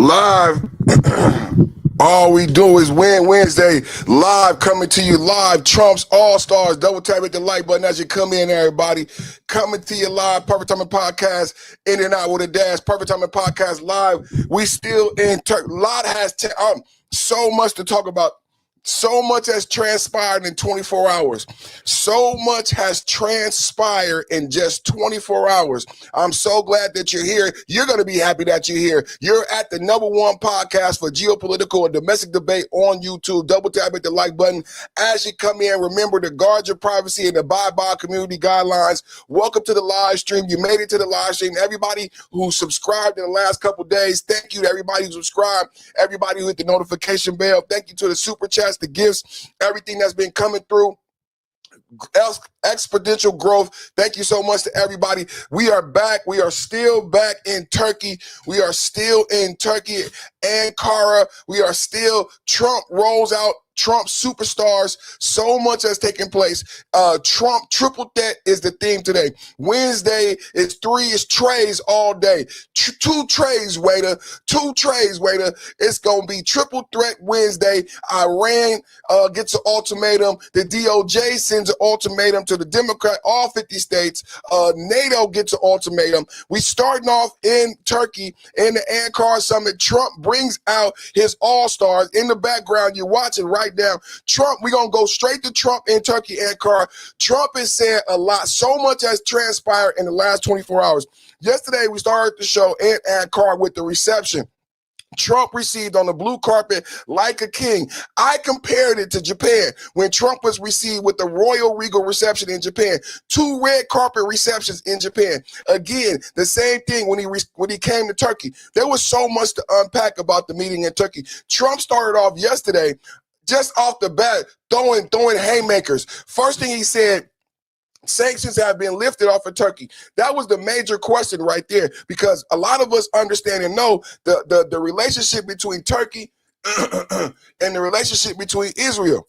live. All we do is win Wednesday. Live, coming to you live. Trump's All-Stars. Double tap hit the like button as you come in, everybody. Coming to you live. Perfect Timing Podcast. In and out with a dash. Perfect Timing Podcast live. We still in Turkey. Lot has so much to talk about. So much has transpired in 24 hours. So much has transpired in just 24 hours. I'm so glad that you're here. You're going to be happy that you're here. You're at the #1 podcast for geopolitical and domestic debate on YouTube. Double tap hit the like button as you come in. Remember to guard your privacy and abide by community guidelines. Welcome to the live stream. You made it to the live stream. Everybody who subscribed in the last couple days, thank you to everybody who subscribed. Everybody who hit the notification bell. Thank you to the super chats, the gifts, everything that's been coming through. Exponential growth. Thank you so much to everybody. We are back. We are still back in Turkey. We are still in Turkey, Ankara. We are still, Trump rolls out Trump superstars. So much has taken place. Trump triple threat is the theme today. Wednesday is trays all day. Two trays, waiter. It's going to be triple threat Wednesday. Iran gets an ultimatum. The DOJ sends an ultimatum to the Democrat, all 50 states. NATO gets an ultimatum. We starting off in Turkey in the Ankara summit. Trump brings out his all-stars. In the background, you're watching right now. Trump, we're going to go straight to Trump in Turkey, Ankara. Trump is saying a lot. So much has transpired in the last 24 hours. Yesterday, we started the show in Ankara with the reception. Trump received on the blue carpet like a king. I compared it to Japan when Trump was received with the royal regal reception in Japan. 2 red carpet receptions in Japan. Again, the same thing when he came to Turkey. There was so much to unpack about the meeting in Turkey. Trump started off yesterday, just off the bat, throwing haymakers. First thing he said, sanctions have been lifted off of Turkey. That was the major question right there, because a lot of us understand and know the relationship between Turkey and the relationship between Israel.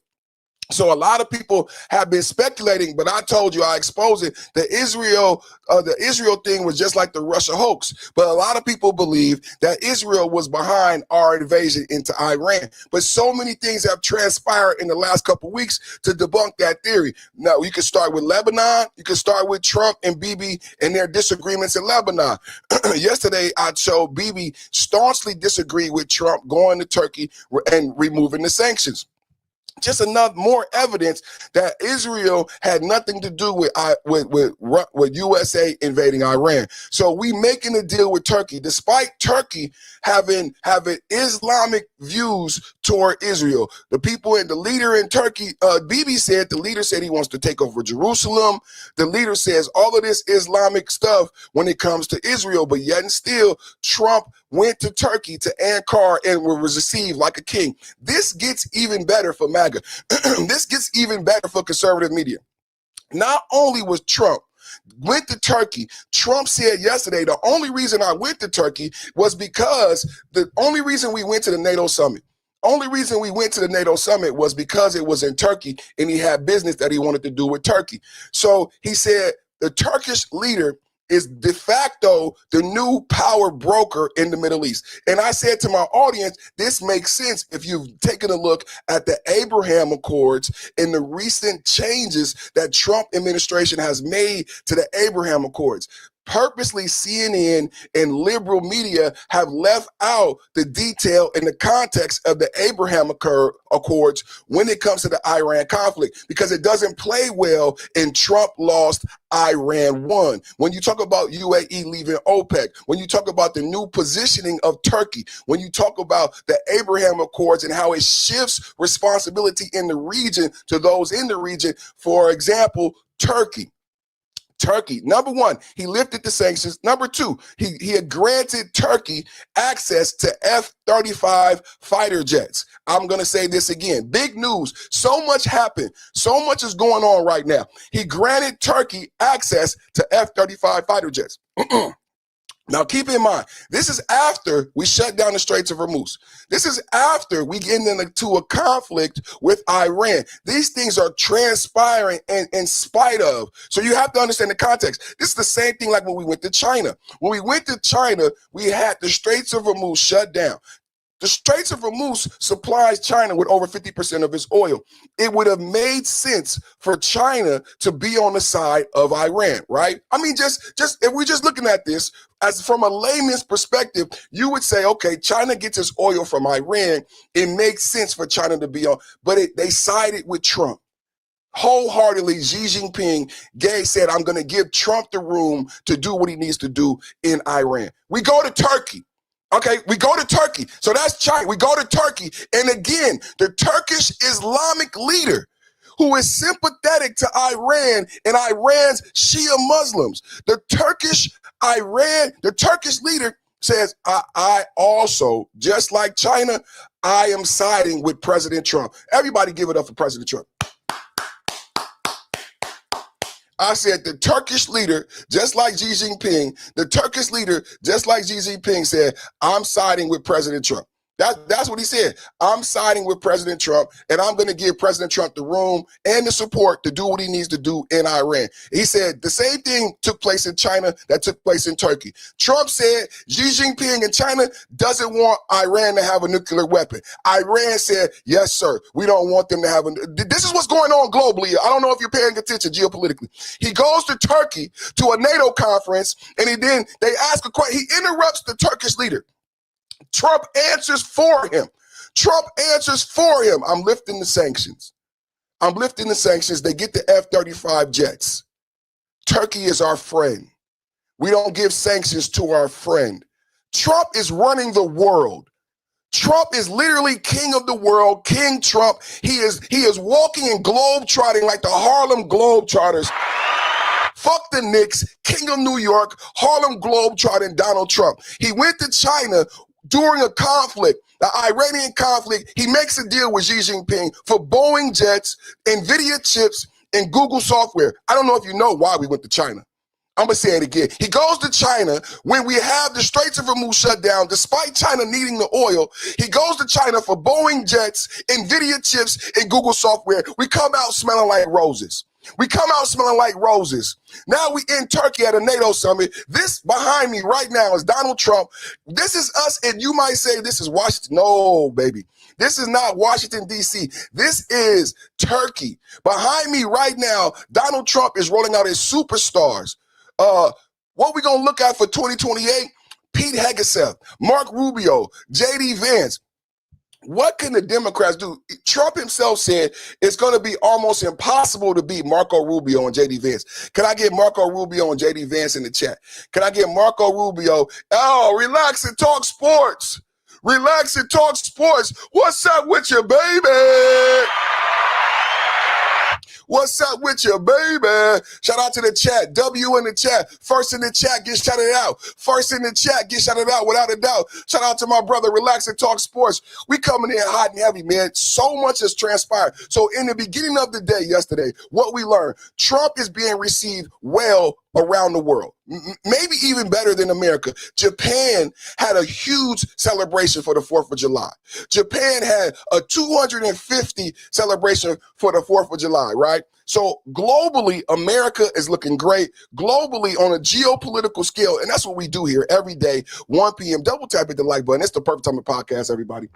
So a lot of people have been speculating, but I told you, I exposed it. The Israel thing was just like the Russia hoax. But a lot of people believe that Israel was behind our invasion into Iran. But so many things have transpired in the last couple of weeks to debunk that theory. Now, you can start with Lebanon. You can start with Trump and Bibi and their disagreements in Lebanon. Yesterday, I showed Bibi staunchly disagreed with Trump going to Turkey and removing the sanctions. Just enough more evidence that Israel had nothing to do with USA invading Iran. So we making a deal with Turkey, despite Turkey having Islamic views toward Israel. The people and the leader in Turkey, Bibi said, the leader said he wants to take over Jerusalem. The leader says all of this Islamic stuff when it comes to Israel, but yet and still Trump went to Turkey, to Ankara, and was received like a king. This gets even better for MAGA. This gets even better for conservative media. Not only was Trump went to Turkey, Trump said yesterday, the only reason I went to Turkey was because the only reason we went to the NATO summit. Only reason we went to the NATO summit was because it was in Turkey and he had business that he wanted to do with Turkey. So he said the Turkish leader is de facto the new power broker in the Middle East. And I said to my audience, this makes sense if you've taken a look at the Abraham Accords and the recent changes that Trump administration has made to the Abraham Accords. Purposely, CNN and liberal media have left out the detail and the context of the Abraham Accords when it comes to the Iran conflict, because it doesn't play well and Trump lost, Iran won. When you talk about UAE leaving OPEC, when you talk about the new positioning of Turkey, when you talk about the Abraham Accords and how it shifts responsibility in the region to those in the region, for example, Turkey, number one, he lifted the sanctions. Number two, he had granted Turkey access to F-35 fighter jets. I'm going to say this again. Big news. So much happened. So much is going on right now. He granted Turkey access to F-35 fighter jets. Now, keep in mind, this is after we shut down the Straits of Hormuz. This is after we get into a conflict with Iran. These things are transpiring in spite of. So you have to understand the context. This is the same thing like when we went to China. When we went to China, we had the Straits of Hormuz shut down. The Straits of Hormuz supplies China with over 50% of its oil. It would have made sense for China to be on the side of Iran, right? I mean, just if we're just looking at this as from a layman's perspective, you would say, okay, China gets its oil from Iran. It makes sense for China to be on, but they sided with Trump. Wholeheartedly, Xi Jinping said, I'm going to give Trump the room to do what he needs to do in Iran. We go to Turkey. Okay, we go to Turkey. So that's China. We go to Turkey. And again, the Turkish Islamic leader who is sympathetic to Iran and Iran's Shia Muslims. The Turkish leader says, I also, just like China, I am siding with President Trump. Everybody give it up for President Trump. I said the Turkish leader, just like Xi Jinping, said, I'm siding with President Trump. That's what he said. I'm siding with President Trump, and I'm going to give President Trump the room and the support to do what he needs to do in Iran. He said the same thing took place in China that took place in Turkey. Trump said Xi Jinping in China doesn't want Iran to have a nuclear weapon. Iran said, yes, sir, we don't want them to have a... This is what's going on globally. I don't know if you're paying attention geopolitically. He goes to Turkey to a NATO conference, and they ask a question. He interrupts the Turkish leader. Trump answers for him. I'm lifting the sanctions. They get the F-35 jets. Turkey is our friend. We don't give sanctions to our friend. Trump is running the world. Trump is literally king of the world, King Trump. He is walking and globe-trotting like the Harlem Globetrotters. Fuck the Knicks, king of New York, Harlem Globetrotting Donald Trump. He went to China during a conflict, the Iranian conflict. He makes a deal with Xi Jinping for Boeing jets, NVIDIA chips, and Google software. I don't know if you know why we went to China. I'm going to say it again. He goes to China when we have the Straits of Hormuz shut down, despite China needing the oil. He goes to China for Boeing jets, NVIDIA chips, and Google software. We come out smelling like roses. Now we in Turkey at a NATO summit. This behind me right now is Donald Trump. This is us, and you might say this is Washington. No, baby. This is not Washington, D.C. This is Turkey. Behind me right now, Donald Trump is rolling out his superstars. What we gonna look at for 2028? Pete Hegseth, Mark Rubio, J.D. Vance. What can the Democrats do? Trump himself said it's going to be almost impossible to beat Marco Rubio and J.D. Vance. Can I get Marco Rubio and J.D. Vance in the chat? Can I get Marco Rubio? Oh, relax and talk sports. What's up with you, baby? What's up with you, baby? Shout out to the chat. W in the chat. First in the chat, get shouted out. Without a doubt. Shout out to my brother, Relax and Talk Sports. We coming in hot and heavy, man. So much has transpired. So in the beginning of the day yesterday, what we learned, Trump is being received well around the world. Maybe even better than America. Japan had a huge celebration for the 4th of July. Japan had a 250 celebration for the 4th of July, right? So globally, America is looking great. Globally, on a geopolitical scale, and that's what we do here every day, 1 p.m. Double tap at the like button. It's the perfect time to podcast, everybody.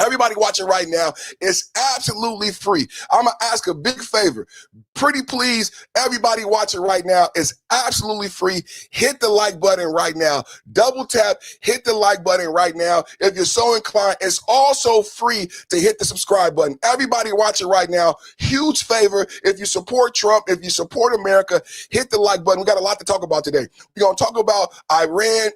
Everybody watching right now, it's absolutely free. I'm going to ask a big favor. Pretty please, everybody watching right now, it's absolutely free. Hit the like button right now. Double tap, hit the like button right now. If you're so inclined, it's also free to hit the subscribe button. Everybody watching right now, huge favor. If you support Trump, if you support America, hit the like button. We got a lot to talk about today. We're going to talk about Iran.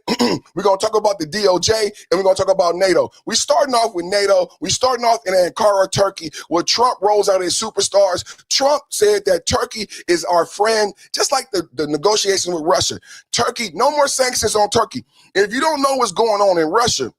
We're going to talk about the DOJ, and we're going to talk about NATO. We're starting off with NATO. We're starting off in Ankara, Turkey, where Trump rolls out his superstars. Trump said that Turkey is our friend, just like the negotiation with Russia. Turkey, no more sanctions on Turkey. If you don't know what's going on in Russia,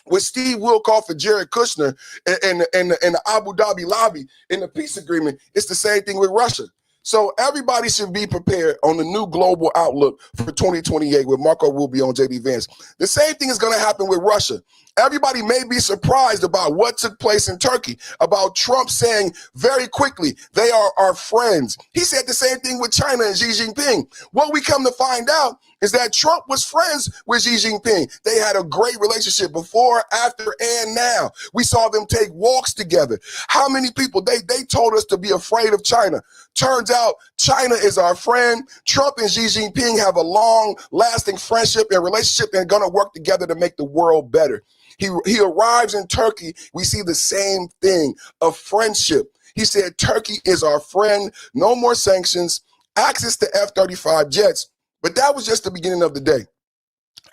with Steve Wilkoff and Jared Kushner and the Abu Dhabi lobby in the peace agreement, it's the same thing with Russia. So everybody should be prepared on the new global outlook for 2028 with Marco Rubio and JD Vance. The same thing is going to happen with Russia. Everybody may be surprised about what took place in Turkey, about Trump saying very quickly, they are our friends. He said the same thing with China and Xi Jinping. What we come to find out is that Trump was friends with Xi Jinping. They had a great relationship before, after, and now. We saw them take walks together. How many people, they told us to be afraid of China. Turns out China is our friend. Trump and Xi Jinping have a long-lasting friendship and relationship and going to work together to make the world better. He arrives in Turkey. We see the same thing, a friendship. He said, Turkey is our friend. No more sanctions, access to F-35 jets. But that was just the beginning of the day.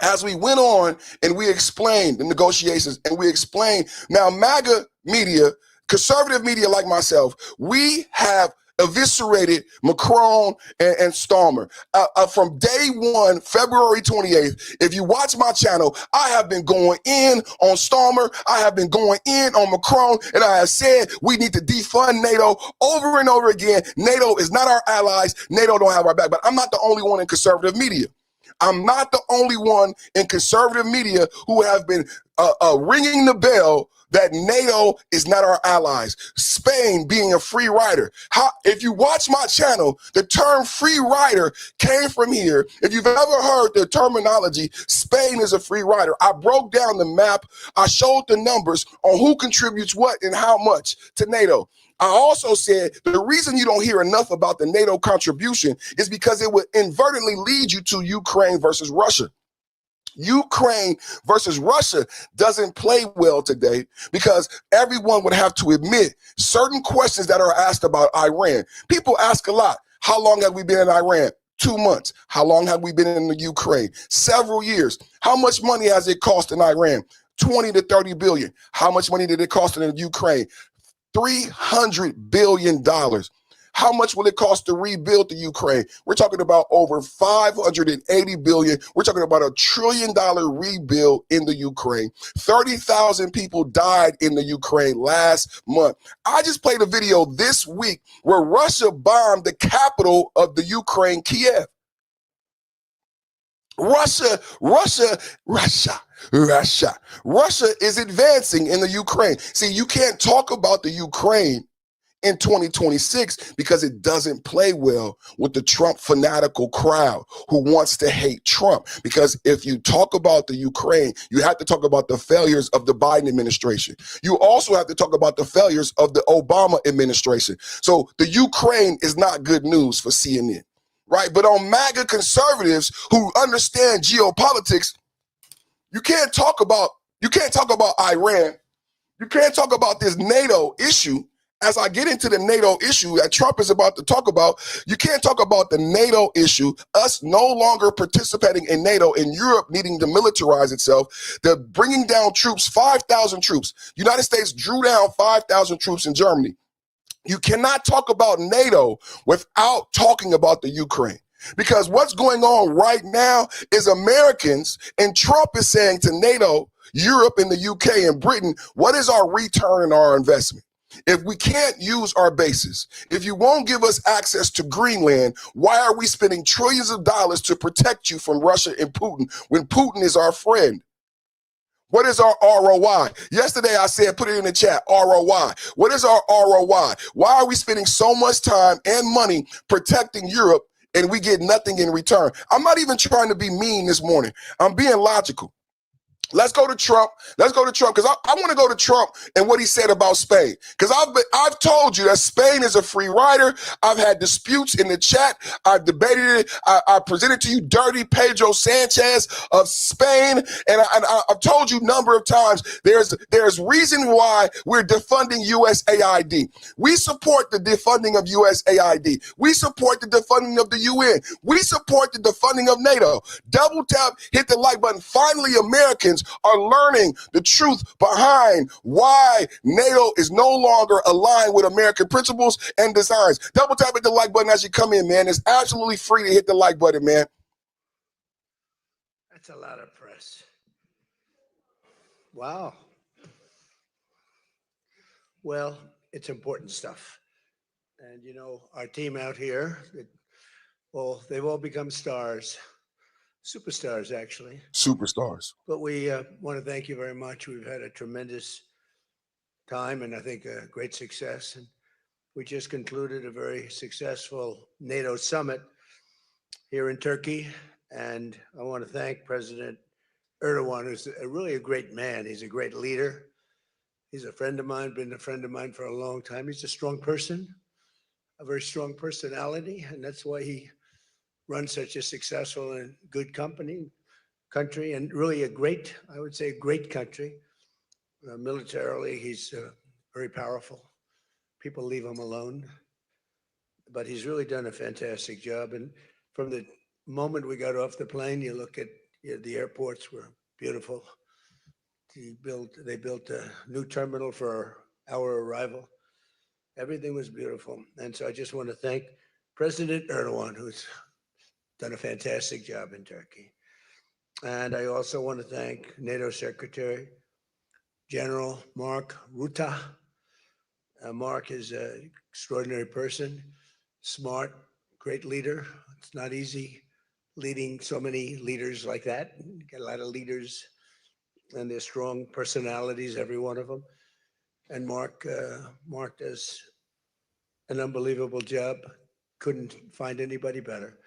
As we went on and we explained the negotiations and we explained, now MAGA media, conservative media like myself, we have eviscerated Macron and Starmer. From day one, February 28th, if you watch my channel, I have been going in on Starmer, I have been going in on Macron, and I have said we need to defund NATO over and over again. NATO is not our allies. NATO don't have our back. But I'm not the only one in conservative media. I'm not the only one in conservative media who have been ringing the bell that NATO is not our allies. Spain being a free rider. If you watch my channel, the term free rider came from here. If you've ever heard the terminology, Spain is a free rider. I broke down the map. I showed the numbers on who contributes what and how much to NATO. I also said the reason you don't hear enough about the NATO contribution is because it would inadvertently lead you to Ukraine versus Russia. Ukraine versus Russia doesn't play well today because everyone would have to admit certain questions that are asked about Iran. People ask a lot. How long have we been in Iran? 2 months. How long have we been in the Ukraine? Several years. How much money has it cost in Iran? 20 to 30 billion. How much money did it cost in the Ukraine? $300 billion. How much will it cost to rebuild the Ukraine? We're talking about over $580 billion. We're talking about $1 trillion rebuild in the Ukraine. 30,000 people died in the Ukraine last month. I just played a video this week where Russia bombed the capital of the Ukraine, Kiev. Russia is advancing in the Ukraine. See, you can't talk about the Ukraine in 2026 because it doesn't play well with the Trump fanatical crowd who wants to hate Trump. Because if you talk about the Ukraine, you have to talk about the failures of the Biden administration. You also have to talk about the failures of the Obama administration. So the Ukraine is not good news for CNN, right? But on MAGA conservatives who understand geopolitics, you can't talk about Iran. You can't talk about this NATO issue. As I get into the NATO issue that Trump is about to talk about, you can't talk about the NATO issue, us no longer participating in NATO and Europe needing to militarize itself. They're bringing down troops, 5,000 troops. United States drew down 5,000 troops in Germany. You cannot talk about NATO without talking about the Ukraine. Because what's going on right now is Americans, and Trump is saying to NATO, Europe and the UK and Britain, what is our return on our investment? If we can't use our bases, if you won't give us access to Greenland, why are we spending trillions of dollars to protect you from Russia and Putin when Putin is our friend? What is our ROI? Yesterday I said, put it in the chat, ROI. What is our ROI? Why are we spending so much time and money protecting Europe and we get nothing in return? I'm not even trying to be mean this morning. I'm being logical. Let's go to Trump. Let's go to Trump because I want to go to Trump and what he said about Spain. Because I've told you that Spain is a free rider. I've had disputes in the chat. I've debated it. I presented to you dirty Pedro Sanchez of Spain. And I've told you a number of times there's reason why we're defunding USAID. We support the defunding of USAID. We support the defunding of the UN. We support the defunding of NATO. Double tap, hit the like button. Finally, Americans are learning the truth behind why NATO is no longer aligned with American principles and designs. Double tap at the like button as you come in, man. It's absolutely free to hit the like button, man. That's a lot of press. Wow. Well, it's important stuff. And, you know, our team out here, well, they've all become stars, superstars, actually. Superstars. But we want to thank you very much. We've had a tremendous time and I think a great success. And we just concluded a very successful NATO summit here in Turkey. And I want to thank President Erdogan, who's really a great man. He's a great leader. He's a friend of mine, been a friend of mine for a long time. He's a strong person, a very strong personality, and that's why he runs such a successful and good country, and really a great, I would say, a great country. Militarily, he's very powerful. People leave him alone, but he's really done a fantastic job. And from the moment we got off the plane, you look at the airports were beautiful. They built a new terminal for our arrival. Everything was beautiful. And so I just want to thank President Erdogan, who's done a fantastic job in Turkey. And I also want to thank NATO Secretary General Mark Rutte. Mark is an extraordinary person, smart, great leader. It's not easy leading so many leaders like that. You get a lot of leaders and they're strong personalities, every one of them. And Mark does an unbelievable job. Couldn't find anybody better.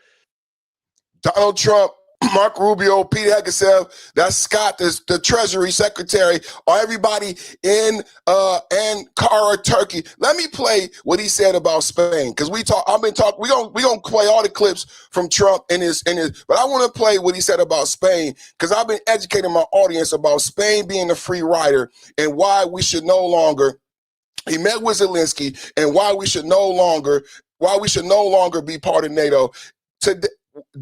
Donald Trump, Mark Rubio, Pete Hegseth, that's Scott, the Treasury Secretary, or everybody in Ankara, Turkey. Let me play what he said about Spain, because we're gonna play all the clips from Trump in his, but I want to play what he said about Spain, because I've been educating my audience about Spain being a free rider and why we should no longer. He met with Zelensky and why we should no longer be part of NATO.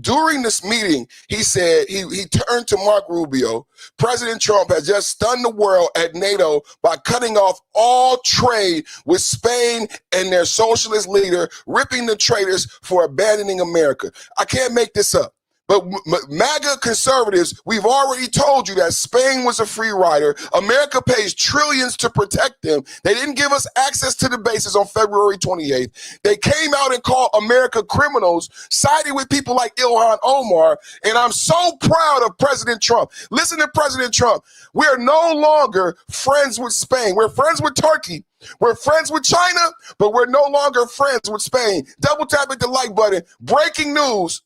During this meeting, he said, he turned to Mark Rubio. President Trump has just stunned the world at NATO by cutting off all trade with Spain and their socialist leader, ripping the traitors for abandoning America. I can't make this up. But MAGA conservatives, we've already told you that Spain was a free rider. America pays trillions to protect them. They didn't give us access to the bases on February 28th. They came out and called America criminals, siding with people like Ilhan Omar. And I'm so proud of President Trump. Listen to President Trump. We are no longer friends with Spain. We're friends with Turkey. We're friends with China, but we're no longer friends with Spain. Double tap at the like button. Breaking news.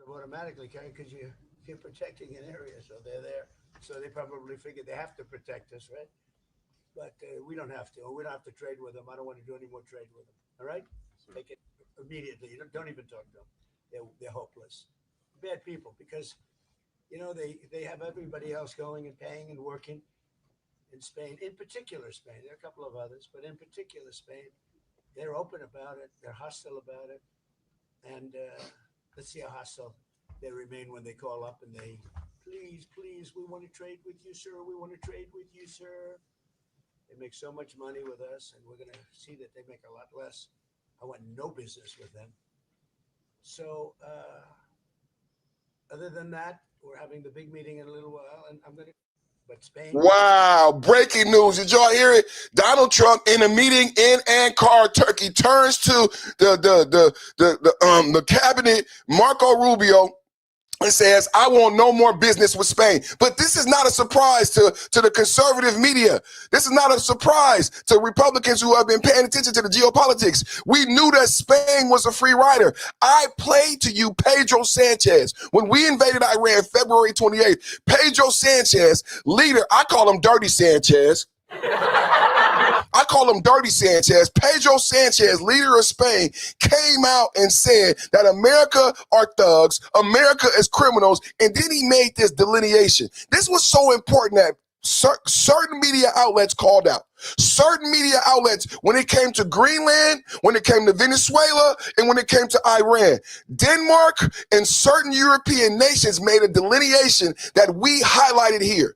Automatically carry because you're protecting an area, so they're there. So they probably figure they have to protect us, right? But we don't have to. We don't have to trade with them. I don't want to do any more trade with them. All right? Sure. Take it immediately. Don't even talk to them. They're hopeless. Bad people, because they have everybody else going and paying and working in Spain. In particular, Spain. There are a couple of others, but in particular, Spain. They're open about it. They're hostile about it, and let's see how hostile they remain when they call up and they, please, we want to trade with you, sir. We want to trade with you, sir. They make so much money with us, and we're going to see that they make a lot less. I want no business with them. So other than that, we're having the big meeting in a little while, and I'm going to. But Spain. Wow, breaking news. Did y'all hear it? Donald Trump in a meeting in Ankara, Turkey, turns to the cabinet, Marco Rubio, and says, I want no more business with Spain. But this is not a surprise to the conservative media. This is not a surprise to Republicans who have been paying attention to the geopolitics. We knew that Spain was a free rider. I played to you Pedro Sanchez. When we invaded Iran February 28th, Pedro Sanchez, leader, I call him Dirty Sanchez. I call him Dirty Sanchez. Pedro Sanchez, leader of Spain, came out and said that America are thugs, America is criminals, and then he made this delineation. This was so important that certain media outlets called out. Certain media outlets, when it came to Greenland, when it came to Venezuela, and when it came to Iran, Denmark and certain European nations made a delineation that we highlighted here.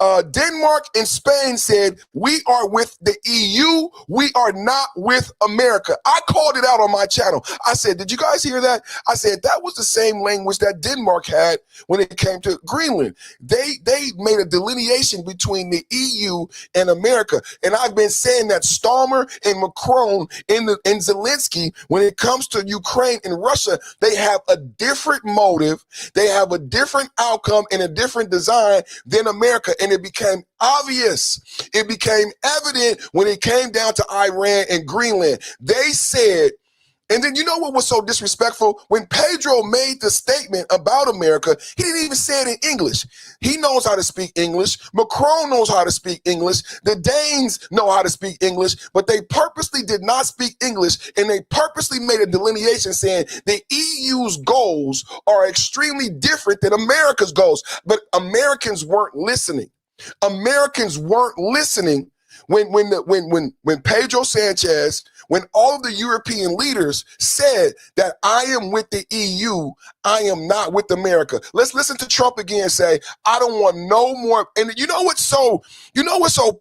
Denmark and Spain said, we are with the EU. We are not with America. I called it out on my channel. I said, did you guys hear that? I said, that was the same language that Denmark had when it came to Greenland. They made a delineation between the EU and America. And I've been saying that Starmer and Macron and Zelensky, when it comes to Ukraine and Russia, they have a different motive. They have a different outcome and a different design than America. And it became obvious. It became evident when it came down to Iran and Greenland. They said, and then you know what was so disrespectful? When Pedro made the statement about America, he didn't even say it in English. He knows how to speak English. Macron knows how to speak English. The Danes know how to speak English, but they purposely did not speak English, and they purposely made a delineation saying the EU's goals are extremely different than America's goals. But Americans weren't listening. Americans weren't listening when Pedro Sanchez, when all of the European leaders said that I am with the EU, I am not with America. Let's listen to Trump again say, I don't want no more. And you know what's so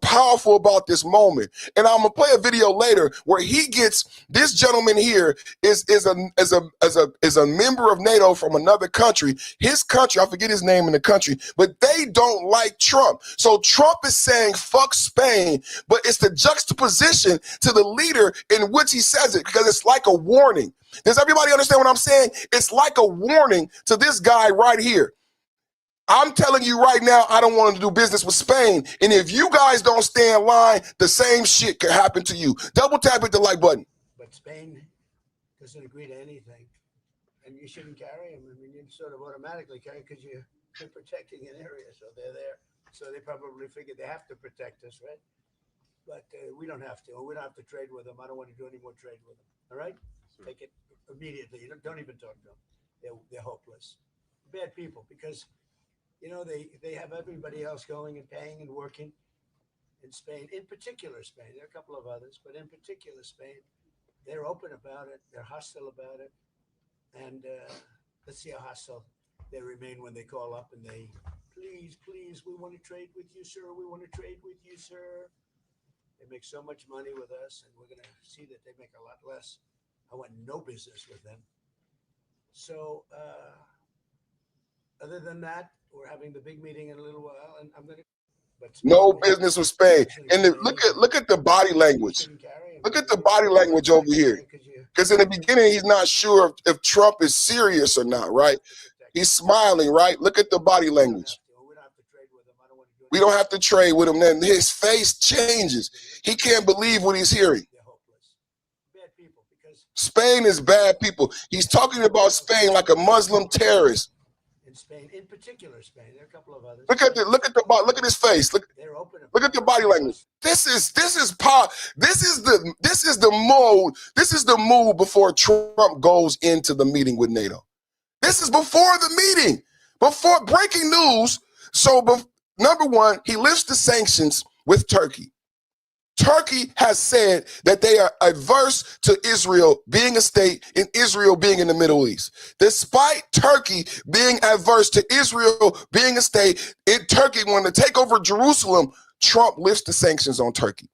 powerful about this moment? And I'm gonna play a video later where he gets, this gentleman here is a member of NATO from another country. His country, I forget his name in the country, but they don't like Trump. So Trump is saying fuck Spain, but it's the juxtaposition to the leader in which he says it, because it's like a warning. Does everybody understand what I'm saying? It's like a warning to this guy right here. I'm telling you right now, I don't want to do business with Spain. And if you guys don't stay in line, the same shit could happen to you. Double tap hit the like button. But Spain doesn't agree to anything. And you shouldn't carry them. I mean, you sort of automatically carry because you're protecting an area. So they're there. So they probably figure they have to protect us, right? But we don't have to. We don't have to trade with them. I don't want to do any more trade with them. All right? Sure. Take it immediately. You don't even talk to them. They're hopeless. Bad people, because, you know, they have everybody else going and paying and working in Spain, in particular Spain. There are a couple of others, but in particular Spain. They're open about it. They're hostile about it. And let's see how hostile they remain when they call up and they, please, we want to trade with you, sir. We want to trade with you, sir. They make so much money with us, and we're going to see that they make a lot less. I want no business with them. So other than that, we're having the big meeting in a little while, and I'm going to. No business with Spain. And look at the body language. Look at the body language over here. Because in the beginning, he's not sure if Trump is serious or not, right? He's smiling, right? Look at the body language. We don't have to trade with him. Then his face changes. He can't believe what he's hearing. Spain is bad people. He's talking about Spain like a Muslim terrorist. In Spain, in particular Spain, there are a couple of others. Look at his face. Look at the body language. This is the move before Trump goes into the meeting with NATO. This is before the meeting, before breaking news. So number one, he lifts the sanctions with Turkey. Turkey has said that they are adverse to Israel being a state and Israel being in the Middle East. Despite Turkey being adverse to Israel being a state, Turkey wanted to take over Jerusalem, Trump lifts the sanctions on Turkey.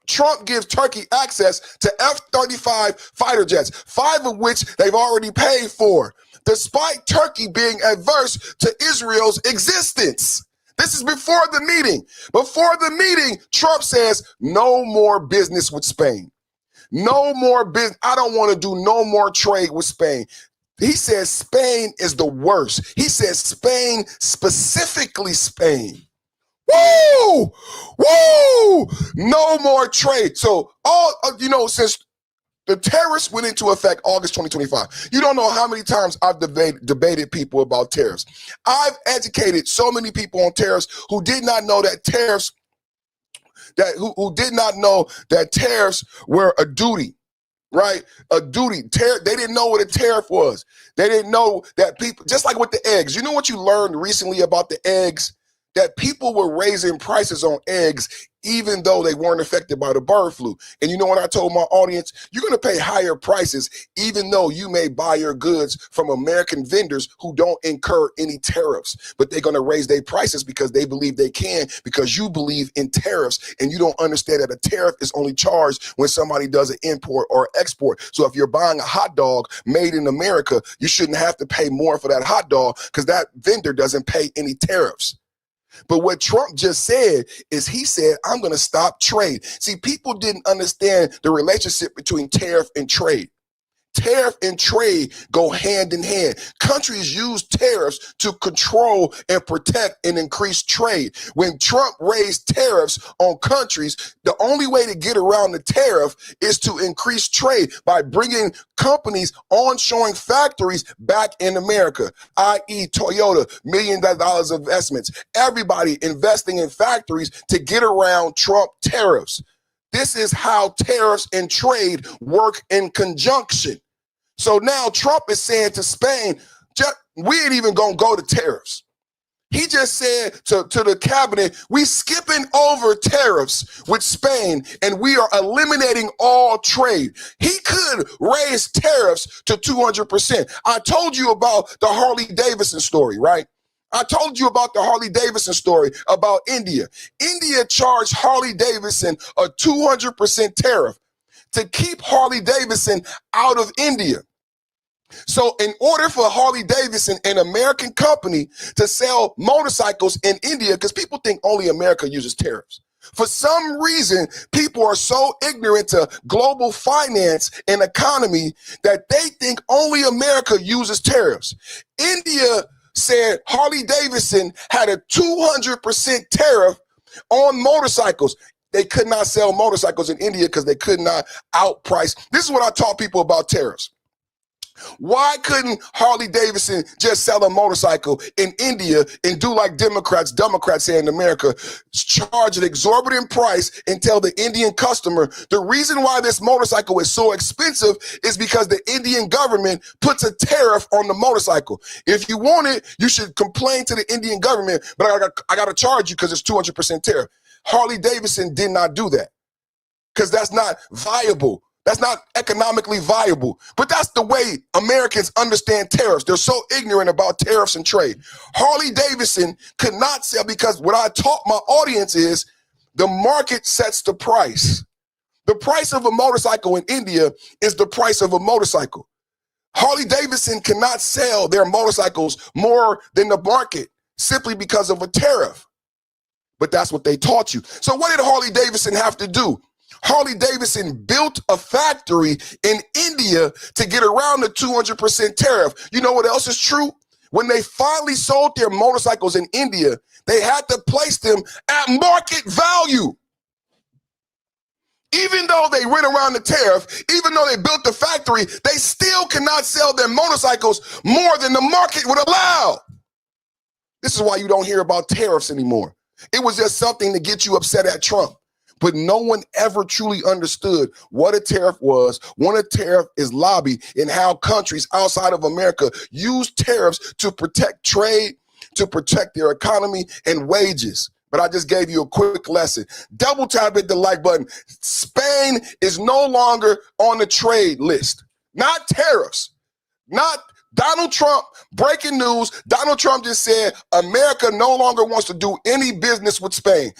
Trump gives Turkey access to F-35 fighter jets, 5 of which they've already paid for, despite Turkey being adverse to Israel's existence. This is before the meeting. Before the meeting, Trump says, no more business with Spain. No more business. I don't want to do no more trade with Spain. He says Spain is the worst. He says Spain, specifically Spain. Woo! Woo! No more trade. So since the tariffs went into effect August 2025. You don't know how many times I've debated people about tariffs. I've educated so many people on tariffs who did not know that tariffs, who did not know that tariffs were a duty, right? A duty. They didn't know what a tariff was. They didn't know that people, just like with the eggs. You know what you learned recently about the eggs? that people were raising prices on eggs even though they weren't affected by the bird flu. And you know what I told my audience? You're going to pay higher prices even though you may buy your goods from American vendors who don't incur any tariffs, but they're going to raise their prices because they believe they can, because you believe in tariffs and you don't understand that a tariff is only charged when somebody does an import or export. So if you're buying a hot dog made in America, you shouldn't have to pay more for that hot dog because that vendor doesn't pay any tariffs. But what Trump just said is he said, I'm going to stop trade. See, people didn't understand the relationship between tariff and trade. Tariff and trade go hand in hand. Countries use tariffs to control and protect and increase trade. When Trump raised tariffs on countries, the only way to get around the tariff is to increase trade by bringing companies onshoring factories back in America, i.e. Toyota, $1 million of investments. Everybody investing in factories to get around Trump tariffs. This is how tariffs and trade work in conjunction. So now Trump is saying to Spain, we ain't even gonna go to tariffs. He just said to the cabinet, we skipping over tariffs with Spain and we are eliminating all trade. He could raise tariffs to 200%. I told you about the Harley Davidson story, right? I told you about the Harley Davidson story about India. India charged Harley Davidson a 200% tariff to keep Harley Davidson out of India. So in order for Harley Davidson, an American company, to sell motorcycles in India, because people think only America uses tariffs. For some reason, people are so ignorant to global finance and economy that they think only America uses tariffs. India said Harley Davidson had a 200% tariff on motorcycles. They could not sell motorcycles in India because they could not outprice. This is what I taught people about tariffs. Why couldn't Harley Davidson just sell a motorcycle in India and do like Democrats say in America, charge an exorbitant price and tell the Indian customer, the reason why this motorcycle is so expensive is because the Indian government puts a tariff on the motorcycle. If you want it, you should complain to the Indian government, but I got to charge you because it's 200% tariff. Harley Davidson did not do that because that's not viable. That's not economically viable. But that's the way Americans understand tariffs. They're so ignorant about tariffs and trade. Harley Davidson could not sell because what I taught my audience is the market sets the price. The price of a motorcycle in India is the price of a motorcycle. Harley Davidson cannot sell their motorcycles more than the market simply because of a tariff. But that's what they taught you. So what did Harley Davidson have to do? Harley Davidson built a factory in India to get around the 200% tariff. You know what else is true? When they finally sold their motorcycles in India, they had to place them at market value. Even though they went around the tariff, even though they built the factory, they still cannot sell their motorcycles more than the market would allow. This is why you don't hear about tariffs anymore. It was just something to get you upset at Trump. But no one ever truly understood what a tariff was, what a tariff is lobby, and how countries outside of America use tariffs to protect trade, to protect their economy and wages. But I just gave you a quick lesson. Double tap hit the like button. Spain is no longer on the trade list. Not tariffs. Not Donald Trump, breaking news, Donald Trump just said America no longer wants to do any business with Spain.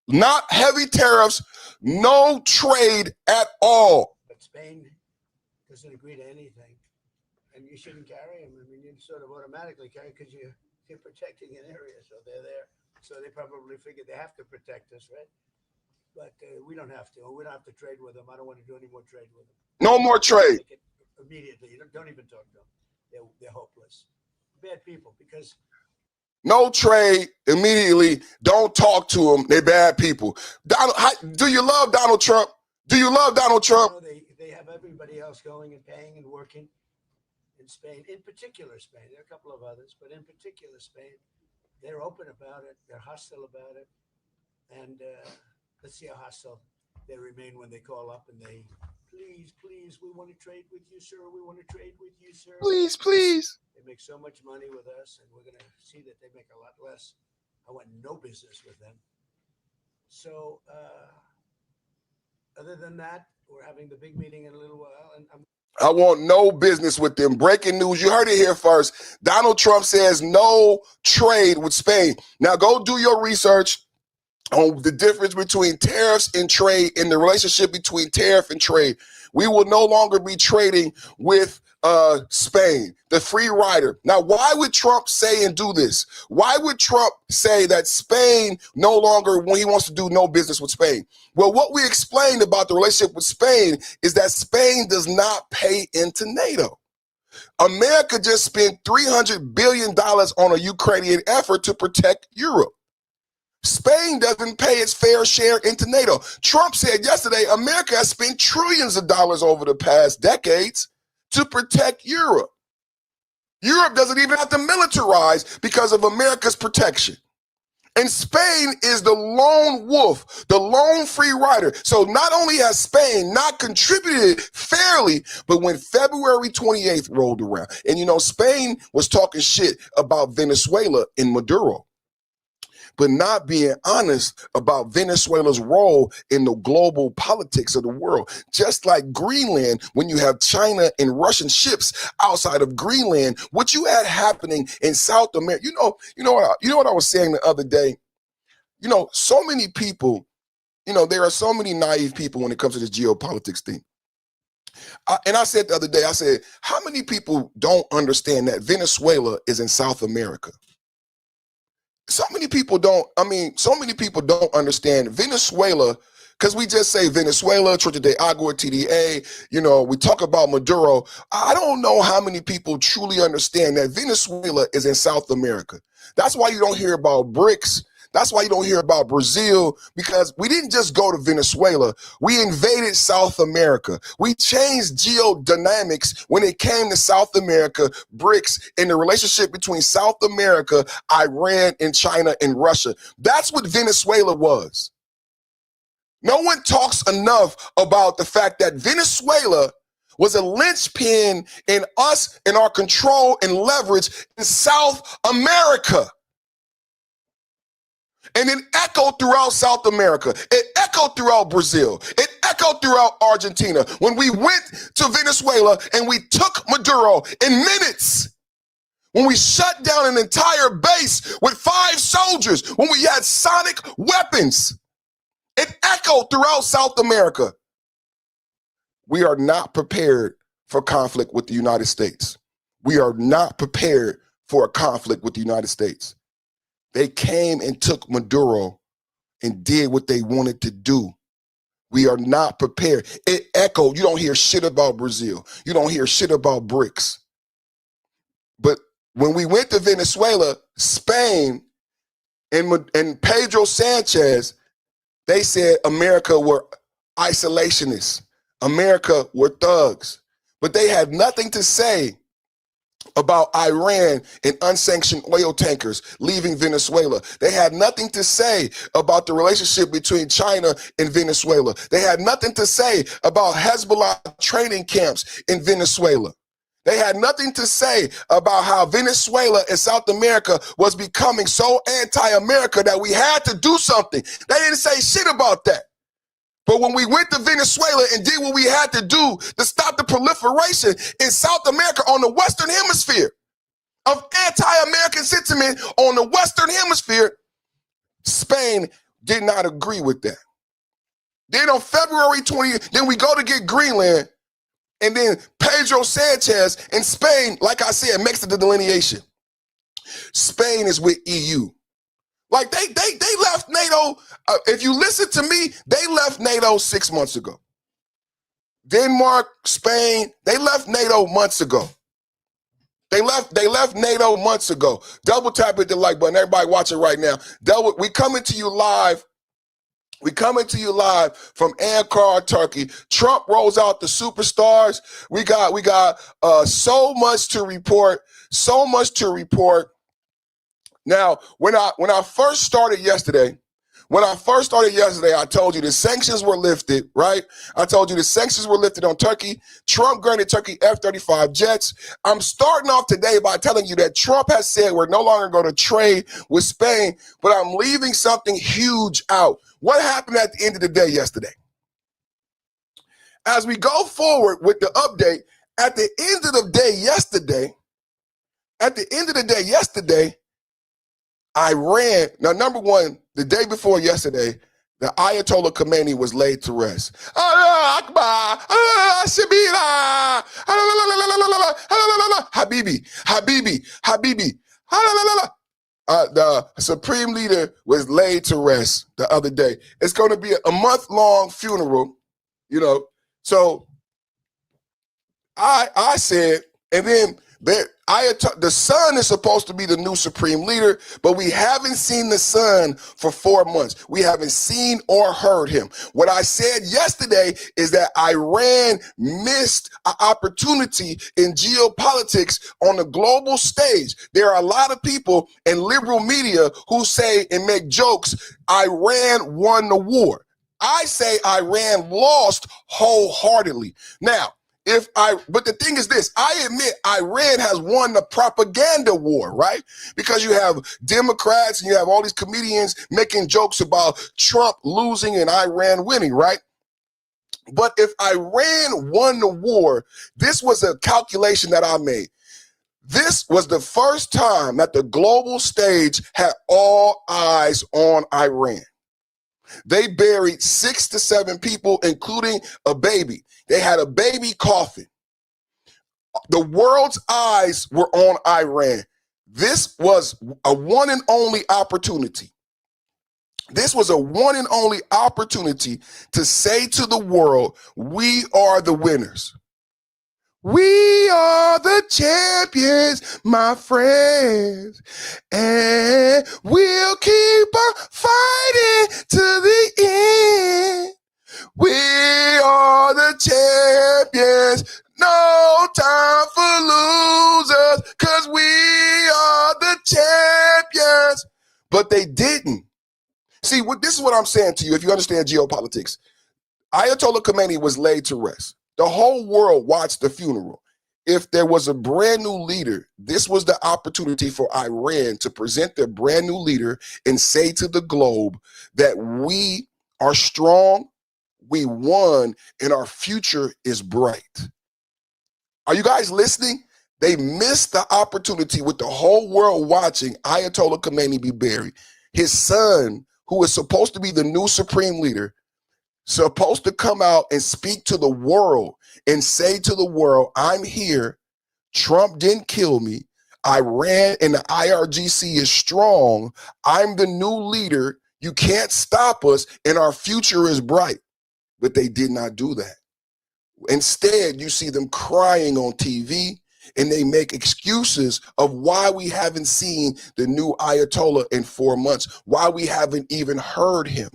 Not heavy tariffs, no trade at all. But Spain doesn't agree to anything, and you shouldn't carry them. I mean, you sort of automatically carry because you're protecting an area, so they're there. So they probably figure they have to protect us, right? But we don't have to. We don't have to trade with them. I don't want to do any more trade with them. No more trade. Immediately. You don't even talk to them. They're hopeless. Bad people because... No trade immediately. Don't talk to them. They're bad people. Do you love Donald Trump? Do you love Donald Trump? No, they have everybody else going and paying and working in Spain. In particular, Spain. There are a couple of others, but in particular, Spain. They're open about it. They're hostile about it. And let's see how hostile they remain when they call up and they, please, we want to trade with you, sir. We want to trade with you, sir. Please. They make so much money with us, and we're going to see that they make a lot less I want no business with them. So other than that, we're having the big meeting in a little while, and I want no business with them. Breaking news. You heard it here first. Donald Trump says no trade with Spain. Now go do your research on the difference between tariffs and trade and the relationship between tariff and trade. We will no longer be trading with Spain, the free rider. Now, why would Trump say and do this? Why would Trump say that Spain no longer, when he wants to do no business with Spain? Well, what we explained about the relationship with Spain is that Spain does not pay into NATO. America just spent $300 billion on a Ukrainian effort to protect Europe. Spain doesn't pay its fair share into NATO. Trump said yesterday, America has spent trillions of dollars over the past decades to protect Europe. Europe doesn't even have to militarize because of America's protection. And Spain is the lone wolf, the lone free rider. So not only has Spain not contributed fairly, but when February 28th rolled around, and you know, Spain was talking shit about Venezuela and Maduro, but not being honest about Venezuela's role in the global politics of the world. Just like Greenland, when you have China and Russian ships outside of Greenland, what you had happening in South America, you know what I was saying the other day? You know, so many people, you know, there are so many naive people when it comes to this geopolitics thing. And I said the other day, I said, how many people don't understand that Venezuela is in South America? So many people don't understand Venezuela, because we just say Venezuela, Trinidad Agua, TDA, you know, we talk about Maduro. I don't know how many people truly understand that Venezuela is in South America. That's why you don't hear about BRICS. That's why you don't hear about Brazil, because we didn't just go to Venezuela. We invaded South America. We changed geodynamics when it came to South America, BRICS, and the relationship between South America, Iran, and China and Russia. That's what Venezuela was. No one talks enough about the fact that Venezuela was a linchpin in us and our control and leverage in South America. And it echoed throughout South America. It echoed throughout Brazil. It echoed throughout Argentina. When we went to Venezuela and we took Maduro in minutes, when we shut down an entire base with 5 soldiers, when we had sonic weapons, it echoed throughout South America. We are not prepared for conflict with the United States. We are not prepared for a conflict with the United States. They came and took Maduro and did what they wanted to do. We are not prepared. It echoed. You don't hear shit about Brazil. You don't hear shit about BRICS. But when we went to Venezuela, Spain, and Pedro Sanchez, they said America were isolationists. America were thugs. But they had nothing to say about Iran and unsanctioned oil tankers leaving Venezuela. They had nothing to say about the relationship between China and Venezuela. They had nothing to say about Hezbollah training camps in Venezuela. They had nothing to say about how Venezuela and South America was becoming so anti-America that we had to do something. They didn't say shit about that. But when we went to Venezuela and did what we had to do to stop the proliferation in South America on the Western Hemisphere of anti-American sentiment on the Western Hemisphere, Spain did not agree with that. Then on February 20th, then we go to get Greenland, and then Pedro Sanchez in Spain, like I said, makes the delineation. Spain is with EU. Like they left NATO. If you listen to me, they left NATO 6 months ago. Denmark, Spain, they left NATO months ago. They left NATO months ago. Double tap hit the like button. Everybody watching right now. We coming to you live. We coming to you live from Ankara, Turkey. Trump rolls out the superstars. We got so much to report. So much to report. Now, when I first started yesterday, When I first started yesterday, I told you the sanctions were lifted, right? I told you the sanctions were lifted on Turkey. Trump granted Turkey F-35 jets. I'm starting off today by telling you that Trump has said we're no longer going to trade with Spain, but I'm leaving something huge out. What happened at the end of the day yesterday? As we go forward with the update, at the end of the day yesterday, Iran, now number one, the day before yesterday, the Ayatollah Khomeini was laid to rest. Allah Akbar, Allah Shabila, Habibi. The supreme leader was laid to rest the other day. It's going to be a month-long funeral, you know. So I said, and then the son is supposed to be the new supreme leader, but we haven't seen the son for 4 months. We haven't seen or heard him. What I said yesterday is that Iran missed an opportunity in geopolitics on the global stage. There are a lot of people in liberal media who say and make jokes, Iran won the war. I say Iran lost wholeheartedly. Now, but the thing is this, I admit Iran has won the propaganda war, right? Because you have Democrats and you have all these comedians making jokes about Trump losing and Iran winning, right? But if Iran won the war, this was a calculation that I made. This was the first time that the global stage had all eyes on Iran. They buried 6 to 7 people, including a baby. They had a baby coffin. The world's eyes were on Iran. This was a one and only opportunity. This was a one and only opportunity to say to the world, we are the winners. We are the champions, my friends, and we'll keep on fighting to the end. We are the champions, no time for losers, because we are the champions. But they didn't. See, this is what I'm saying to you, if you understand geopolitics. Ayatollah Khomeini was laid to rest. The whole world watched the funeral. If there was a brand new leader, this was the opportunity for Iran to present their brand new leader and say to the globe that we are strong, we won, and our future is bright. Are you guys listening? They missed the opportunity with the whole world watching Ayatollah Khomeini be buried. His son, who is supposed to be the new supreme leader, supposed to come out and speak to the world and say to the world, I'm here. Trump didn't kill me. Iran and the IRGC is strong. I'm the new leader. You can't stop us, and our future is bright. But they did not do that. Instead, you see them crying on TV, and they make excuses of why we haven't seen the new Ayatollah in 4 months, why we haven't even heard him.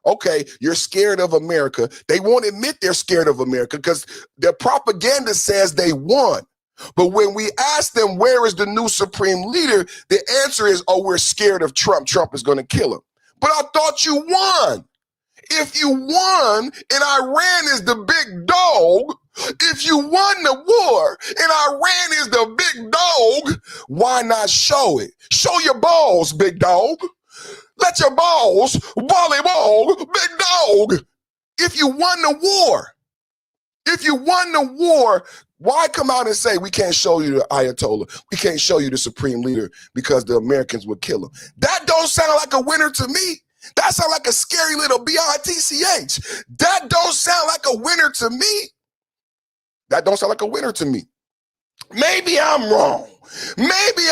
Okay, you're scared of America. They won't admit they're scared of America because their propaganda says they won. But when we ask them, where is the new supreme leader? The answer is, oh, we're scared of Trump. Trump is going to kill him. But I thought you won. If you won and Iran is the big dog, if you won the war and Iran is the big dog, why not show it? Show your balls, big dog. Let your balls volleyball, big dog. If you won the war, why come out and say we can't show you the Ayatollah? We can't show you the supreme leader because the Americans would kill him. That don't sound like a winner to me. That sounds like a scary little bitch. That don't sound like a winner to me. That don't sound like a winner to me. Maybe I'm wrong. Maybe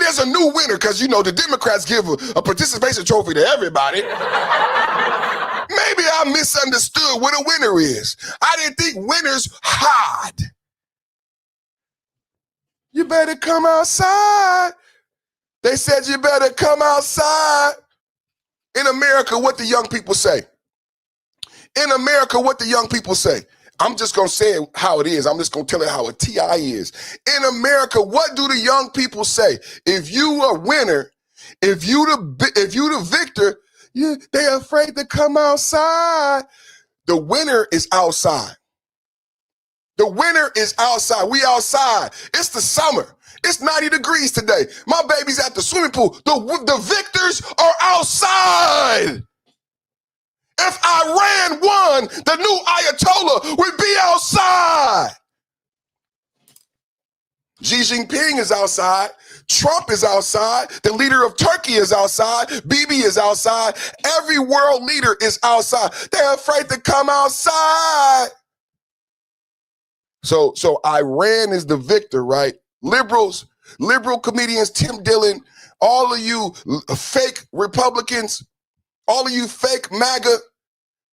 there's a new winner because, you know, the Democrats give a participation trophy to everybody. Maybe I misunderstood what a winner is. I didn't think winners hide. You better come outside. They said you better come outside. In America, what the young people say? In America, what the young people say? I'm just going to say it how it is. I'm just going to tell it how a TI is. In America, what do the young people say? If you a winner, if you the victor, They're afraid to come outside. The winner is outside. The winner is outside. We outside. It's the summer. It's 90 degrees today. My baby's at the swimming pool. The victors are outside. If Iran won, the new Ayatollah would be outside. Xi Jinping is outside. Trump is outside. The leader of Turkey is outside. Bibi is outside. Every world leader is outside. They're afraid to come outside. So Iran is the victor, right? Liberals, liberal comedians, Tim Dhillon, all of you fake Republicans, all of you fake MAGA,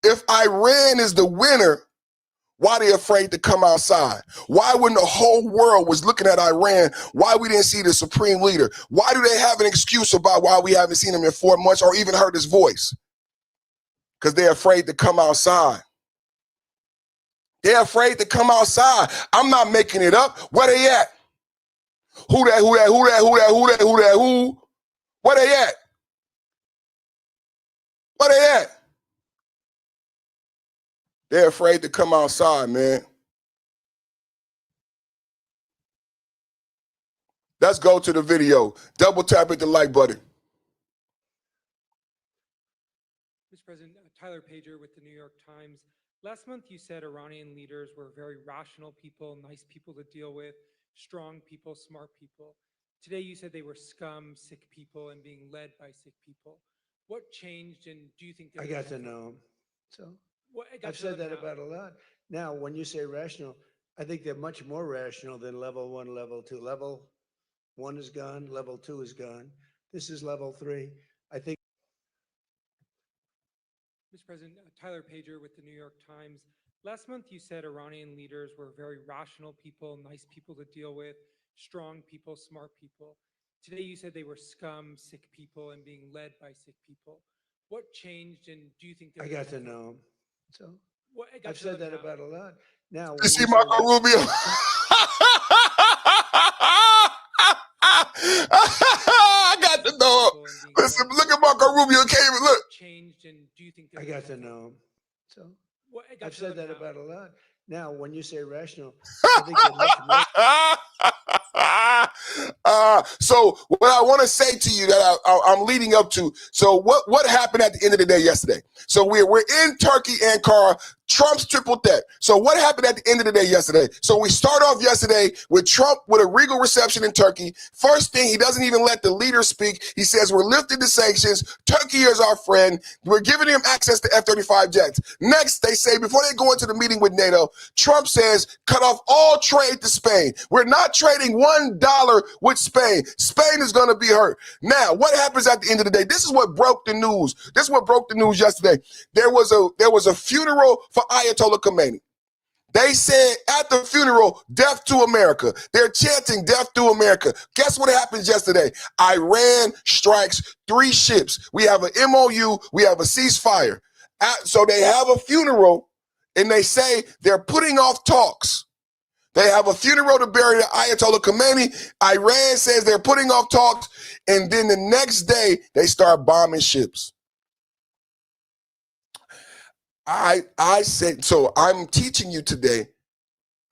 if Iran is the winner, why are they afraid to come outside? Why when the whole world was looking at Iran, why we didn't see the supreme leader? Why do they have an excuse about why we haven't seen him in 4 months or even heard his voice? Because they're afraid to come outside. They're afraid to come outside. I'm not making it up. Where they at? Who? Where they at? Where they at? They're afraid to come outside, man. Let's go to the video. Double tap at the like button. Mr. President, Tyler Pager with the New York Times. Last month, you said Iranian leaders were very rational people, nice people to deal with, strong people, smart people. Today, you said they were scum, sick people, and being led by sick people. What changed, and do you think... I got to know them. So I've said that about a lot. Now, when you say rational, I think they're much more rational than level 1, level 2. Level 1 is gone, level 2 is gone. This is level 3. I think... Mr. President, Tyler Pager with the New York Times. Last month, you said Iranian leaders were very rational people, nice people to deal with, strong people, smart people. Today, you said they were scum, sick people, and being led by sick people. What changed, and do you think... I got to know them. So I've said that about a lot. Now, you see Marco Rubio? I got to know him. Listen, look at Marco Rubio came and look. Changed, and do you think... I got to know him. So I've said that about a lot. Now, when you say rational, I think they're much more... So what I want to say to you that I'm leading up to, so what happened at the end of the day yesterday? So we're in Turkey, Ankara, Trump's triple threat. So what happened at the end of the day yesterday? So we start off yesterday with Trump with a regal reception in Turkey. First thing, he doesn't even let the leader speak. He says, we're lifting the sanctions. Turkey is our friend. We're giving him access to F-35 jets. Next, they say, before they go into the meeting with NATO, Trump says, cut off all trade to Spain. We're not trading $1 with Spain. Spain is going to be hurt. Now, what happens at the end of the day? This is what broke the news. This is what broke the news yesterday. There was a funeral for Ayatollah Khomeini. They said at the funeral, death to America. They're chanting death to America. Guess what happens yesterday? Iran strikes 3 ships. We have an MOU. We have a ceasefire. So they have a funeral, and they say they're putting off talks. They have a funeral to bury the Ayatollah Khomeini. Iran says they're putting off talks, and then the next day, they start bombing ships. I said, so I'm teaching you today,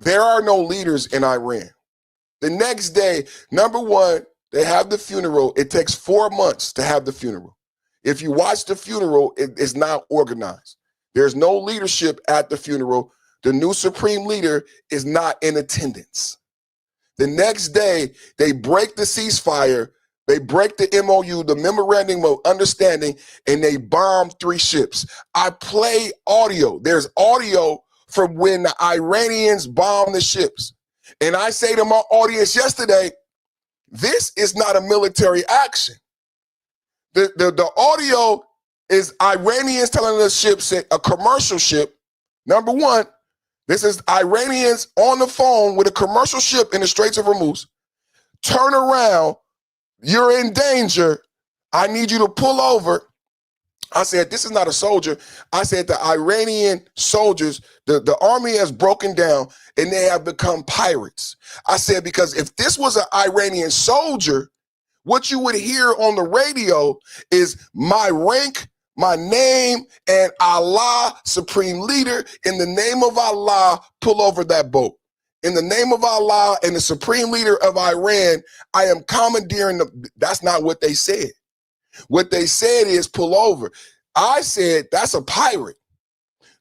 there are no leaders in Iran. The next day, number one, they have the funeral. It takes 4 months to have the funeral. If you watch the funeral, it is not organized. There's no leadership at the funeral. The new supreme leader is not in attendance. The next day, they break the ceasefire. They break the MOU, the memorandum of understanding, and they bomb 3 ships. I play audio. There's audio from when the Iranians bomb the ships. And I say to my audience yesterday, this is not a military action. The audio is Iranians telling the ships, a commercial ship, number one, this is Iranians on the phone with a commercial ship in the Straits of Hormuz. Turn around. You're in danger. I need you to pull over. I said, this is not a soldier. I said, the Iranian soldiers, the army has broken down and they have become pirates. I said, because if this was an Iranian soldier, what you would hear on the radio is my rank, my name and Allah, supreme leader, in the name of Allah, pull over that boat. In the name of Allah and the supreme leader of Iran, I am commandeering the, that's not what they said. What they said is pull over. I said, that's a pirate.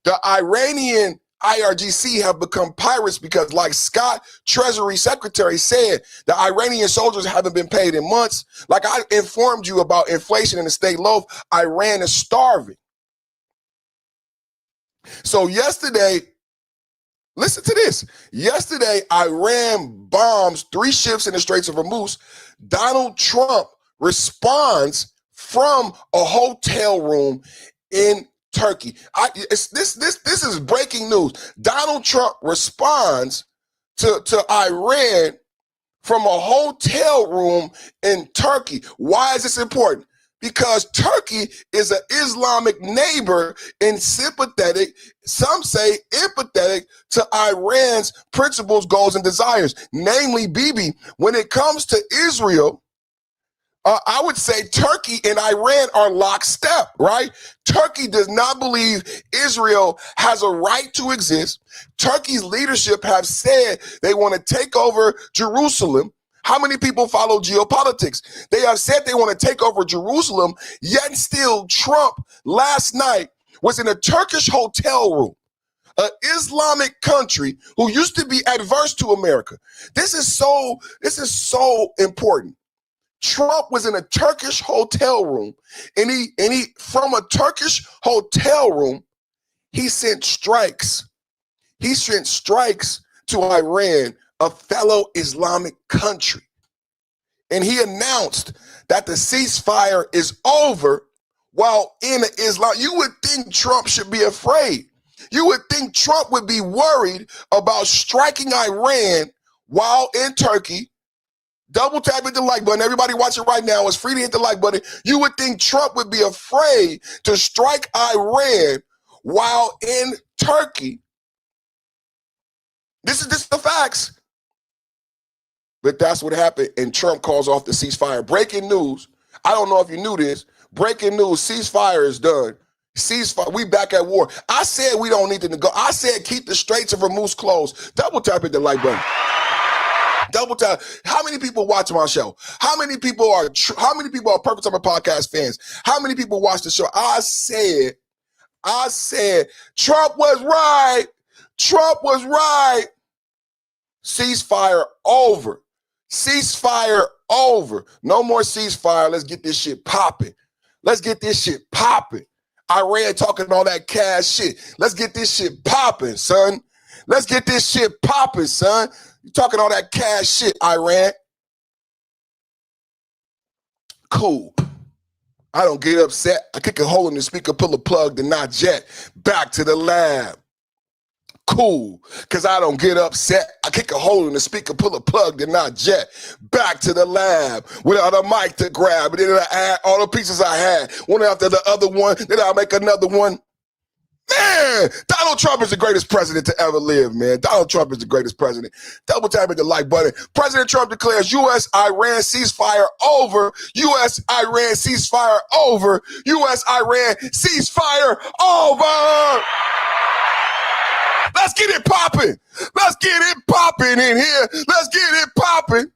The Iranian IRGC have become pirates because, like Scott, Treasury Secretary, said, the Iranian soldiers haven't been paid in months. Like I informed you about inflation in the state loaf, Iran is starving. So yesterday, listen to this. Yesterday, Iran bombs 3 ships in the Straits of Hormuz. Donald Trump responds from a hotel room in Turkey. This is breaking news. Donald Trump responds to Iran from a hotel room in Turkey. Why is this important? Because Turkey is an Islamic neighbor and sympathetic, some say empathetic, to Iran's principles, goals, and desires. Namely, Bibi, when it comes to Israel, I would say Turkey and Iran are lockstep, right? Turkey does not believe Israel has a right to exist. Turkey's leadership have said they want to take over Jerusalem. How many people follow geopolitics? They have said they want to take over Jerusalem, yet still Trump last night was in a Turkish hotel room, an Islamic country who used to be adverse to America. This is so important. Trump was in a Turkish hotel room, and he from a Turkish hotel room, he sent strikes. He sent strikes to Iran, a fellow Islamic country. And he announced that the ceasefire is over while in Islam. You would think Trump should be afraid. You would think Trump would be worried about striking Iran while in Turkey. Double tap hit the like button. Everybody watching right now, it's free to hit the like button. You would think Trump would be afraid to strike Iran while in Turkey. This is the facts. But that's what happened, and Trump calls off the ceasefire. Breaking news. I don't know if you knew this. Breaking news, ceasefire is done. Ceasefire, we back at war. I said we don't need to negotiate. I said keep the Straits of Hormuz closed. Double tap hit the like button. Double tap. How many people watch my show? How many people are Perfect Summer Podcast fans? How many people watch the show? I said, Trump was right. Trump was right. Ceasefire over. Ceasefire over. No more ceasefire. Let's get this shit popping. Let's get this shit popping. Iran talking all that cash shit. Let's get this shit popping, son. Let's get this shit popping, son. You talking all that cash shit, Iran. Cool. I don't get upset. I kick a hole in the speaker, pull a plug, then not jet. Back to the lab. Cool. Because I don't get upset. I kick a hole in the speaker, pull a plug, then not jet. Back to the lab without a mic to grab. And then I add all the pieces I had, one after the other one. Then I'll make another one. Man, Donald Trump is the greatest president to ever live, man. Donald Trump is the greatest president. Double tap at the like button. President Trump declares U.S.-Iran ceasefire over. U.S.-Iran ceasefire over. U.S.-Iran ceasefire over. Let's get it popping. Let's get it popping in here. Let's get it popping.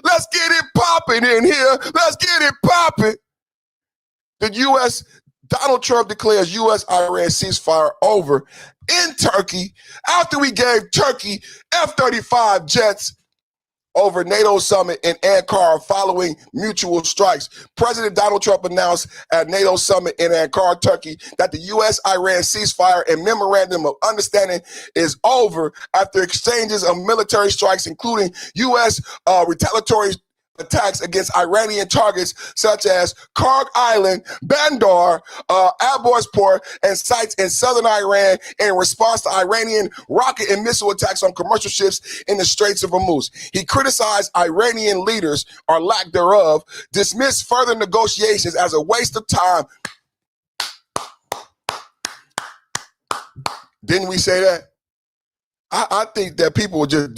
Let's get it popping in here. Let's get it popping. The U.S. Donald Trump declares U.S.-Iran ceasefire over in Turkey after we gave Turkey F-35 jets over NATO summit in Ankara following mutual strikes. President Donald Trump announced at NATO summit in Ankara, Turkey, that the U.S.-Iran ceasefire and memorandum of understanding is over after exchanges of military strikes, including U.S. Retaliatory attacks against Iranian targets such as Karg Island, Bandar, Abbotsport, and sites in southern Iran in response to Iranian rocket and missile attacks on commercial ships in the Straits of Hormuz. He criticized Iranian leaders, or lack thereof, dismissed further negotiations as a waste of time. Didn't we say that? I think that people will just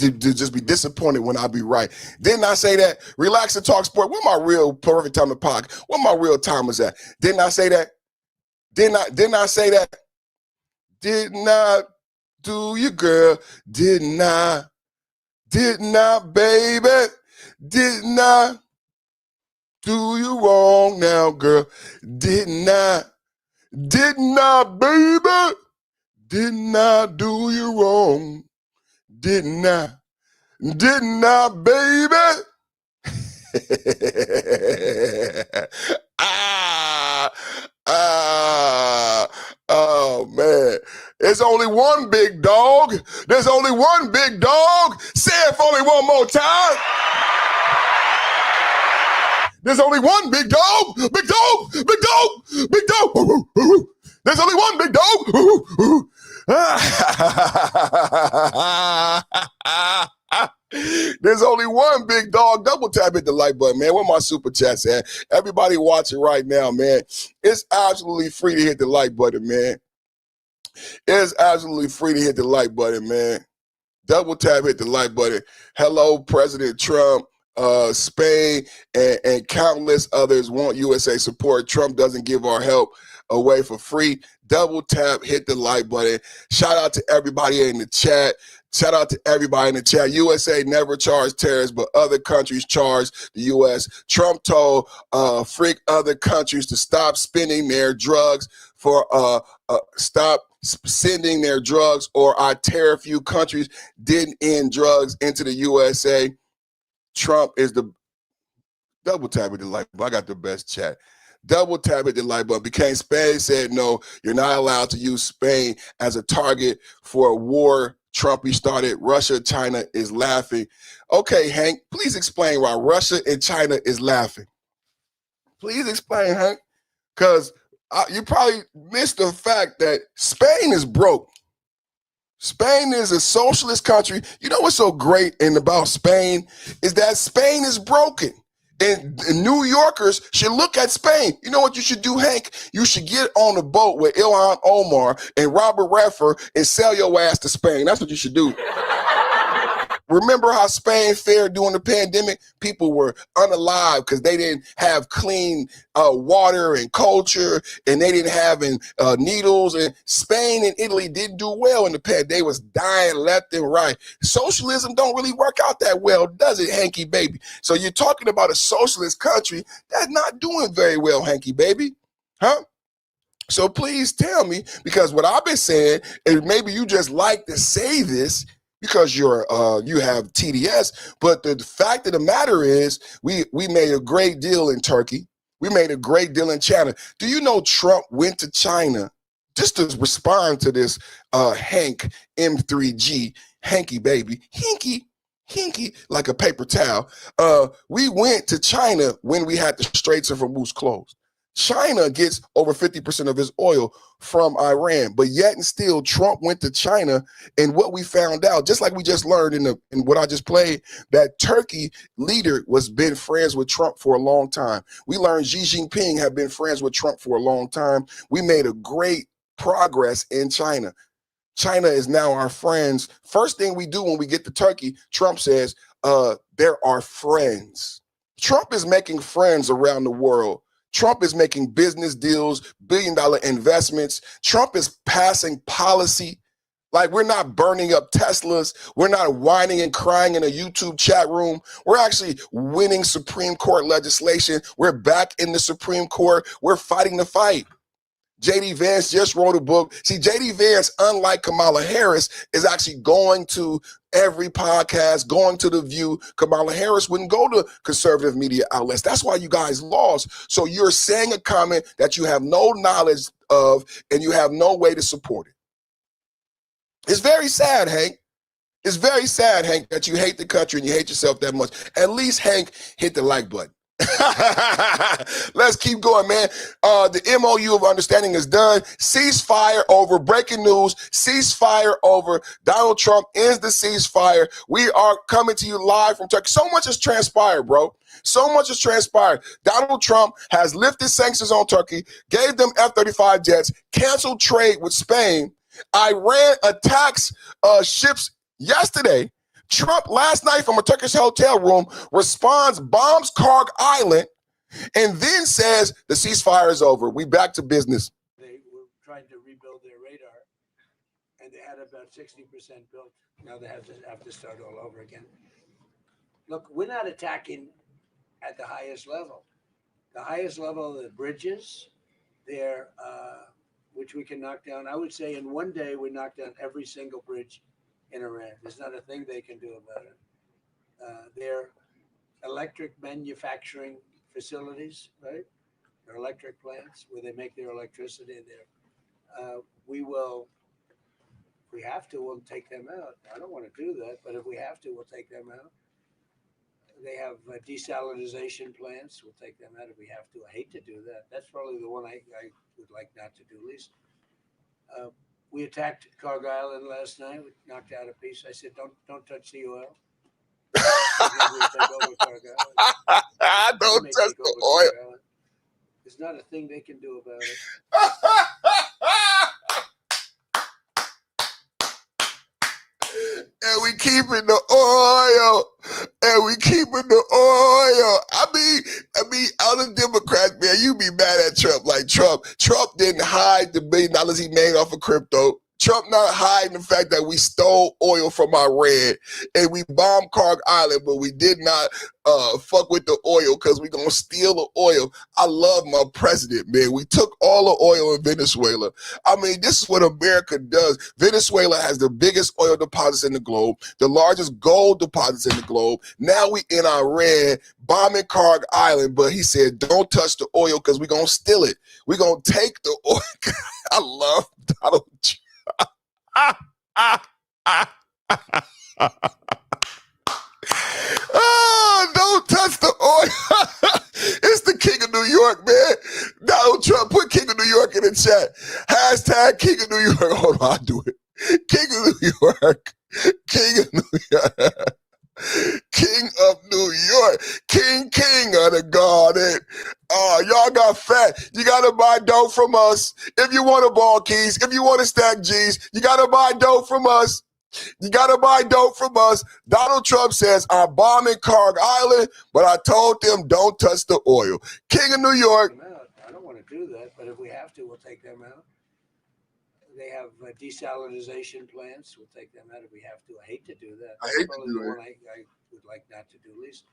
be disappointed when I be right. Didn't I say that? Relax and talk sport. Where my real perfect time to podcast? Where my real timers at? Didn't I say that? Didn't I say that? Didn't I do you, girl? Didn't I, baby? Didn't I do you wrong now, girl? Didn't I, baby? Didn't I do you wrong? Didn't I, baby? Oh man. There's only one big dog. There's only one big dog. Say it for me one more time. There's only one big dog. Big dog. Big dog. Big dog. There's only one big dog. There's only one big dog. Double tap, hit the like button, man. Where my super chats at? Everybody watching right now, man. It's absolutely free to hit the like button, man. It's absolutely free to hit the like button, man. Double tap, hit the like button. Hello, President Trump. Spain and countless others want USA support. Trump doesn't give our help away for free. Double tap, hit the like button. Shout out to everybody in the chat. Shout out to everybody in the chat. USA never charged terrorists, but other countries charge the U.S. Trump told freak other countries to stop spending their drugs for stop sending their drugs, or I tear a few countries didn't end drugs into the USA. Trump is the double tap at the like button. I got the best chat. Double tap at the like button. Became Spain said no, you're not allowed to use Spain as a target for a war Trumpy started. Russia, China is laughing. Okay, Hank, please explain why Russia and China is laughing. Please explain, Hank, because you probably missed the fact that Spain is broke. Spain is a socialist country. You know what's so great about Spain is that Spain is broken. And New Yorkers should look at Spain. You know what you should do, Hank? You should get on a boat with Ilhan Omar and Robert Redford and sell your ass to Spain. That's what you should do. Remember how Spain fared during the pandemic? People were unalive because they didn't have clean water and culture, and they didn't have needles. And Spain and Italy didn't do well in the pandemic. They was dying left and right. Socialism don't really work out that well, does it, hanky baby? So you're talking about a socialist country that's not doing very well, hanky baby, huh? So please tell me, because what I've been saying, and maybe you just like to say this, because you have TDS, but the fact of the matter is we made a great deal in Turkey. We made a great deal in China. Do you know Trump went to China just to respond to this Hank M3G, hanky baby, hinky, like a paper towel. We went to China when we had the Straits of Hormuz closed. China gets over 50% of its oil from Iran, but yet and still Trump went to China, and what we found out, just like we just learned in what I just played, that Turkey leader was been friends with Trump for a long time. We learned Xi Jinping had been friends with Trump for a long time. We made a great progress in China. China is now our friends. First thing we do when we get to Turkey, Trump says, they're our friends. Trump is making friends around the world. Trump is making business deals, billion-dollar investments. Trump is passing policy. Like, we're not burning up Teslas. We're not whining and crying in a YouTube chat room. We're actually winning Supreme Court legislation. We're back in the Supreme Court. We're fighting the fight. J.D. Vance just wrote a book. See, J.D. Vance, unlike Kamala Harris, is actually going to every podcast, going to The View. Kamala Harris wouldn't go to conservative media outlets. That's why you guys lost. So you're saying a comment that you have no knowledge of and you have no way to support it. It's very sad, Hank. It's very sad, Hank, that you hate the country and you hate yourself that much. At least, Hank, hit the like button. Let's keep going, man. The MOU of understanding is done. Ceasefire over. Breaking news. Ceasefire over. Donald Trump ends the ceasefire. We are coming to you live from Turkey. So much has transpired, bro. So much has transpired. Donald Trump has lifted sanctions on Turkey, gave them F-35 jets, canceled trade with Spain. Iran attacks ships yesterday. Trump last night from a Turkish hotel room responds, bombs Karg Island, and then says the ceasefire is over. We back to business. about 60% built. Now they have to start all over again. Look, we're not attacking at the highest level. The highest level of the bridges, they're which we can knock down. I would say in one day we knock down every single bridge in Iran. There's not a thing they can do about it. Their electric manufacturing facilities, right? Their electric plants where they make their electricity there. We will, if we have to, we'll take them out. I don't want to do that, but if we have to, we'll take them out. They have desalinization plants. We'll take them out if we have to. I hate to do that. That's probably the one I would like not to do least. We attacked Carg Island last night. We knocked out a piece. I said, don't touch the oil. We'll take over Carg Island. Don't touch the oil. There's not a thing they can do about it. And we keeping the oil. And we keeping the oil. I mean, other Democrats, man, you be mad at Trump. Like Trump didn't hide the $1 billion he made off of crypto. Trump not hiding the fact that we stole oil from Iran and we bombed Carg Island, but we did not fuck with the oil because we gonna steal the oil. I love my president, man. We took all the oil in Venezuela. I mean, this is what America does. Venezuela has the biggest oil deposits in the globe, the largest gold deposits in the globe. Now we in Iran bombing Carg Island, but he said, don't touch the oil because we gonna steal it. We gonna take the oil. I love Donald Trump. Oh, don't touch the oil. It's the King of New York, man. Donald Trump, put King of New York in the chat. Hashtag King of New York. Hold on, I'll do it. King of New York. King of New York. King of New York. King of the garden. Oh, y'all got fat. You got to buy dope from us. If you want to ball keys, if you want to stack G's, you got to buy dope from us. You got to buy dope from us. Donald Trump says, I'm bombing Carg Island, but I told them don't touch the oil. King of New York. I don't want to do that, but if we have to, we'll take them out. They have desalinization plants. We'll take them out if we have to. I hate to do that. I hate probably to do the it. one I would like not to do least.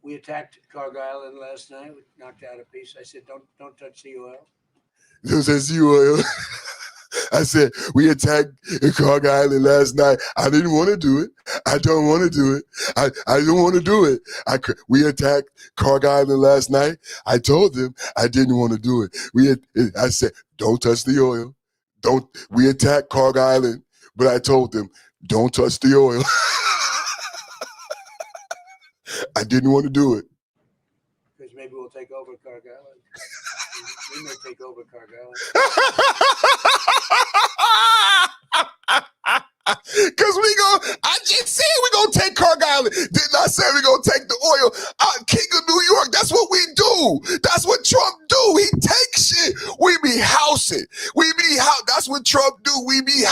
We attacked Carg Island last night. We knocked out a piece. I said, don't touch the oil. Don't touch the oil. I said, we attacked Carg Island last night. I didn't want to do it. I don't want to do it. I don't want to do it. We attacked Carg Island last night. I told them I didn't want to do it. I said, don't touch the oil. We attacked Carg Island, but I told them, don't touch the oil. I didn't want to do it. Because maybe we'll take over Carg Island. We may take over Carg Island. Because I just said we're going to take Carg Island. Didn't I say we're going to take the oil? King of New York, that's what we do. That's what Trump do. He takes shit. We be housing. That's what Trump do. We be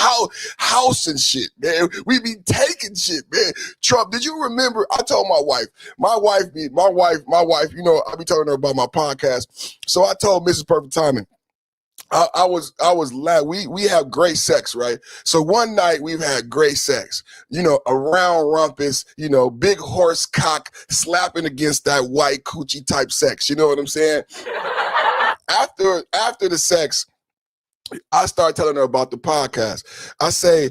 housing shit, man. We be taking shit, man. Trump, did you remember? I told my wife, you know, I be telling her about my podcast. So I told Mrs. Perfect Timing, I was we have great sex, right? So one night we've had great sex, you know, a round rumpus, you know, big horse cock slapping against that white coochie type sex. You know what I'm saying? After the sex, I start telling her about the podcast. I say,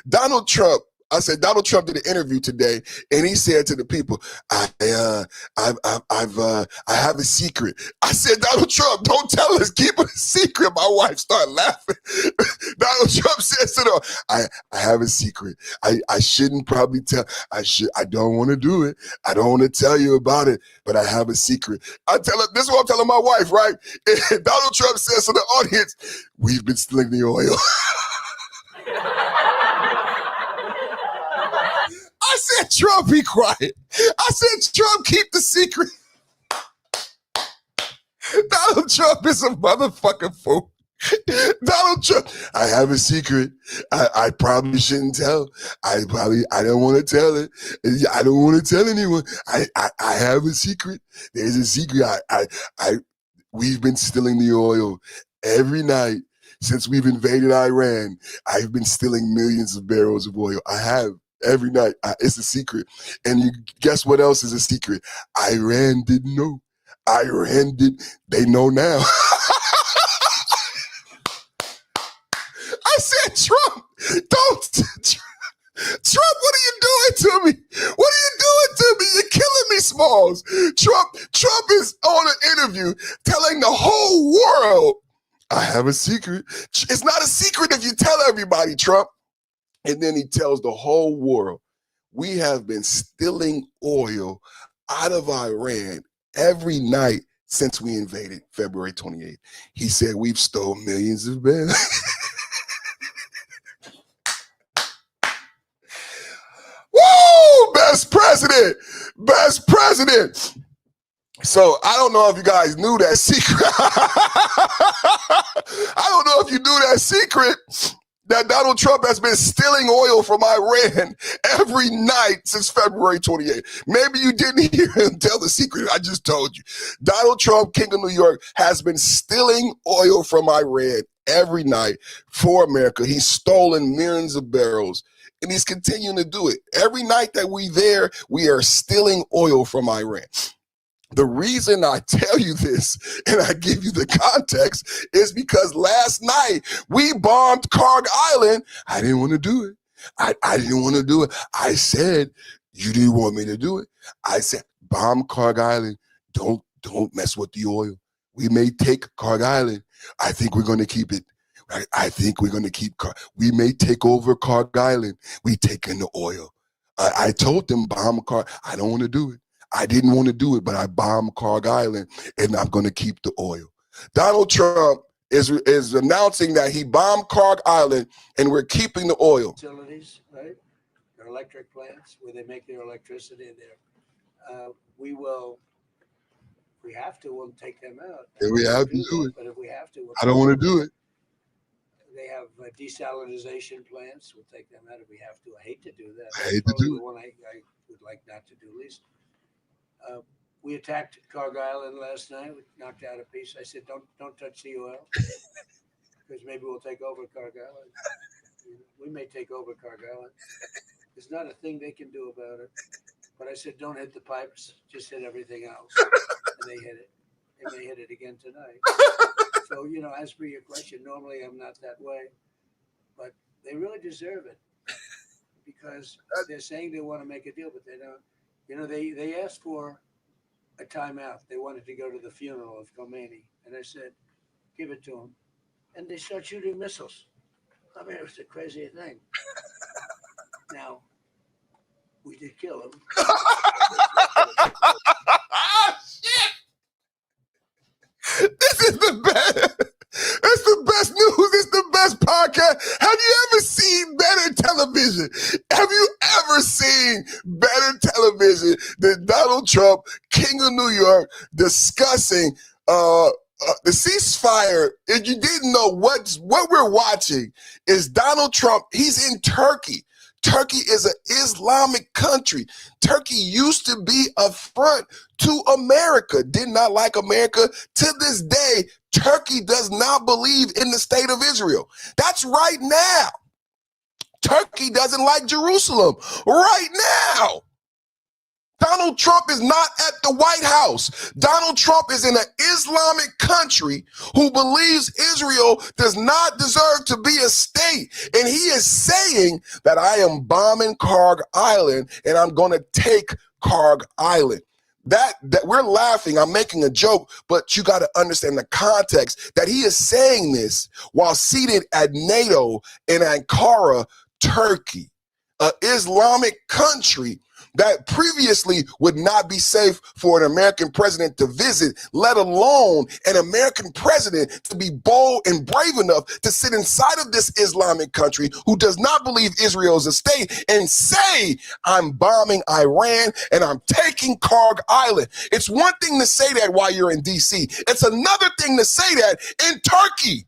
Donald Trump did an interview today, and he said to the people, I have a secret. I said, Donald Trump, don't tell us, keep it a secret. My wife started laughing. Donald Trump says to them, I have a secret. I shouldn't probably tell. I don't want to do it. I don't want to tell you about it, but I have a secret. I tell her, this is what I'm telling my wife, right? And Donald Trump says to the audience, we've been stealing the oil. I said, Trump, be quiet. I said, Trump, keep the secret. Donald Trump is a motherfucking fool. Donald Trump, I have a secret. I probably shouldn't tell. I don't want to tell it. I don't want to tell anyone. I have a secret. There's a secret. We've been stealing the oil every night since we've invaded Iran, I've been stealing millions of barrels of oil. I have. Every night. It's a secret. And you guess what else is a secret? Iran didn't know. Iran did. They know now. I said, Trump, don't. Trump, what are you doing to me? What are you doing to me? You're killing me, Smalls. Trump is on an interview telling the whole world, I have a secret. It's not a secret if you tell everybody, Trump. And then he tells the whole world, we have been stealing oil out of Iran every night since we invaded February 28th. He said we've stolen millions of barrels. Woo! Best president! Best president! So I don't know if you guys knew that secret. I don't know if you knew that secret, that Donald Trump has been stealing oil from Iran every night since February 28th. Maybe you didn't hear him tell the secret I just told you. Donald Trump, King of New York, has been stealing oil from Iran every night for America. He's stolen millions of barrels, and he's continuing to do it. Every night that we're there, we are stealing oil from Iran. The reason I tell you this and I give you the context is because last night we bombed Karg Island. I didn't want to do it. I didn't want to do it. I said, you didn't want me to do it. I said, bomb Karg Island. Don't mess with the oil. We may take Karg Island. I think we're going to keep it. Right? I think we're going to keep we may take over Karg Island. We take in the oil. I told them bomb Karg. I don't want to do it. I didn't want to do it, but I bombed Karg Island, and I'm going to keep the oil. Donald Trump is announcing that he bombed Karg Island, and we're keeping the oil. Facilities, right? Their electric plants where they make their electricity there. We will, if we have to, we'll take them out. If we have to do it. But if we have to, I don't want to do it. They have desalinization plants. We'll take them out if we have to. I hate to do that. I hate to do it. One I would like not to do least. We attacked Karg Island last night. We knocked out a piece. I said, don't touch the oil, because maybe we'll take over Karg Island. We may take over Karg Island. There's not a thing they can do about it. But I said, don't hit the pipes. Just hit everything else. And they hit it. And they hit it again tonight. So, as for your question, normally I'm not that way. But they really deserve it. Because they're saying they want to make a deal, but they don't. They asked for a timeout. They wanted to go to the funeral of Khomeini. And I said, give it to them. And they start shooting missiles. I mean, it was the craziest thing. Now, we did kill him. This is the best. It's the best news. It's the best podcast. Have you ever seen better television? Have you ever seen better television than Donald Trump, King of New York, discussing the ceasefire? If you didn't know what we're watching is Donald Trump. He's in Turkey. Turkey is an Islamic country. Turkey used to be a front to America, did not like America. To this day, Turkey does not believe in the state of Israel. That's right now. Turkey doesn't like Jerusalem right now. Donald Trump is not at the White House. Donald Trump is in an Islamic country who believes Israel does not deserve to be a state. And he is saying that I am bombing Karg Island and I'm going to take Karg Island. That we're laughing, I'm making a joke, but you got to understand the context that he is saying this while seated at NATO in Ankara, Turkey, an Islamic country that previously would not be safe for an American president to visit, let alone an American president to be bold and brave enough to sit inside of this Islamic country who does not believe Israel is a state and say, I'm bombing Iran and I'm taking Karg Island. It's one thing to say that while you're in DC. It's another thing to say that in Turkey.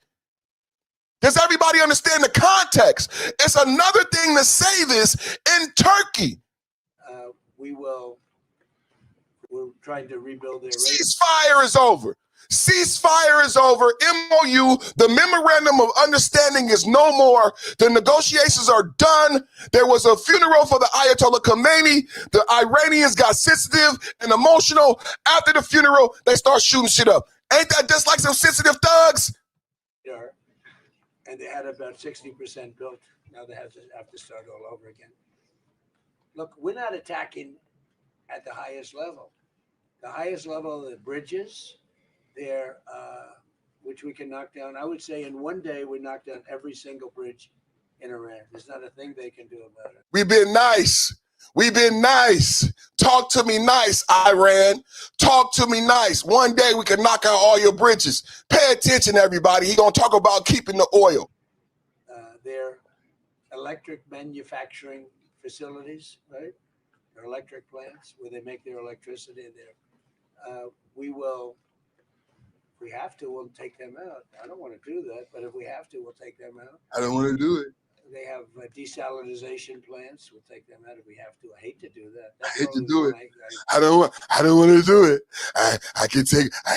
Does everybody understand the context? It's another thing to say this in Turkey. We're trying to rebuild their ceasefire is over. Ceasefire is over. MOU, the memorandum of understanding is no more. The negotiations are done. There was a funeral for the Ayatollah Khomeini. The Iranians got sensitive and emotional. After the funeral, they start shooting shit up. Ain't that just like some sensitive thugs? Sure. And they had about 60% built. Now they have to start all over again. Look, we're not attacking at the highest level. The highest level of the bridges, they're, which we can knock down. I would say in one day, we knocked down every single bridge in Iran. There's not a thing they can do about it. We've been nice. We've been nice. Talk to me nice, Iran. Talk to me nice. One day we can knock out all your bridges. Pay attention, everybody. He gonna talk about keeping the oil. They're electric manufacturing facilities, right? They're electric plants where they make their electricity there. We will, if we have to, we'll take them out. I don't want to do that, but if we have to, we'll take them out. I don't want to do it. They have desalinization plants. We'll take them out if we have to. I hate to do that. I hate to do it. I don't want to do it. I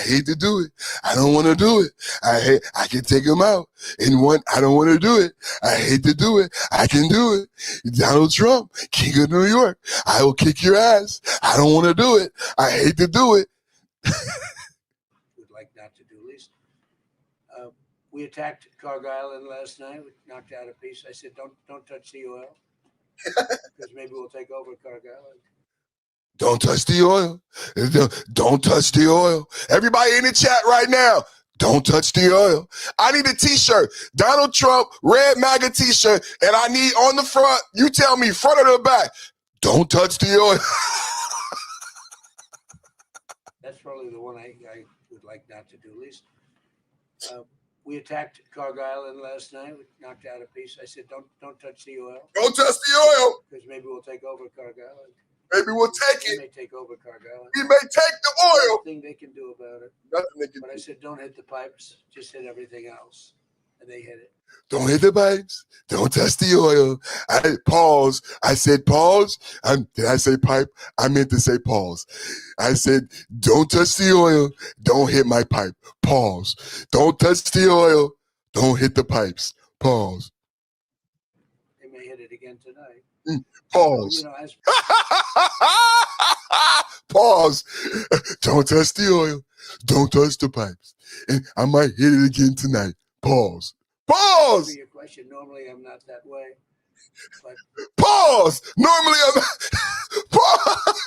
hate to do it. I don't want to do it. I can take them out in one. I don't want to do it. I hate to do it. I can do it. Donald Trump, King of New York. I will kick your ass. I don't want to do it. I hate to do it. Would like not to do least. We attacked Cargill Island last night. We knocked out a piece. I said, don't touch the oil, because maybe we'll take over Cargill Island. Don't touch the oil. Don't touch the oil. Everybody in the chat right now, don't touch the oil. I need a t-shirt. Donald Trump, red MAGA t-shirt, and I need on the front, you tell me, front or the back, don't touch the oil. That's probably the one I would like not to do least. We attacked Cargill Island last night. We knocked out a piece. I said, don't touch the oil. Don't touch the oil. Because maybe we'll take over Cargill Island. Maybe we'll take We it. may take over Cargill Island. We may take the oil. Nothing they can do about it. Nothing they can But I said, don't hit the pipes. Just hit everything else. And they hit it. Don't hit the pipes. Don't touch the oil. I pause. I said pause. Did I say pipe? I meant to say pause. I said, don't touch the oil. Don't hit my pipe. Pause. Don't touch the oil. Don't hit the pipes. Pause. They may hit it again tonight. Pause. So, as Pause. Don't touch the oil. Don't touch the pipes. And I might hit it again tonight. Pause. Pause. to your question, normally I'm not that way. But Pause. Normally I'm Pause.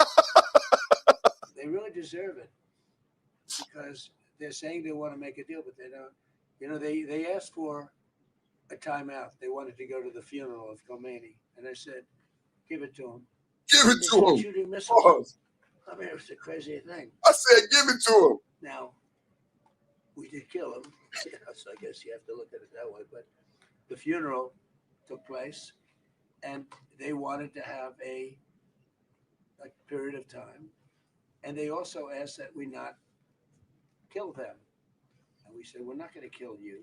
they really deserve it, because they're saying they want to make a deal, but they don't. You know, they asked for a timeout. They wanted to go to the funeral of Khomeini, and I said, give it to them. Give it to him. Shooting missiles. Pause. I mean, it was a crazy thing. I said, give it to him. Now, we did kill him, so I guess you have to look at it that way. But the funeral took place, and they wanted to have a period of time. And they also asked that we not kill them. And we said, we're not going to kill you.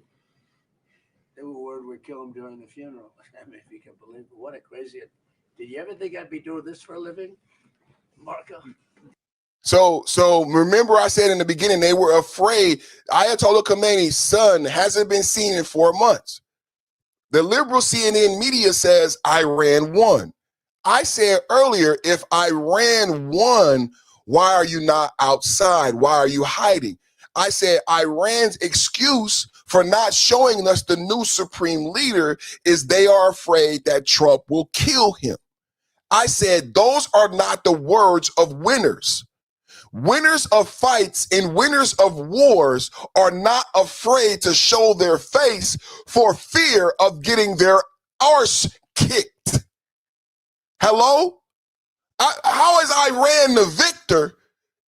They were worried we'd kill them during the funeral. I mean, if you can believe it, what a crazy. Did you ever think I'd be doing this for a living, Marco? So remember I said in the beginning, they were afraid. Ayatollah Khomeini's son hasn't been seen in 4 months. The liberal CNN media says Iran won. I said earlier, if Iran won, why are you not outside? Why are you hiding? I said Iran's excuse for not showing us the new supreme leader is they are afraid that Trump will kill him. I said those are not the words of winners. Winners of fights and winners of wars are not afraid to show their face for fear of getting their arse kicked. Hello? How is Iran the victor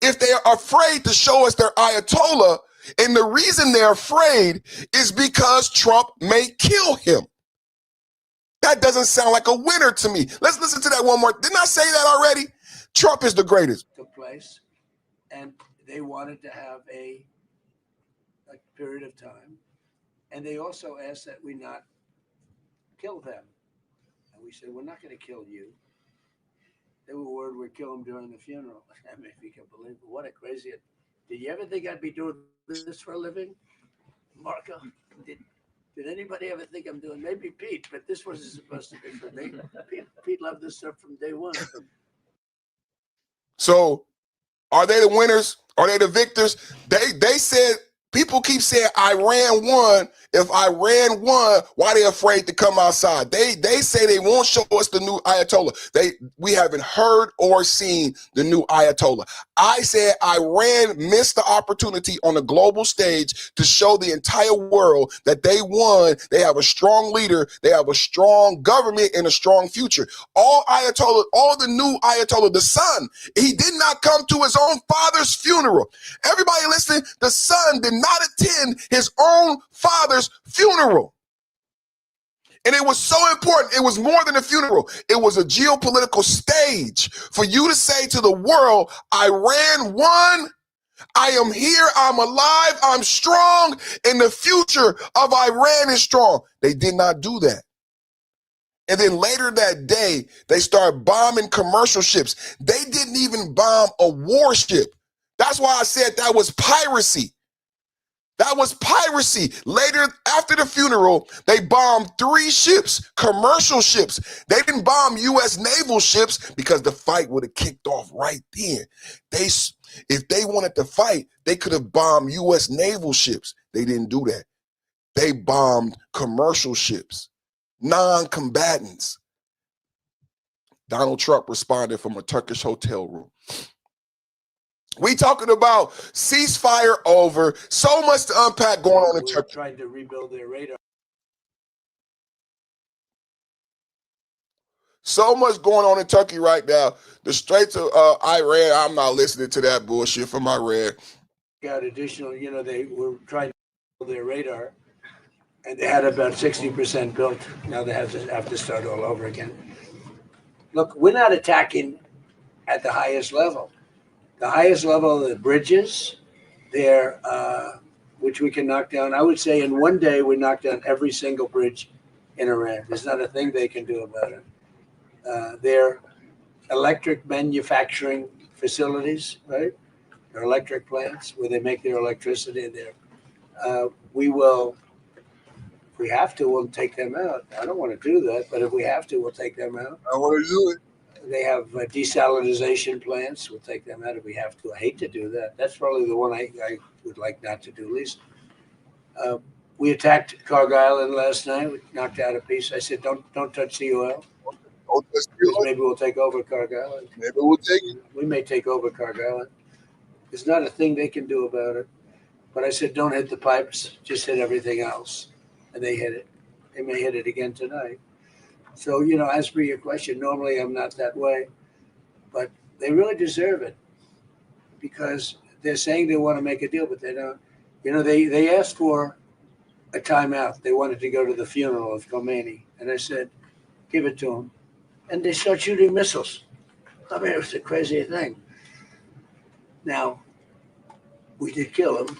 if they are afraid to show us their Ayatollah? And the reason they're afraid is because Trump may kill him. That doesn't sound like a winner to me. Let's listen to that one more. Didn't I say that already? Trump is the greatest. Took place, and they wanted to have a period of time. And they also asked that we not kill them. And we said, we're not going to kill you. They were worried we'd kill them during the funeral. I mean, if you can believe it, what a crazy. did you ever think I'd be doing this for a living? Marco, did anybody ever think I'm doing, maybe Pete, but this wasn't supposed to be for me. Pete loved this stuff from day one. So are they the winners? Are they the victors? They said, people keep saying Iran won. If Iran won, why they afraid to come outside? They say they won't show us the new Ayatollah. We haven't heard or seen the new Ayatollah. I said Iran missed the opportunity on the global stage to show the entire world that they won. They have a strong leader. They have a strong government and a strong future. All the new Ayatollah, the son, he did not come to his own father's funeral. Everybody listening, the son did not attend his own father's funeral. And it was so important. It was more than a funeral. It was a geopolitical stage for you to say to the world, Iran won. I am here. I'm alive. I'm strong. And the future of Iran is strong. They did not do that. And then later that day, they started bombing commercial ships. They didn't even bomb a warship. That's why I said that was piracy. That was piracy. Later, after the funeral, they bombed 3 ships, commercial ships. They didn't bomb U.S. naval ships because the fight would have kicked off right then. If they wanted to fight, they could have bombed U.S. naval ships. They didn't do that. They bombed commercial ships, non-combatants. Donald Trump responded from a Turkish hotel room. We talking about ceasefire over. So much to unpack going on in Turkey. Trying to rebuild their radar. So much going on in Turkey right now. The Straits of Iran, I'm not listening to that bullshit from Iran. Got additional, they were trying to build their radar, and they had about 60% built. Now they have to start all over again. Look, we're not attacking at the highest level. The highest level of the bridges, which we can knock down. I would say in one day we knock down every single bridge in Iran. There's not a thing they can do about it. Their electric manufacturing facilities, right? Their electric plants where they make their electricity there. We will, if we have to, we'll take them out. I don't want to do that, but if we have to, we'll take them out. I want to do it. They have desalinization plants. We'll take them out if we have to. I hate to do that. That's probably the one I would like not to do least. We attacked Cargill Island last night. We knocked out a piece. I said, don't touch the oil. Maybe we'll take over Cargill Island. Maybe we'll take it. We may take over Cargill Island. There's not a thing they can do about it. But I said, don't hit the pipes. Just hit everything else. And they hit it. They may hit it again tonight. So, as for your question, normally I'm not that way, but they really deserve it because they're saying they want to make a deal, but they don't. They asked for a timeout. They wanted to go to the funeral of Khomeini, and I said, give it to them. And they start shooting missiles. I mean, it was the craziest thing. Now, we did kill him,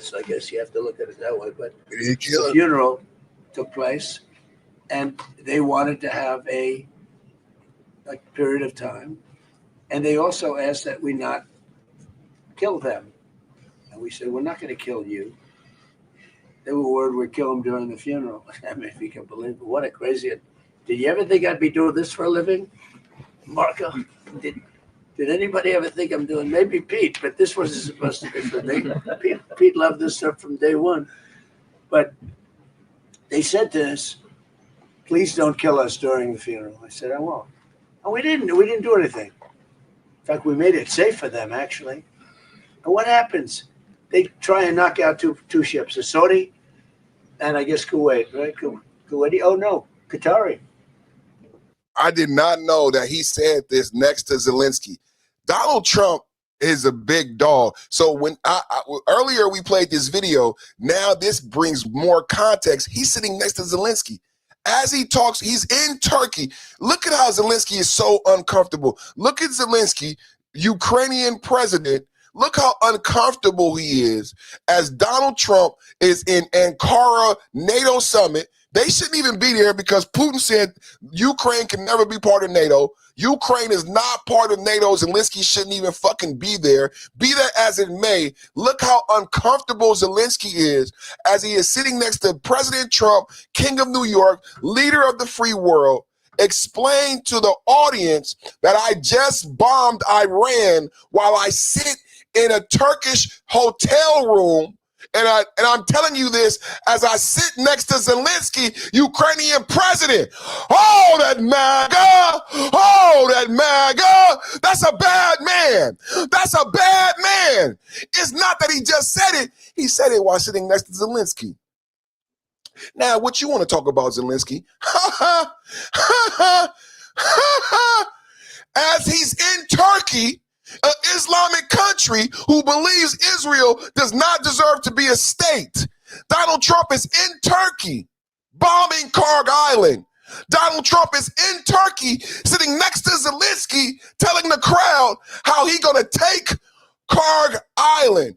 so I guess you have to look at it that way, but the funeral took place. And they wanted to have a period of time. And they also asked that we not kill them. And we said, we're not going to kill you. They were worried we'd kill them during the funeral. I mean, if you can believe it, what a crazy. Did you ever think I'd be doing this for a living? Marco, did anybody ever think I'm doing, maybe Pete, but this wasn't supposed to be for me. Pete loved this stuff from day one. But they said to us, please don't kill us during the funeral. I said, I won't. And we didn't do anything. In fact, we made it safe for them, actually. And what happens? They try and knock out two ships, a Saudi and I guess Kuwait, right? Kuwaiti? Oh, no, Qatari. I did not know that he said this next to Zelensky. Donald Trump is a big dog. So when earlier we played this video, now this brings more context. He's sitting next to Zelensky. As he talks, he's in Turkey. Look at how Zelensky is so uncomfortable. Look at Zelensky, Ukrainian president. Look how uncomfortable he is as Donald Trump is in Ankara NATO summit. They shouldn't even be there because Putin said Ukraine can never be part of NATO. Ukraine is not part of NATO. Zelensky shouldn't even fucking be there. Be that as it may, look how uncomfortable Zelensky is as he is sitting next to President Trump, King of New York, leader of the free world. Explain to the audience that I just bombed Iran while I sit in a Turkish hotel room. And I'm telling you this as I sit next to Zelensky, Ukrainian president. Oh, that MAGA! Oh, that MAGA! That's a bad man. That's a bad man. It's not that he just said it. He said it while sitting next to Zelensky. Now, what you want to talk about, Zelensky? As he's in Turkey, an Islamic country who believes Israel does not deserve to be a state. Donald Trump is in Turkey, bombing Karg Island. Donald Trump is in Turkey, sitting next to Zelensky, telling the crowd how he's going to take Karg Island.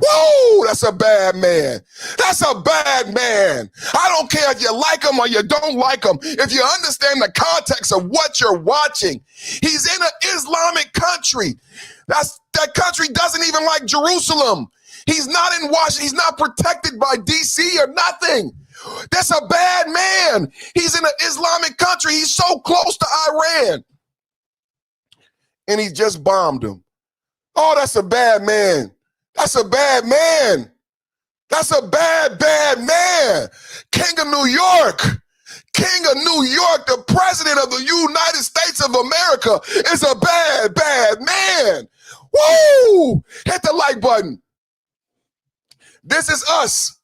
Whoa, that's a bad man. That's a bad man. I don't care if you like him or you don't like him. If you understand the context of what you're watching, he's in an Islamic country. That country doesn't even like Jerusalem. He's not in Washington. He's not protected by DC or nothing. That's a bad man. He's in an Islamic country. He's so close to Iran. And he just bombed him. Oh, that's a bad man. That's a bad man. That's a bad, bad man. King of New York. King of New York, the president of the United States of America is a bad, bad man. Woo! Hit the like button. This is us.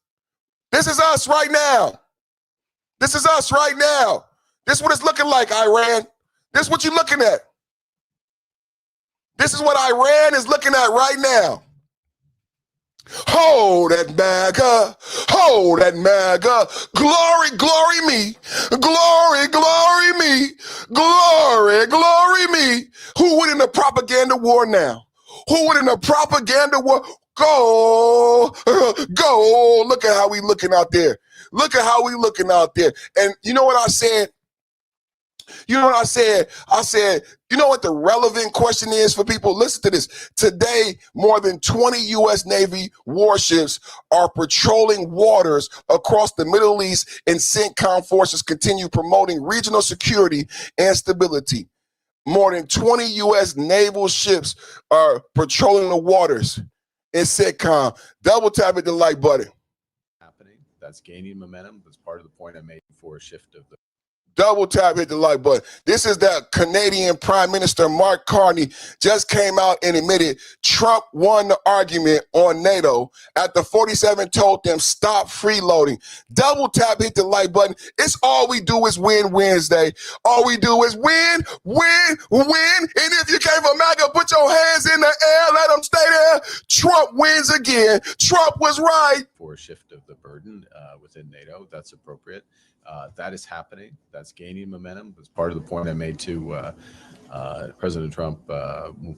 This is us right now. This is us right now. This is what it's looking like, Iran. This is what you're looking at. This is what Iran is looking at right now. Hold that MAGA, hold that MAGA, glory, glory me, glory, glory me, glory, glory me. Who would in a propaganda war now? Who would in a propaganda war? Go, go, look at how we looking out there. Look at how we looking out there. And you know what I said? You know what I said? I said, you know what the relevant question is for people? Listen to this. Today, more than 20 U.S. Navy warships are patrolling waters across the Middle East, and CENTCOM forces continue promoting regional security and stability. More than 20 U.S. naval ships are patrolling the waters in CENTCOM. Double tap at the like button. Happening. That's gaining momentum. That's part of the point I made for a shift of the Double tap, hit the like button. This is that Canadian Prime Minister Mark Carney just came out and admitted Trump won the argument on NATO after 47 told them stop freeloading. Double tap, hit the like button. It's all we do is win Wednesday. All we do is win, win, win. And if you came for MAGA, put your hands in the air, let them stay there. Trump wins again. Trump was right. For a shift of the burden within NATO, that's appropriate. That is happening. That's gaining momentum. That's part of the point I made to President Trump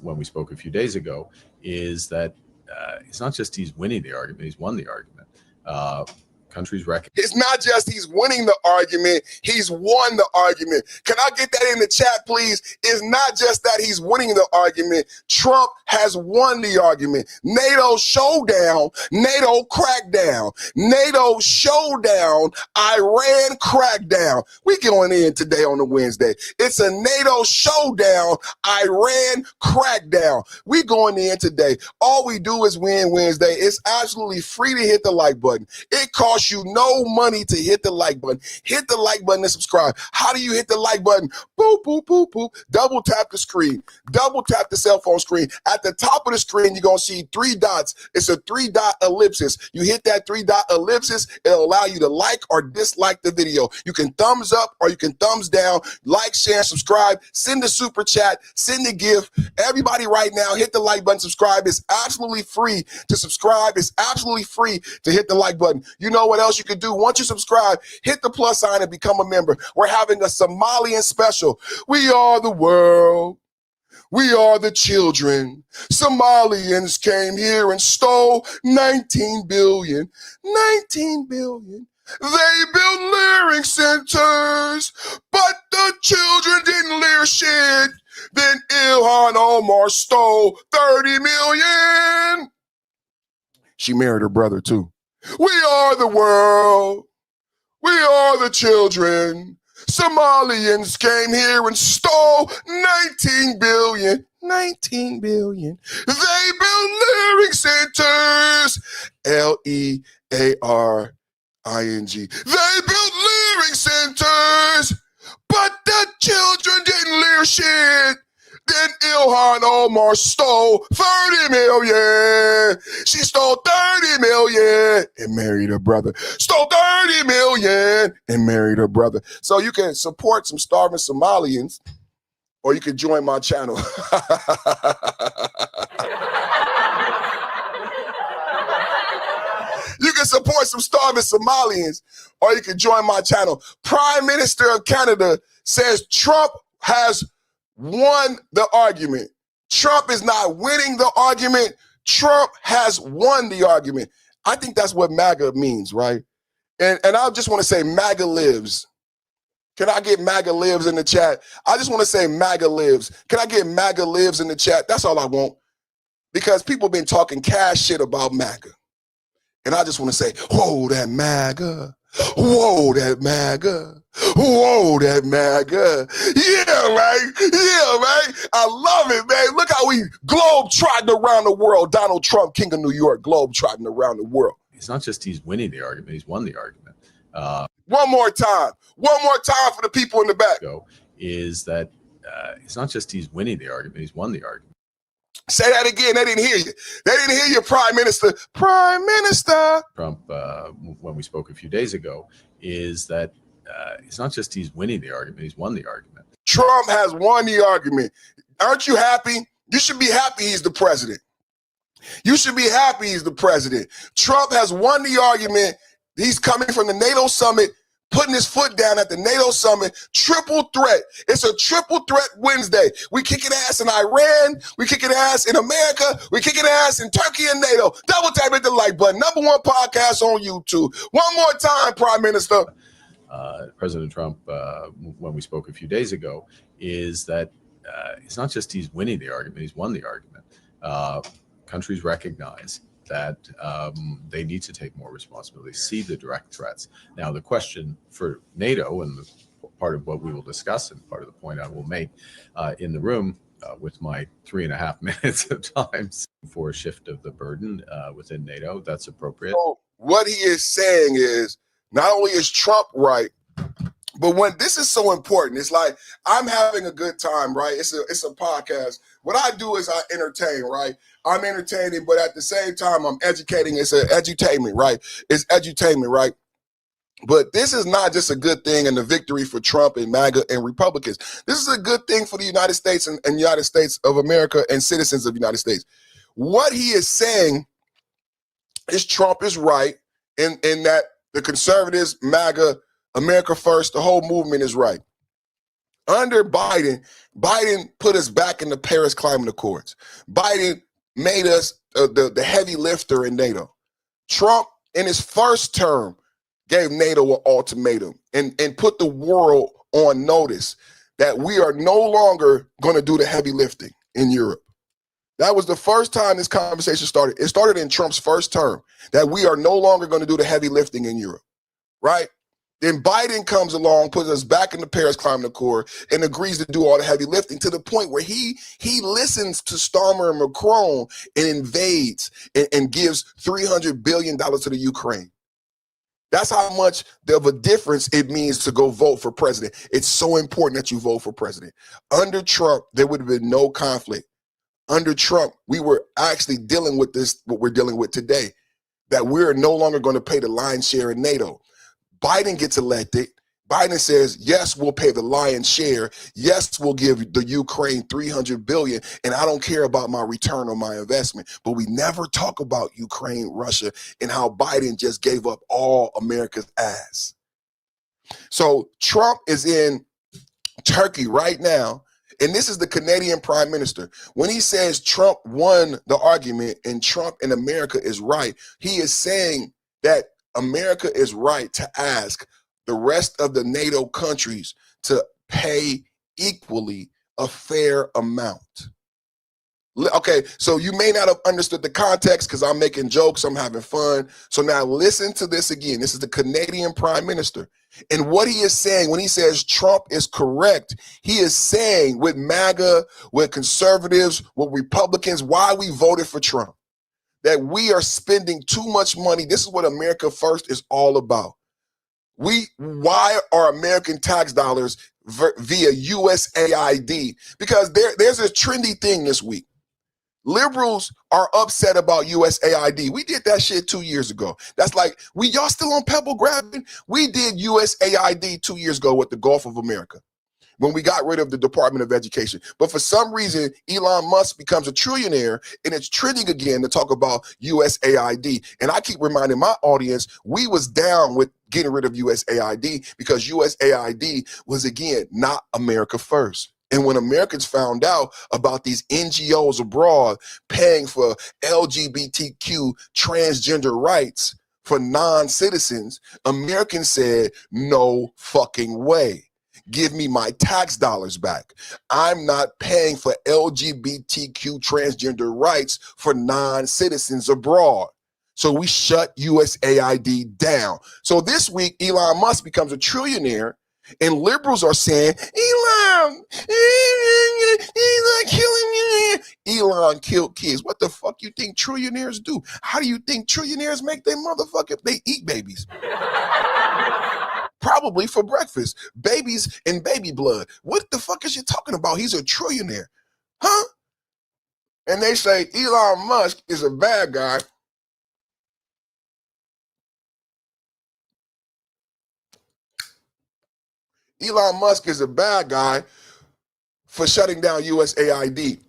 when we spoke a few days ago, is that it's not just he's winning the argument, he's won the argument. Countries recognize. It's not just he's winning the argument, he's won the argument. Can I get that in the chat, please? It's not just that he's winning the argument. Trump has won the argument. NATO showdown, NATO crackdown. NATO showdown, Iran crackdown. We going in today on the Wednesday. It's a NATO showdown, Iran crackdown. We going in today. All we do is win Wednesday. It's absolutely free to hit the like button. It costs you no money to hit the like button. Hit the like button and subscribe. How do you hit the like button? Boop, boop, boop, boop. Double tap the screen. Double tap the cell phone screen. At the top of the screen, you're going to see 3 dots. It's a 3-dot ellipsis. You hit that 3-dot ellipsis, it'll allow you to like or dislike the video. You can thumbs up or you can thumbs down. Like, share, subscribe. Send a super chat. Send a gift. Everybody right now, hit the like button, subscribe. It's absolutely free to subscribe. It's absolutely free to hit the like button. You know what else you can do? Once you subscribe, hit the plus sign and become a member. We're having a Somalian special. We are the world. We are the children. Somalians came here and stole 19 billion. 19 billion. They built leering centers, but the children didn't lear shit. Then Ilhan Omar stole 30 million. She married her brother too. We are the world. We are the children. Somalians came here and stole 19 billion. 19 billion. They built leering centers. Learing. They built leering centers, but the children didn't lear shit. Then Ilhan Omar stole 30 million. She stole 30 million and married her brother. Stole 30 million and married her brother. So you can support some starving Somalians, or you can join my channel. You can support some starving Somalians, or you can join my channel. Prime Minister of Canada says Trump has won the argument. Trump is not winning the argument. Trump has won the argument. I think that's what MAGA means, right? And I just want to say MAGA lives. Can I get MAGA lives in the chat? I just want to say MAGA lives. Can I get MAGA lives in the chat? That's all I want. Because people been talking cash shit about MAGA. And I just want to say, whoa, that MAGA. Whoa, that MAGA. Whoa, that MAGA. Yeah, right. Yeah, right. I love it, man. Look how we globe-trotting around the world. Donald Trump, King of New York, globe-trotting around the world. It's not just he's winning the argument, he's won the argument. One more time. One more time for the people in the back. Is that it's not just he's winning the argument, he's won the argument. Say that again. They didn't hear you. They didn't hear you, Prime Minister. Prime Minister. Trump, when we spoke a few days ago, is that it's not just he's winning the argument, he's won the argument. Trump has won the argument. Aren't you happy? You should be happy he's the president. You should be happy he's the president. Trump has won the argument. He's coming from the NATO summit, putting his foot down at the NATO summit. Triple threat. It's a triple threat Wednesday. We kicking ass in Iran. We kicking ass in America. We kicking ass in Turkey and NATO. Double tap hit the like button. #1 podcast on YouTube. One more time, Prime Minister. President Trump, when we spoke a few days ago, is that it's not just he's winning the argument, he's won the argument. Countries recognize that they need to take more responsibility, see the direct threats. Now, the question for NATO, and the part of what we will discuss and part of the point I will make in the room with my 3.5 minutes of time for a shift of the burden within NATO, that's appropriate. So what he is saying is, not only is Trump right, but when this is so important, it's like I'm having a good time, right? It's a podcast. What I do is I entertain, right? I'm entertaining, but at the same time, I'm educating. It's an edutainment, right? It's edutainment, right? But this is not just a good thing and a victory for Trump and MAGA and Republicans. This is a good thing for the United States and United States of America and citizens of the United States. What he is saying is Trump is right in that the conservatives, MAGA, America First, the whole movement is right. Under Biden put us back in the Paris Climate Accords. Biden made us the heavy lifter in NATO. Trump, in his first term, gave NATO an ultimatum and put the world on notice that we are no longer going to do the heavy lifting in Europe. That was the first time this conversation started. It started in Trump's first term, that we are no longer going to do the heavy lifting in Europe, right? Then Biden comes along, puts us back in the Paris Climate Accord, and agrees to do all the heavy lifting to the point where he listens to Starmer and Macron and invades and gives $300 billion to the Ukraine. That's how much of a difference it means to go vote for president. It's so important that you vote for president. Under Trump, there would have been no conflict. Under Trump, we were actually dealing with this, what we're dealing with today, that we're no longer going to pay the lion's share in NATO. Biden gets elected. Biden says, yes, we'll pay the lion's share. Yes, we'll give the Ukraine $300 billion, and I don't care about my return on my investment. But we never talk about Ukraine, Russia, and how Biden just gave up all America's ass. So Trump is in Turkey right now, and this is the Canadian Prime Minister. When he says Trump won the argument and Trump in America is right, he is saying that America is right to ask the rest of the NATO countries to pay equally a fair amount. Okay, so you may not have understood the context because I'm making jokes, I'm having fun. So now listen to this again. This is the Canadian Prime Minister. And what he is saying when he says Trump is correct, he is saying with MAGA, with conservatives, with Republicans, why we voted for Trump. That we are spending too much money. This is what America First is all about. Why are American tax dollars via USAID? Because there's a trendy thing this week. Liberals are upset about USAID. We did that shit 2 years ago. That's like, y'all still on pebble grabbing? We did USAID 2 years ago with the Gulf of America when we got rid of the Department of Education. But for some reason, Elon Musk becomes a trillionaire and it's trending again to talk about USAID. And I keep reminding my audience, we was down with getting rid of USAID because USAID was, again, not America first. And when Americans found out about these NGOs abroad paying for LGBTQ transgender rights for non-citizens, Americans said, no fucking way. Give me my tax dollars back. I'm not paying for LGBTQ transgender rights for non-citizens abroad. So we shut USAID down. So this week, Elon Musk becomes a trillionaire. And liberals are saying, Elon killing you. Elon killed kids. What the fuck you think trillionaires do? How do you think trillionaires make their motherfucker? They eat babies. Probably for breakfast. Babies and baby blood. What the fuck is you talking about? He's a trillionaire. Huh? And they say Elon Musk is a bad guy. Elon Musk is a bad guy for shutting down USAID.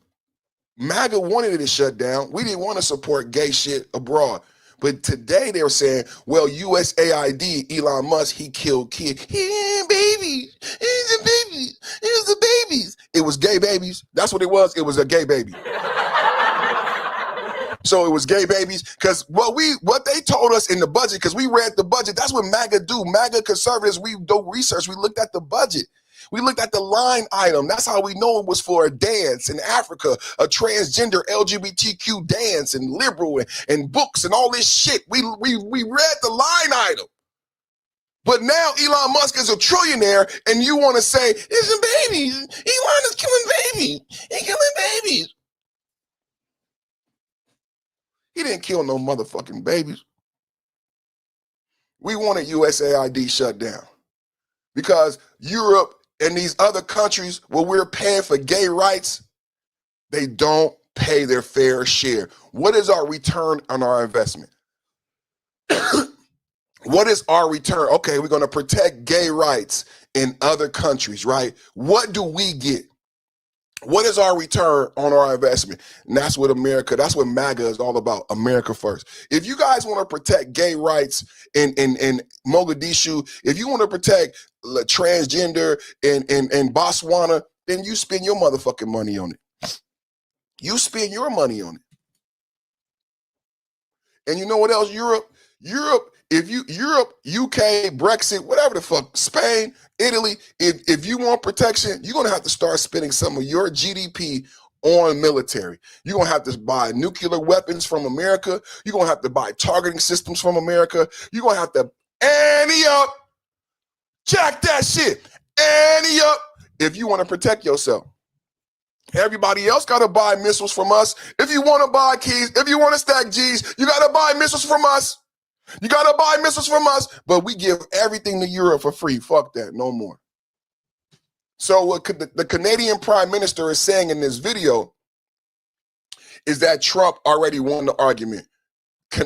MAGA wanted it to shut down. We didn't want to support gay shit abroad. But today they were saying, well, USAID, Elon Musk, he killed kids. He babies. It's the babies. It's the babies. It was gay babies. That's what it was. It was a gay baby. So it was gay babies because what they told us in the budget, because we read the budget, that's what MAGA do. MAGA conservatives, we do research. We looked at the budget. We looked at the line item. That's how we know it was for a dance in Africa, a transgender LGBTQ dance and liberal and books and all this shit. We read the line item. But now Elon Musk is a trillionaire and you want to say, it's a baby. Elon is killing babies. He's killing babies. He didn't kill no motherfucking babies. We wanted USAID shut down because Europe and these other countries where we're paying for gay rights, they don't pay their fair share. What is our return on our investment? What is our return? Okay, we're going to protect gay rights in other countries, right? What do we get? What is our return on our investment? And that's what MAGA is all about, America first. If you guys want to protect gay rights in Mogadishu, if you want to protect transgender in Botswana, then you spend your motherfucking money on it. You spend your money on it. And you know what else? Europe, UK, Brexit, whatever the fuck, Spain, Italy, if you want protection, you're going to have to start spending some of your GDP on military. You're going to have to buy nuclear weapons from America. You're going to have to buy targeting systems from America. You're going to have to ante up, jack that shit, ante up if you want to protect yourself. Everybody else got to buy missiles from us. If you want to buy keys, if you want to stack G's, you got to buy missiles from us. You got to buy missiles from us, but we give everything to Europe for free. Fuck that, no more. So what the Canadian Prime Minister is saying in this video is that Trump already won the argument.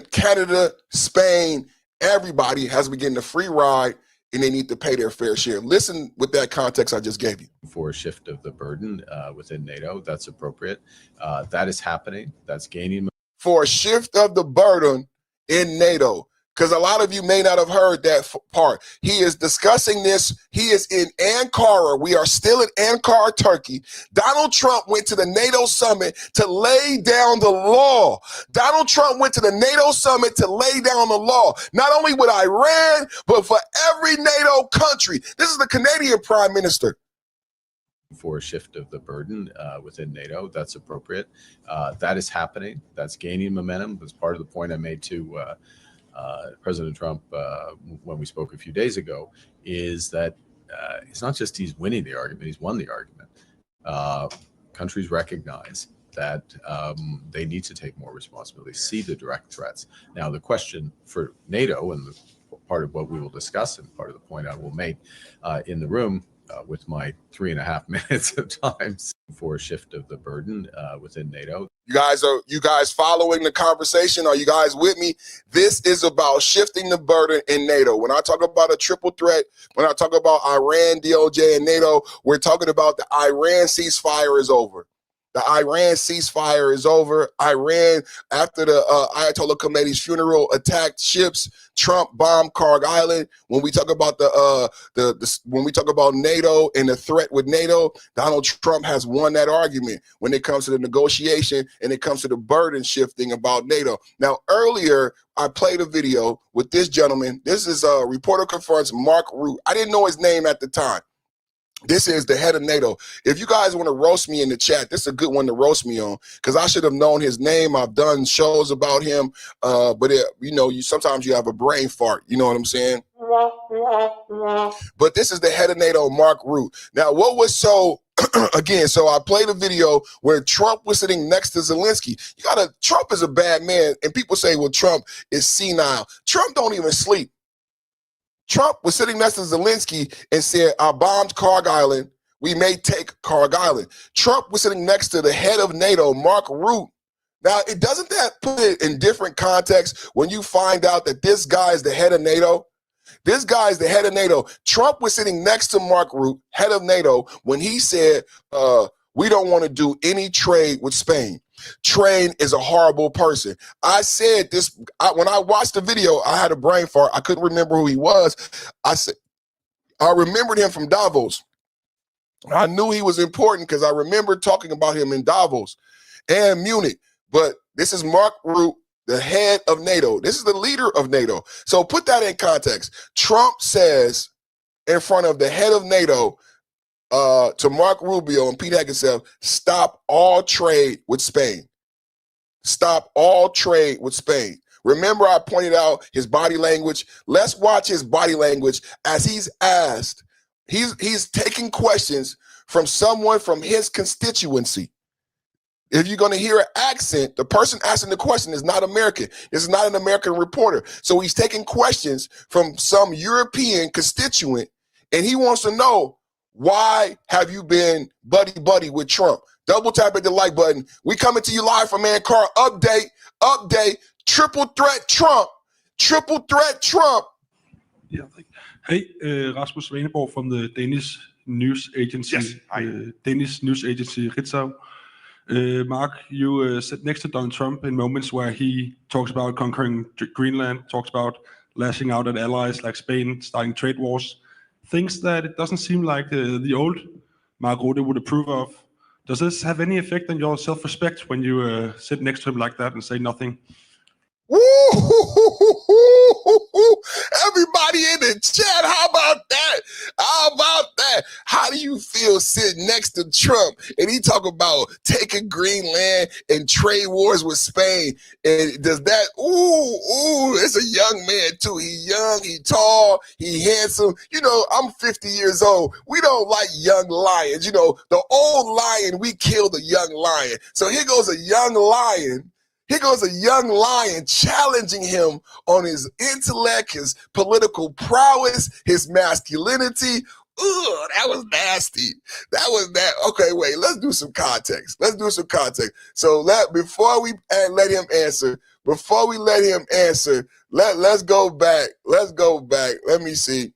Canada, Spain, everybody has been getting a free ride and they need to pay their fair share. Listen with that context I just gave you. For a shift of the burden within NATO, that's appropriate. That is happening. That's gaining. For a shift of the burden in NATO. because a lot of you may not have heard that part. He is discussing this. He is in Ankara. We are still in Ankara, Turkey. Donald Trump went to the NATO summit to lay down the law. Donald Trump went to the NATO summit to lay down the law, not only with Iran, but for every NATO country. This is the Canadian Prime Minister. For a shift of the burden within NATO, that's appropriate. That is happening. That's gaining momentum. That's part of the point I made to President Trump when we spoke a few days ago, is that it's not just he's winning the argument, he's won the argument. Countries recognize that they need to take more responsibility, see the direct threats. Now, the question for NATO, and part of what we will discuss and part of the point I will make in the room with my 3.5 minutes of time for a shift of the burden within NATO. You guys following the conversation? Are you guys with me? This is about shifting the burden in NATO. When I talk about a triple threat, when I talk about Iran, DOJ, and NATO, we're talking about the Iran ceasefire is over. The Iran ceasefire is over. Iran, after the Ayatollah Khomeini's funeral, attacked ships. Trump bombed Karg Island. When we talk about when we talk about NATO and the threat with NATO, Donald Trump has won that argument when it comes to the negotiation and it comes to the burden shifting about NATO. Now, earlier I played a video with this gentleman. This is a reporter confronts Mark Root. I didn't know his name at the time. This is the head of NATO. If you guys want to roast me in the chat, this is a good one to roast me on, because I should have known his name. I've done shows about him, but sometimes you have a brain fart. You know what I'm saying? But this is the head of NATO, Mark Root. Now, what was so I played a video where Trump was sitting next to Zelensky. Trump is a bad man, and people say, well, Trump is senile. Trump don't even sleep. Trump was sitting next to Zelensky and said, I bombed Karg Island. We may take Karg Island. Trump was sitting next to the head of NATO, Mark Root. Now, doesn't that put it in different context when you find out that this guy is the head of NATO? This guy is the head of NATO. Trump was sitting next to Mark Root, head of NATO, when he said, we don't want to do any trade with Spain. Train is a horrible person. I said this when I watched the video. I had a brain fart. I couldn't remember who he was. I remembered him from Davos. I knew he was important because I remember talking about him in Davos and Munich. But this is Mark Root, the head of NATO. This is the leader of NATO. So put that in context. Trump says in front of the head of NATO, to Mark Rubio and Pete Hegseth, stop all trade with Spain. Stop all trade with Spain. Remember, I pointed out his body language. Let's watch his body language as he's asked. He's taking questions from someone from his constituency. If you're going to hear an accent, the person asking the question is not American. This is not an American reporter. So he's taking questions from some European constituent, and he wants to know, why have you been buddy with Trump? Double tap at the like button. We coming to you live from Ankara. Update. Triple threat Trump. Triple threat Trump. Yeah. Hey, Rasmus Svaneborg from the Danish news agency. Yes, hi. Danish news agency Ritzau. Mark, you sit next to Donald Trump in moments where he talks about conquering Greenland, talks about lashing out at allies like Spain, starting trade wars. Things that it doesn't seem like the old Mark Rutte would approve of. Does this have any effect on your self-respect when you sit next to him like that and say nothing? Everybody in the chat, how about that? How do you feel sitting next to Trump and he talk about taking Greenland and trade wars with Spain? And does that, it's a young man too. He young, he tall, he handsome. I'm 50 years old. We don't like young lions. The old lion, we kill the young lion. So here goes a young lion. Here goes a young lion challenging him on his intellect, his political prowess, his masculinity. Ugh, that was nasty. That was that. Okay, wait, let's do some context. So before we let him answer, let's go back. Let me see.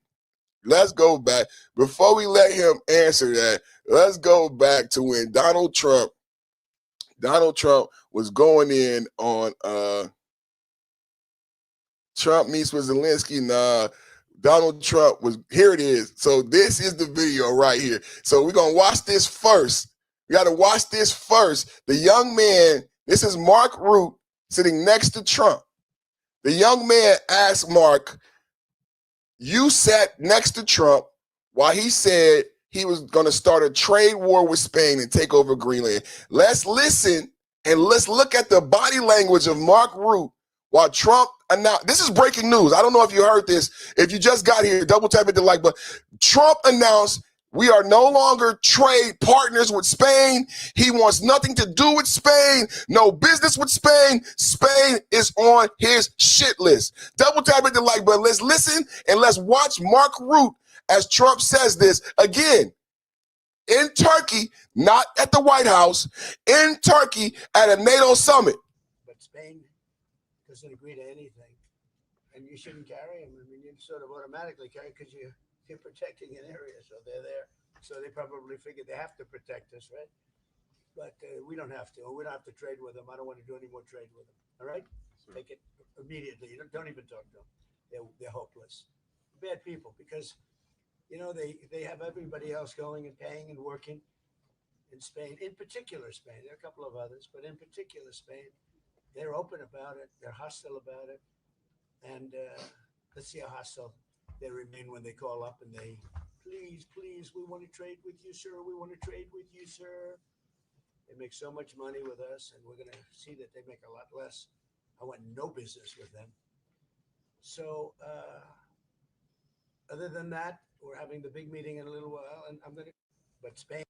Let's go back. Before we let him answer that, let's go back to when Donald Trump was going in on Trump meets with Zelensky. Nah, Donald Trump was, here it is. So this is the video right here. So we're going to watch this first. We got to watch this first. The young man, this is Mark Root sitting next to Trump. The young man asked Mark, you sat next to Trump while he said he was going to start a trade war with Spain and take over Greenland. Let's listen and let's look at the body language of Mark Root while Trump announced. This is breaking news. I don't know if you heard this. If you just got here, double tap it to like, but Trump announced we are no longer trade partners with Spain. He wants nothing to do with Spain, no business with Spain. Spain is on his shit list. Double tap it to like button. Let's listen and let's watch Mark Root as Trump says this again in Turkey, not at the White House, in Turkey at a NATO summit. But Spain doesn't agree to anything, and you shouldn't carry them. I mean, you sort of automatically carry because you're protecting an area, so they're there. So they probably figure they have to protect us, right? But we don't have to. We don't have to trade with them. I don't want to do any more trade with them. All right? Take it immediately. You don't even talk to them. They're hopeless. Bad people because, you know, they have everybody else going and paying and working in Spain, in particular Spain. There are a couple of others, but in particular Spain. They're open about it. They're hostile about it. And let's see how hostile they remain when they call up and they, please, we want to trade with you, sir. We want to trade with you, sir. They make so much money with us, and we're going to see that they make a lot less. I want no business with them. So other than that, we're having the big meeting in a little while, and I'm going to, but Spain.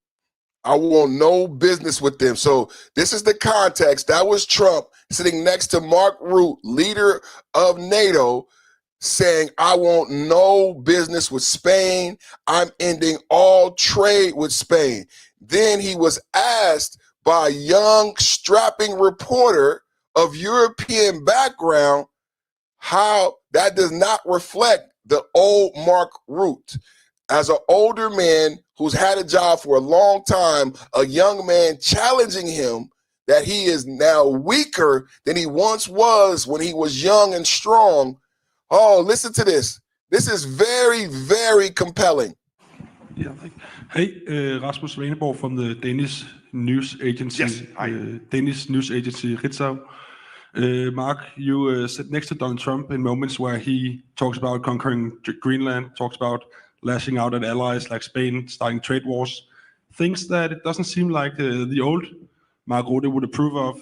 I want no business with them. So this is the context. That was Trump sitting next to Mark Root, leader of NATO, saying, I want no business with Spain. I'm ending all trade with Spain. Then he was asked by a young, strapping reporter of European background how that does not reflect the old Mark Root. As an older man who's had a job for a long time, a young man challenging him that he is now weaker than he once was when he was young and strong. Oh, listen to this. This is very, very compelling. Yeah, hey, Rasmus Vaneborg from the Danish news agency. Yes, hi. Danish news agency Ritzau. Mark, you sit next to Donald Trump in moments where he talks about conquering Greenland, talks about lashing out at allies like Spain, starting trade wars, things that it doesn't seem like the old Mark Rutte would approve of.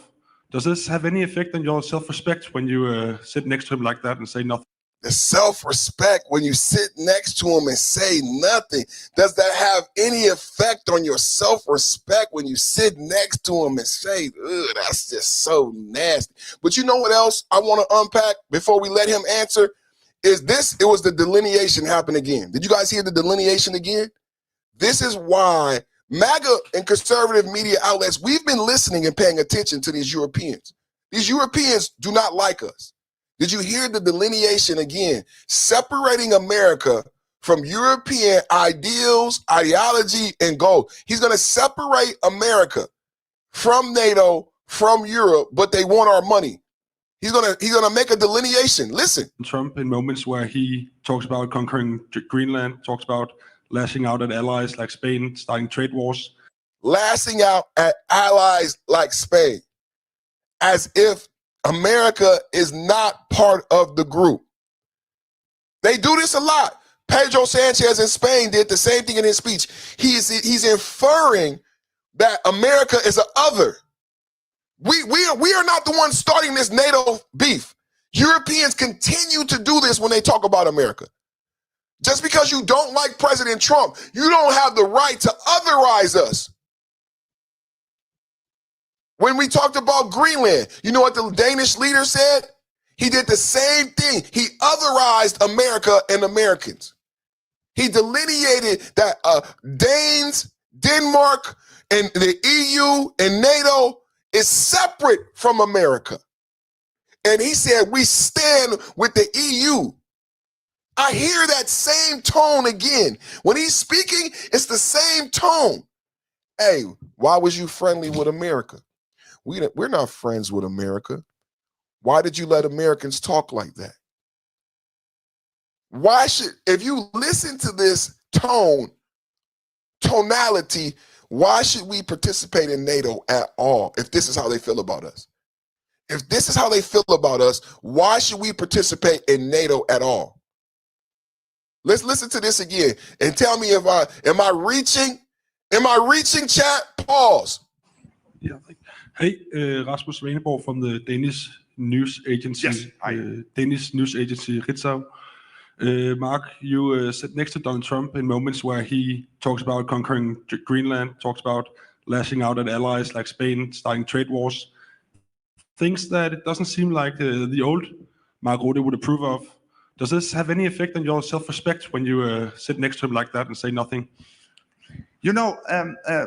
Does this have any effect on your self-respect when you sit next to him like that and say nothing? The self-respect when you sit next to him and say nothing. Does that have any effect on your self-respect when you sit next to him and say, ugh, that's just so nasty. But you know what else I want to unpack before we let him answer? Is this, it was the delineation happen again. Did you guys hear the delineation again? This is why MAGA and conservative media outlets, we've been listening and paying attention to these Europeans. These Europeans do not like us. Did you hear the delineation again? Separating America from European ideals, ideology, and goal. He's going to separate America from NATO, from Europe, but they want our money. He's gonna make a delineation. Listen. Trump in moments where he talks about conquering Greenland, talks about lashing out at allies like Spain, starting trade wars. Lashing out at allies like Spain, as if America is not part of the group. They do this a lot. Pedro Sanchez in Spain did the same thing in his speech. He's inferring that America is an other. We are not the ones starting this NATO beef. Europeans continue to do this when they talk about America. Just because you don't like President Trump, you don't have the right to otherize us. When we talked about Greenland, you know what the Danish leader said? He did the same thing. He otherized America and Americans. He delineated that Danes, Denmark, and the EU and NATO is separate from America. And he said, we stand with the EU. I hear that same tone again. When he's speaking, it's the same tone. Hey, why was you friendly with America? We're not friends with America. Why did you let Americans talk like that? Why should, if you listen to this tonality, why should we participate in NATO at all if this is how they feel about us? If this is how they feel about us, why should we participate in NATO at all? Let's listen to this again and tell me if am I reaching chat? Pause. Yeah. Hey, Rasmus Svaneborg from the Danish news agency. Yes, hi. Danish news agency Ritzau. Mark, you sit next to Donald Trump in moments where he talks about conquering Greenland, talks about lashing out at allies like Spain, starting trade wars, things that it doesn't seem like the old Mark Rutte would approve of. Does this have any effect on your self-respect when you sit next to him like that and say nothing? You know,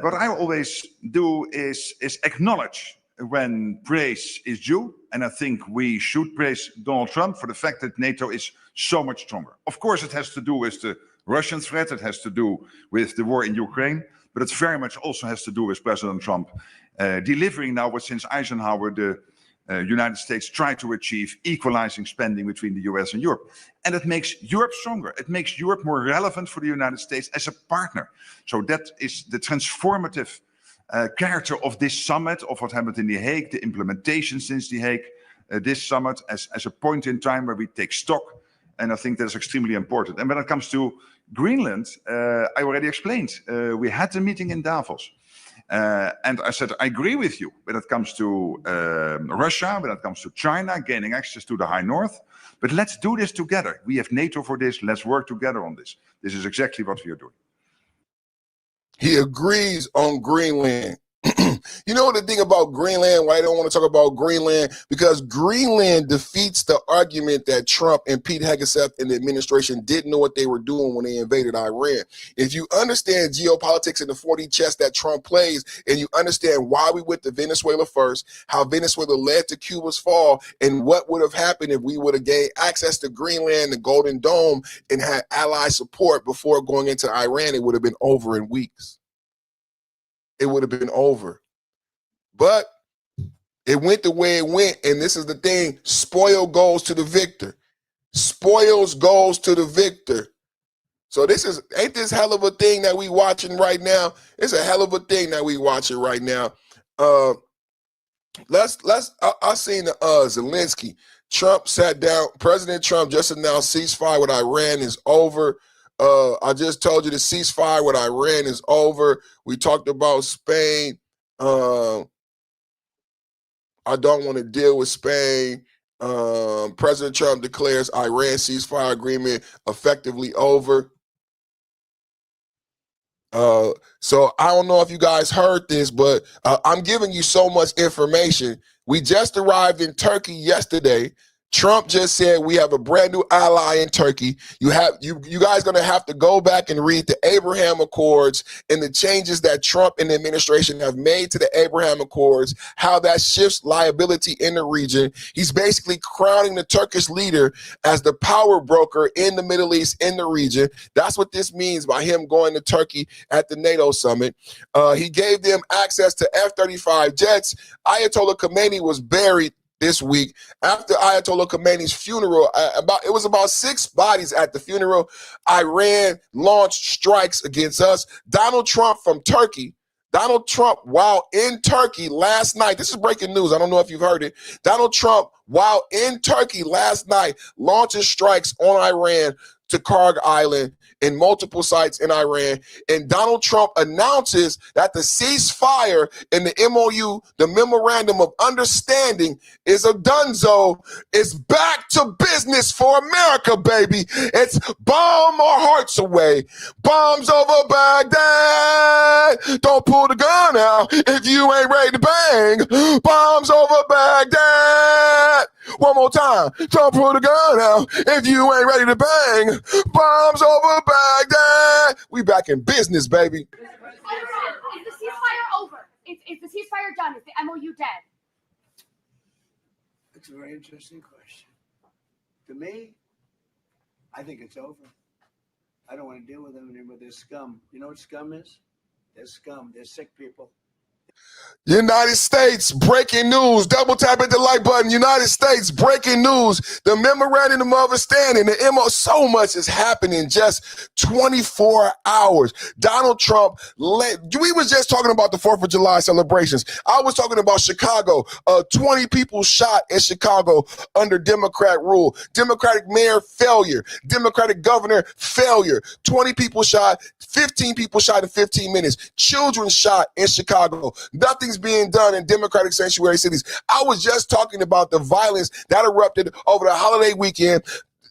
what I always do is acknowledge when praise is due. And I think we should praise Donald Trump for the fact that NATO is so much stronger. Of course, it has to do with the Russian threat. It has to do with the war in Ukraine. But it very much also has to do with President Trump delivering now what since Eisenhower, the United States tried to achieve, equalizing spending between the US and Europe. And it makes Europe stronger. It makes Europe more relevant for the United States as a partner. So that is the transformative character of this summit, of what happened in The Hague, the implementation since The Hague, this summit as a point in time where we take stock. And I think that's extremely important. And when it comes to Greenland, I already explained, we had a meeting in Davos. And I said, I agree with you when it comes to Russia, when it comes to China, gaining access to the High North. But let's do this together. We have NATO for this. Let's work together on this. This is exactly what we are doing. He agrees on Greenland. You know the thing about Greenland, why I don't want to talk about Greenland? Because Greenland defeats the argument that Trump and Pete Hegseth and the administration didn't know what they were doing when they invaded Iran. If you understand geopolitics and the 4D chess that Trump plays, and you understand why we went to Venezuela first, how Venezuela led to Cuba's fall, and what would have happened if we would have gained access to Greenland, the Golden Dome, and had ally support before going into Iran, it would have been over in weeks. It would have been over. But it went the way it went, and this is the thing. Spoil goes to the victor. Spoils goes to the victor. So this ain't this hell of a thing that we watching right now? It's a hell of a thing that we watching right now. I seen Zelensky. Trump sat down. President Trump just announced ceasefire with Iran is over. I just told you the ceasefire with Iran is over. We talked about Spain. I don't want to deal with Spain. President Trump declares Iran ceasefire agreement effectively over. So I don't know if you guys heard this, but I'm giving you so much information. We just arrived in Turkey yesterday. Trump just said we have a brand new ally in Turkey. You guys gonna have to go back and read the Abraham Accords and the changes that Trump and the administration have made to the Abraham Accords, how that shifts liability in the region. He's basically crowning the Turkish leader as the power broker in the Middle East, in the region. That's what this means by him going to Turkey at the NATO summit. He gave them access to F-35 jets. Ayatollah Khamenei was buried this week after Ayatollah Khamenei's funeral. It was about 6 bodies at the funeral. Iran launched strikes against us. Donald Trump from Turkey. Donald Trump, while in Turkey last night, this is breaking news. I don't know if you've heard it. Donald Trump, while in Turkey last night, launches strikes on Iran to Karg Island in multiple sites in Iran. And Donald Trump announces that the ceasefire in the MOU, the Memorandum of Understanding, is a donezo. It's back to business for America, baby. It's bomb our hearts away. Bombs over Baghdad. Don't pull the gun out if you ain't ready to bang. Bombs over Baghdad. One more time. Don't pull the gun out if you ain't ready to bang. Bombs over Baghdad. We back in business, baby. Is the ceasefire over? Is the ceasefire done? Is the MOU dead? That's a very interesting question. To me, I think it's over. I don't want to deal with them anymore. They're scum. You know what scum is? They're scum. They're sick people. United States, breaking news. Double tap at the like button. United States, breaking news. The memorandum of understanding, the MO, so much is happening in just 24 hours. Donald Trump, we was just talking about the 4th of July celebrations. I was talking about Chicago. 20 people shot in Chicago under Democrat rule. Democratic mayor, failure. Democratic governor, failure. 20 people shot, 15 people shot in 15 minutes. Children shot in Chicago. Nothing's being done in Democratic sanctuary cities. I was just talking about the violence that erupted over the holiday weekend.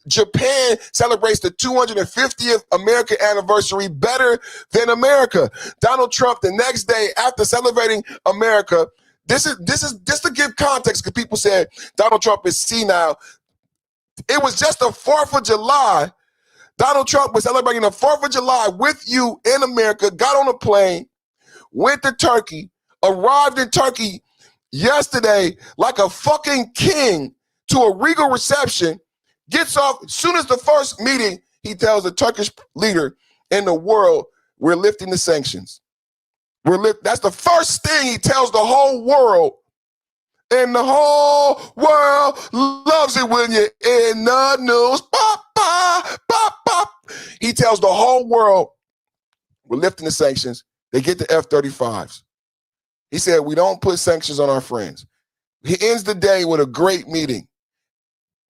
Japan celebrates the 250th American anniversary better than America. Donald Trump, the next day after celebrating America, this is just to give context, because people said Donald Trump is senile. It was just the 4th of July. Donald Trump was celebrating the 4th of July with you in America, got on a plane, went to Turkey, arrived in Turkey yesterday like a fucking king to a regal reception, gets off, as soon as the first meeting, he tells the Turkish leader in the world, we're lifting the sanctions. That's the first thing he tells the whole world. And the whole world loves it when you're in the news. Pop, pop, pop, pop. He tells the whole world, we're lifting the sanctions. They get the F-35s. He said, we don't put sanctions on our friends. He ends the day with a great meeting.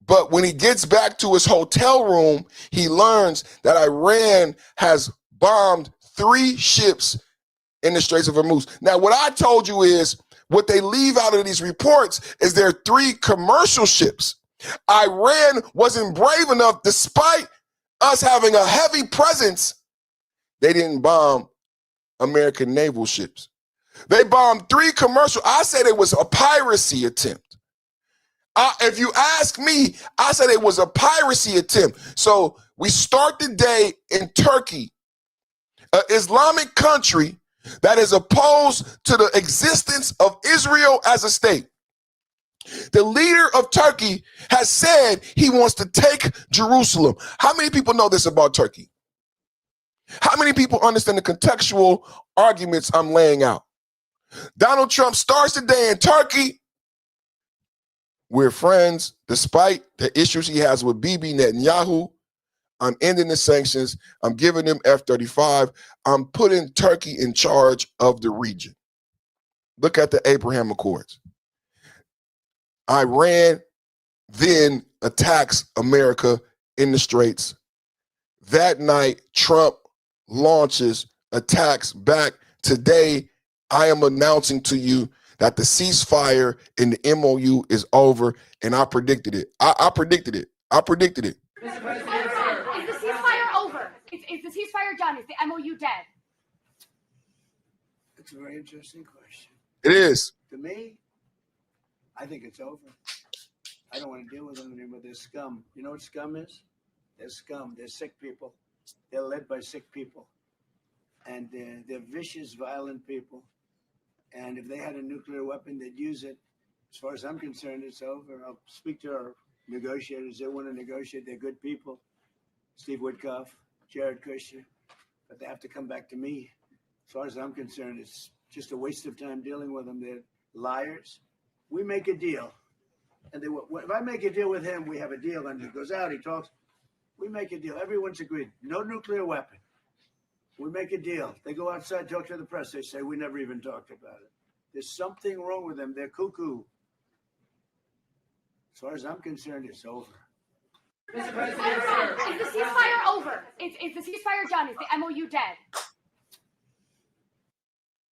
But when he gets back to his hotel room, he learns that Iran has bombed 3 ships in the Straits of Hormuz. Now, what I told you is, what they leave out of these reports is there are 3 commercial ships. Iran wasn't brave enough, despite us having a heavy presence, they didn't bomb American naval ships. They bombed 3 commercial. I said it was a piracy attempt. If you ask me, I said it was a piracy attempt. So we start the day in Turkey, an Islamic country that is opposed to the existence of Israel as a state. The leader of Turkey has said he wants to take Jerusalem. How many people know this about Turkey? How many people understand the contextual arguments I'm laying out? Donald Trump starts the day in Turkey. We're friends, despite the issues he has with Bibi Netanyahu. I'm ending the sanctions. I'm giving them F-35. I'm putting Turkey in charge of the region. Look at the Abraham Accords. Iran then attacks America in the Straits. That night, Trump launches attacks back. Today, I am announcing to you that the ceasefire in the MOU is over, and I predicted it. I predicted it. I predicted it. Mr. President, is the ceasefire over? Is the ceasefire done? Is the MOU dead? It's a very interesting question. It is. To me, I think it's over. I don't want to deal with them anymore. They're scum. You know what scum is? They're scum. They're sick people. They're led by sick people. And they're vicious, violent people. And if they had a nuclear weapon, they'd use it. As far as I'm concerned, it's over. I'll speak to our negotiators. They want to negotiate. They're good people. Steve Woodcock, Jared Kushner. But they have to come back to me. As far as I'm concerned, it's just a waste of time dealing with them. They're liars. We make a deal. And if I make a deal with him, we have a deal. And he goes out, he talks. We make a deal. Everyone's agreed. No nuclear weapon. We make a deal. They go outside, talk to the press. They say, we never even talked about it. There's something wrong with them. They're cuckoo. As far as I'm concerned, it's over. Mr. President, is the ceasefire over? Is the ceasefire done? Is the MOU dead?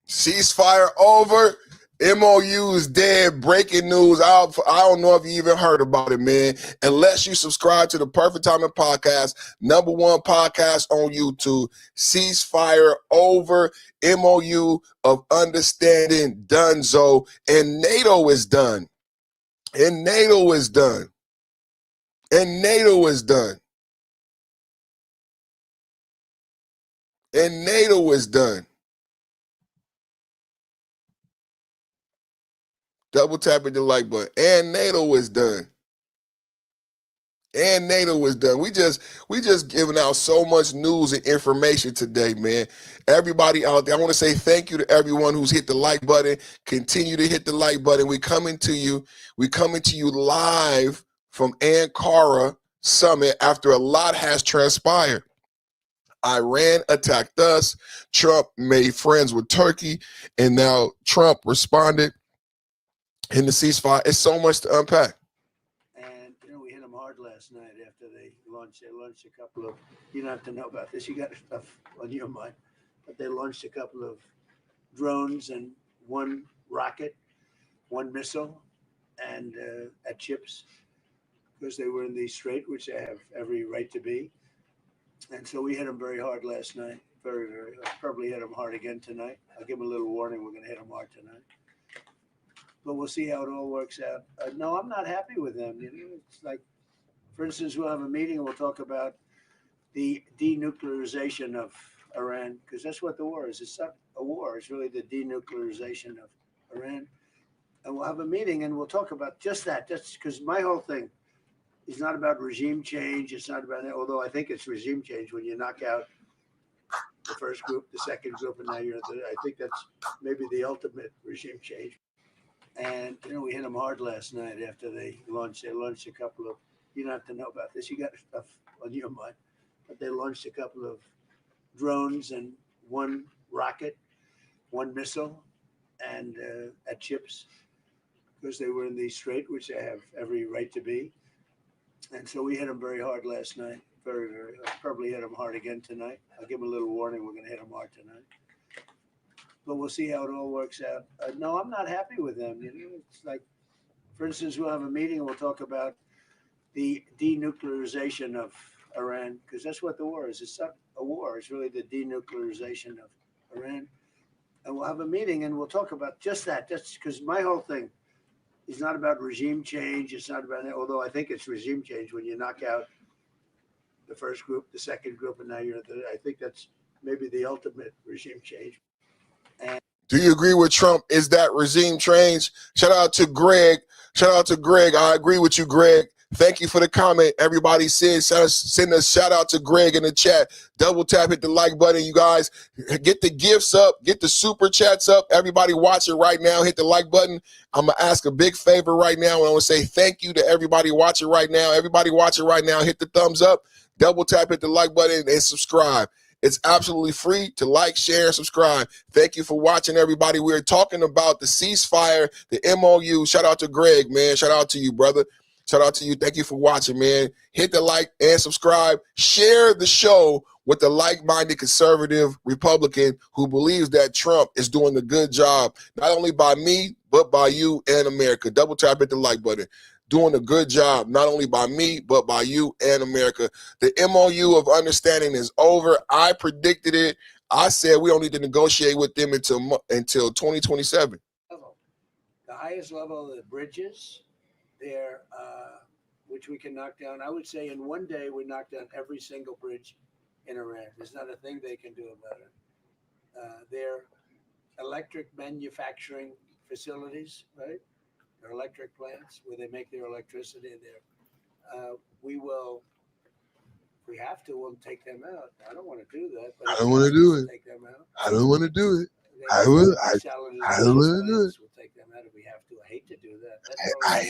Ceasefire over. MOU is dead. Breaking news. I don't know if you even heard about it, man. Unless you subscribe to the Perfect Timing Podcast, #1 podcast on YouTube. Ceasefire over. MOU of understanding donezo. And NATO is done. And NATO is done. And NATO is done. And NATO is done. Double tapping the like button. And NATO is done. And NATO was done. We just giving out so much news and information today, man. Everybody out there, I want to say thank you to everyone who's hit the like button. Continue to hit the like button. We coming to you live from Ankara summit after a lot has transpired. Iran attacked us. Trump made friends with Turkey, and now Trump responded in the ceasefire. It's so much to unpack. And we hit them hard last night after they launched a couple of. You don't have to know about this. You got stuff on your mind, but they launched a couple of drones and one rocket, one missile, and at chips, because they were in the strait, which they have every right to be. And so we hit them very hard last night. Very, very hard. Probably hit them hard again tonight. I'll give them a little warning. We're going to hit them hard tonight. But we'll see how it all works out. No, I'm not happy with them. It's like, for instance, we'll have a meeting and we'll talk about the denuclearization of Iran, because that's what the war is. It's not a war. It's really the denuclearization of Iran. And we'll have a meeting and we'll talk about just that. That's because my whole thing is not about regime change. It's not about that, although I think it's regime change when you knock out the first group, the second group, and now you're I think that's maybe the ultimate regime change. And we hit them hard last night after they launched a couple of. You don't have to know about this. You got stuff on your mind, but they launched a couple of drones and one rocket, one missile, and at chips, because they were in the strait, which they have every right to be. And so we hit them very hard last night. Very, very hard. Probably hit them hard again tonight. I'll give them a little warning. We're going to hit them hard tonight. But we'll see how it all works out. No, I'm not happy with them. It's like, for instance, we'll have a meeting and we'll talk about the denuclearization of Iran, because that's what the war is. It's not a war. It's really the denuclearization of Iran. And we'll have a meeting and we'll talk about just that. That's because my whole thing is not about regime change. It's not about that, although I think it's regime change when you knock out the first group, the second group, and now you're I think that's maybe the ultimate regime change. And do you agree with Trump? Is that regime change? Shout out to Greg. I agree with you, Greg. Thank you for the comment. Everybody send a shout out to Greg in the chat. Double tap, hit the like button, you guys. Get the gifts up, get the super chats up. Everybody watching right now, hit the like button. I'm going to ask a big favor right now. I want to say thank you to everybody watching right now. Everybody watching right now, hit the thumbs up, double tap, hit the like button, and subscribe. It's absolutely free to like, share, and subscribe. Thank you for watching, everybody. We're talking about the ceasefire, the MOU. Shout out to Greg, man. Shout out to you, brother. Shout out to you. Thank you for watching, man. Hit the like and subscribe. Share the show with the like-minded conservative Republican who believes that Trump is doing a good job, not only by me, but by you and America. Double tap hit the like button. Doing a good job, not only by me, but by you and America. The MOU of understanding is over. I predicted it. I said we don't need to negotiate with them until 2027. The highest level of the bridges there, which we can knock down. I would say in one day we knock down every single bridge in Iran. There's not a thing they can do about it. Their electric manufacturing facilities, right? Their electric plants where they make their electricity there. We have to, we'll take them out. I don't want to do that. But I don't want to do it. Take them out. I don't want to do it. I We'll take them out if we have to. I hate to do that. That's I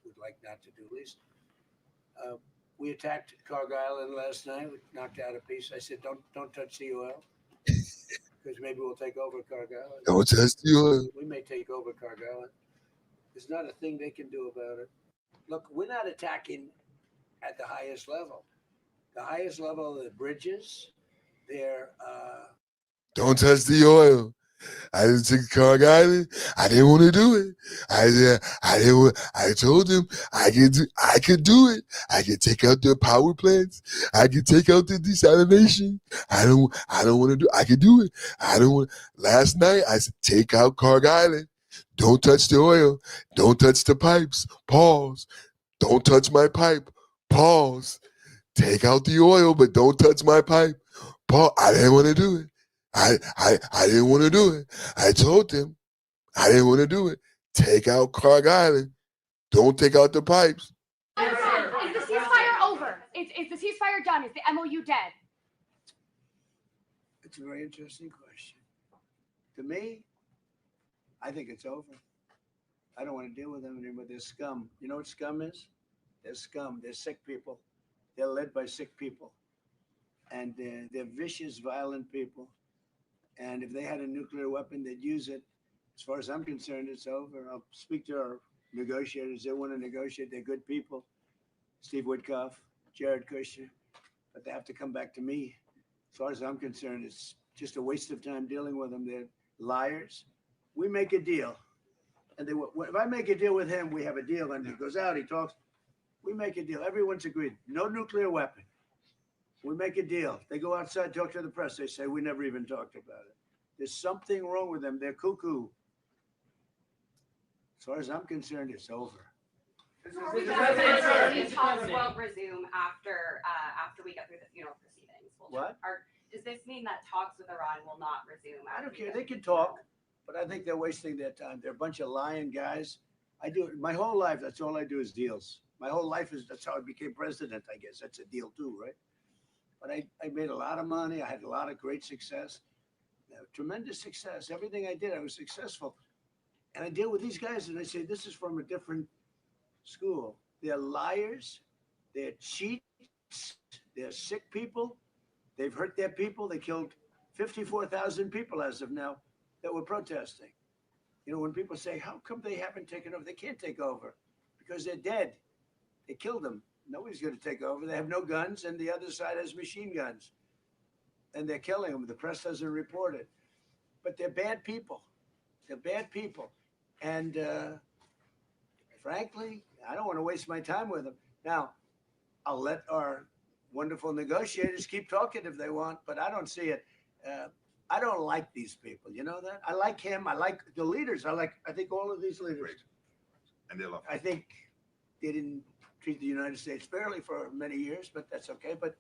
would like not to do least. We attacked Cargill Island last night. We knocked out a piece. I said, don't touch the oil, because maybe we'll take over Cargill Island. Don't touch the oil. We may take over Cargill Island. There's not a thing they can do about it. Look, we're not attacking at the highest level. The highest level of the bridges, they're don't touch the oil. I didn't take Cargill Island. I didn't want to do it. I told him I could do it. I could take out their power plants. I could take out the desalination. I don't want to do. I could do it. I don't want. Last night I said take out Cargill Island. Don't touch the oil. Don't touch the pipes. Pause. Don't touch my pipe. Pause. Take out the oil, but don't touch my pipe. Pause. I didn't want to do it. I didn't want to do it. I told them I didn't want to do it. Take out Cargill Island. Don't take out the pipes. Is the ceasefire Is the ceasefire done? Is the MOU dead? It's a very interesting question. To me, I think it's over. I don't want to deal with them anymore. They're scum. You know what scum is? They're scum. They're sick people. They're led by sick people. And they're vicious, violent people. And if they had a nuclear weapon, they'd use it. As far as I'm concerned, it's over. I'll speak to our negotiators. They want to negotiate. They're good people. Steve Witkoff, Jared Kushner. But they have to come back to me. As far as I'm concerned, it's just a waste of time dealing with them. They're liars. We make a deal. And if I make a deal with him, we have a deal. And he goes out, he talks. We make a deal. Everyone's agreed. No nuclear weapon. We make a deal. They go outside, talk to the press. They say, we never even talked about it. There's something wrong with them. They're cuckoo. As far as I'm concerned, it's over. These talks won't resume after we get through the funeral proceedings. What? Does this mean that talks with Iran will not resume? I don't care. They can talk, but I think they're wasting their time. They're a bunch of lying guys. I do my whole life. That's all I do is deals. My whole life that's how I became president. I guess that's a deal too, right? But I made a lot of money. I had a lot of great success, tremendous success. Everything I did, I was successful. And I deal with these guys, and I say, this is from a different school. They're liars. They're cheats. They're sick people. They've hurt their people. They killed 54,000 people as of now that were protesting. You know, when people say, how come they haven't taken over? They can't take over because they're dead. They killed them. Nobody's going to take over. They have no guns, and the other side has machine guns. And they're killing them. The press doesn't report it. But they're bad people. They're bad people. And frankly, I don't want to waste my time with them. Now, I'll let our wonderful negotiators keep talking if they want, but I don't see it. I don't like these people. You know that? I like him. I like the leaders. I think all of these leaders. Great. And they love I think they didn't treat the United States fairly for many years, but that's okay. But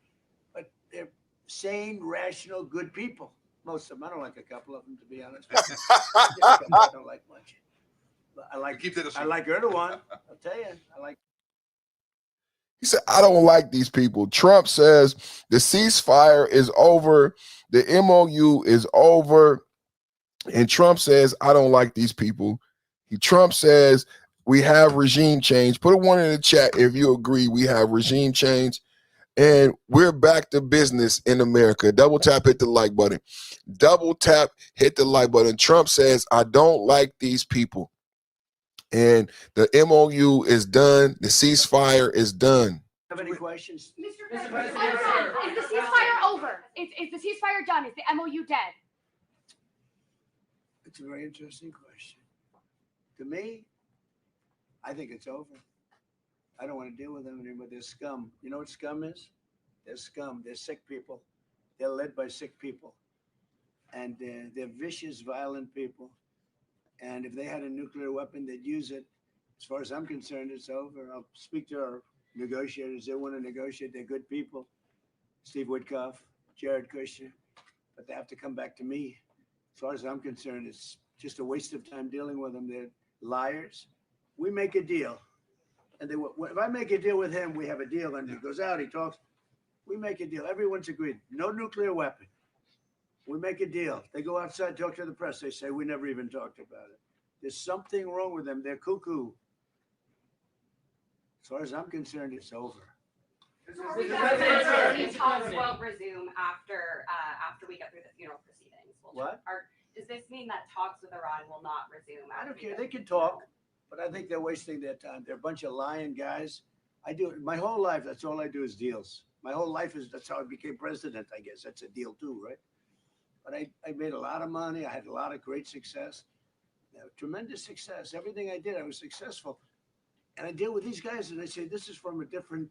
they're sane, rational, good people. Most of them. I don't like a couple of them, to be honest. I don't like much. But I like Erdogan. I'll tell you. He said, I don't like these people. Trump says the ceasefire is over. The MOU is over. And Trump says, I don't like these people. Trump says we have regime change. Put a one in the chat if you agree we have regime change. And we're back to business in America. Double tap, hit the like button. Double tap, hit the like button. Trump says, I don't like these people. And the MOU is done. The ceasefire is done. Have any questions? Mr. President, is the ceasefire over? Is the ceasefire done? Is the MOU dead? It's a very interesting question. To me, I think it's over. I don't want to deal with them anymore. They're scum. You know what scum is? They're scum. They're sick people. They're led by sick people. And they're vicious, violent people. And if they had a nuclear weapon, they'd use it. As far as I'm concerned, it's over. I'll speak to our negotiators. They want to negotiate. They're good people. Steve Witkoff, Jared Kushner. But they have to come back to me. As far as I'm concerned, it's just a waste of time dealing with them. They're liars. We make a deal. And if I make a deal with him, we have a deal. And he goes out, he talks. We make a deal. Everyone's agreed. No nuclear weapon. We make a deal. They go outside, talk to the press. They say, we never even talked about it. There's something wrong with them. They're cuckoo. As far as I'm concerned, it's over. These talks won't resume after we get through the funeral proceedings. What? Does this mean that talks with Iran will not resume? I don't care. They can talk, but I think they're wasting their time. They're a bunch of lying guys. I do my whole life. That's all I do is deals. My whole life that's how I became president. I guess that's a deal too, right? But I made a lot of money. I had a lot of great success, tremendous success. Everything I did, I was successful. And I deal with these guys, and I say, this is from a different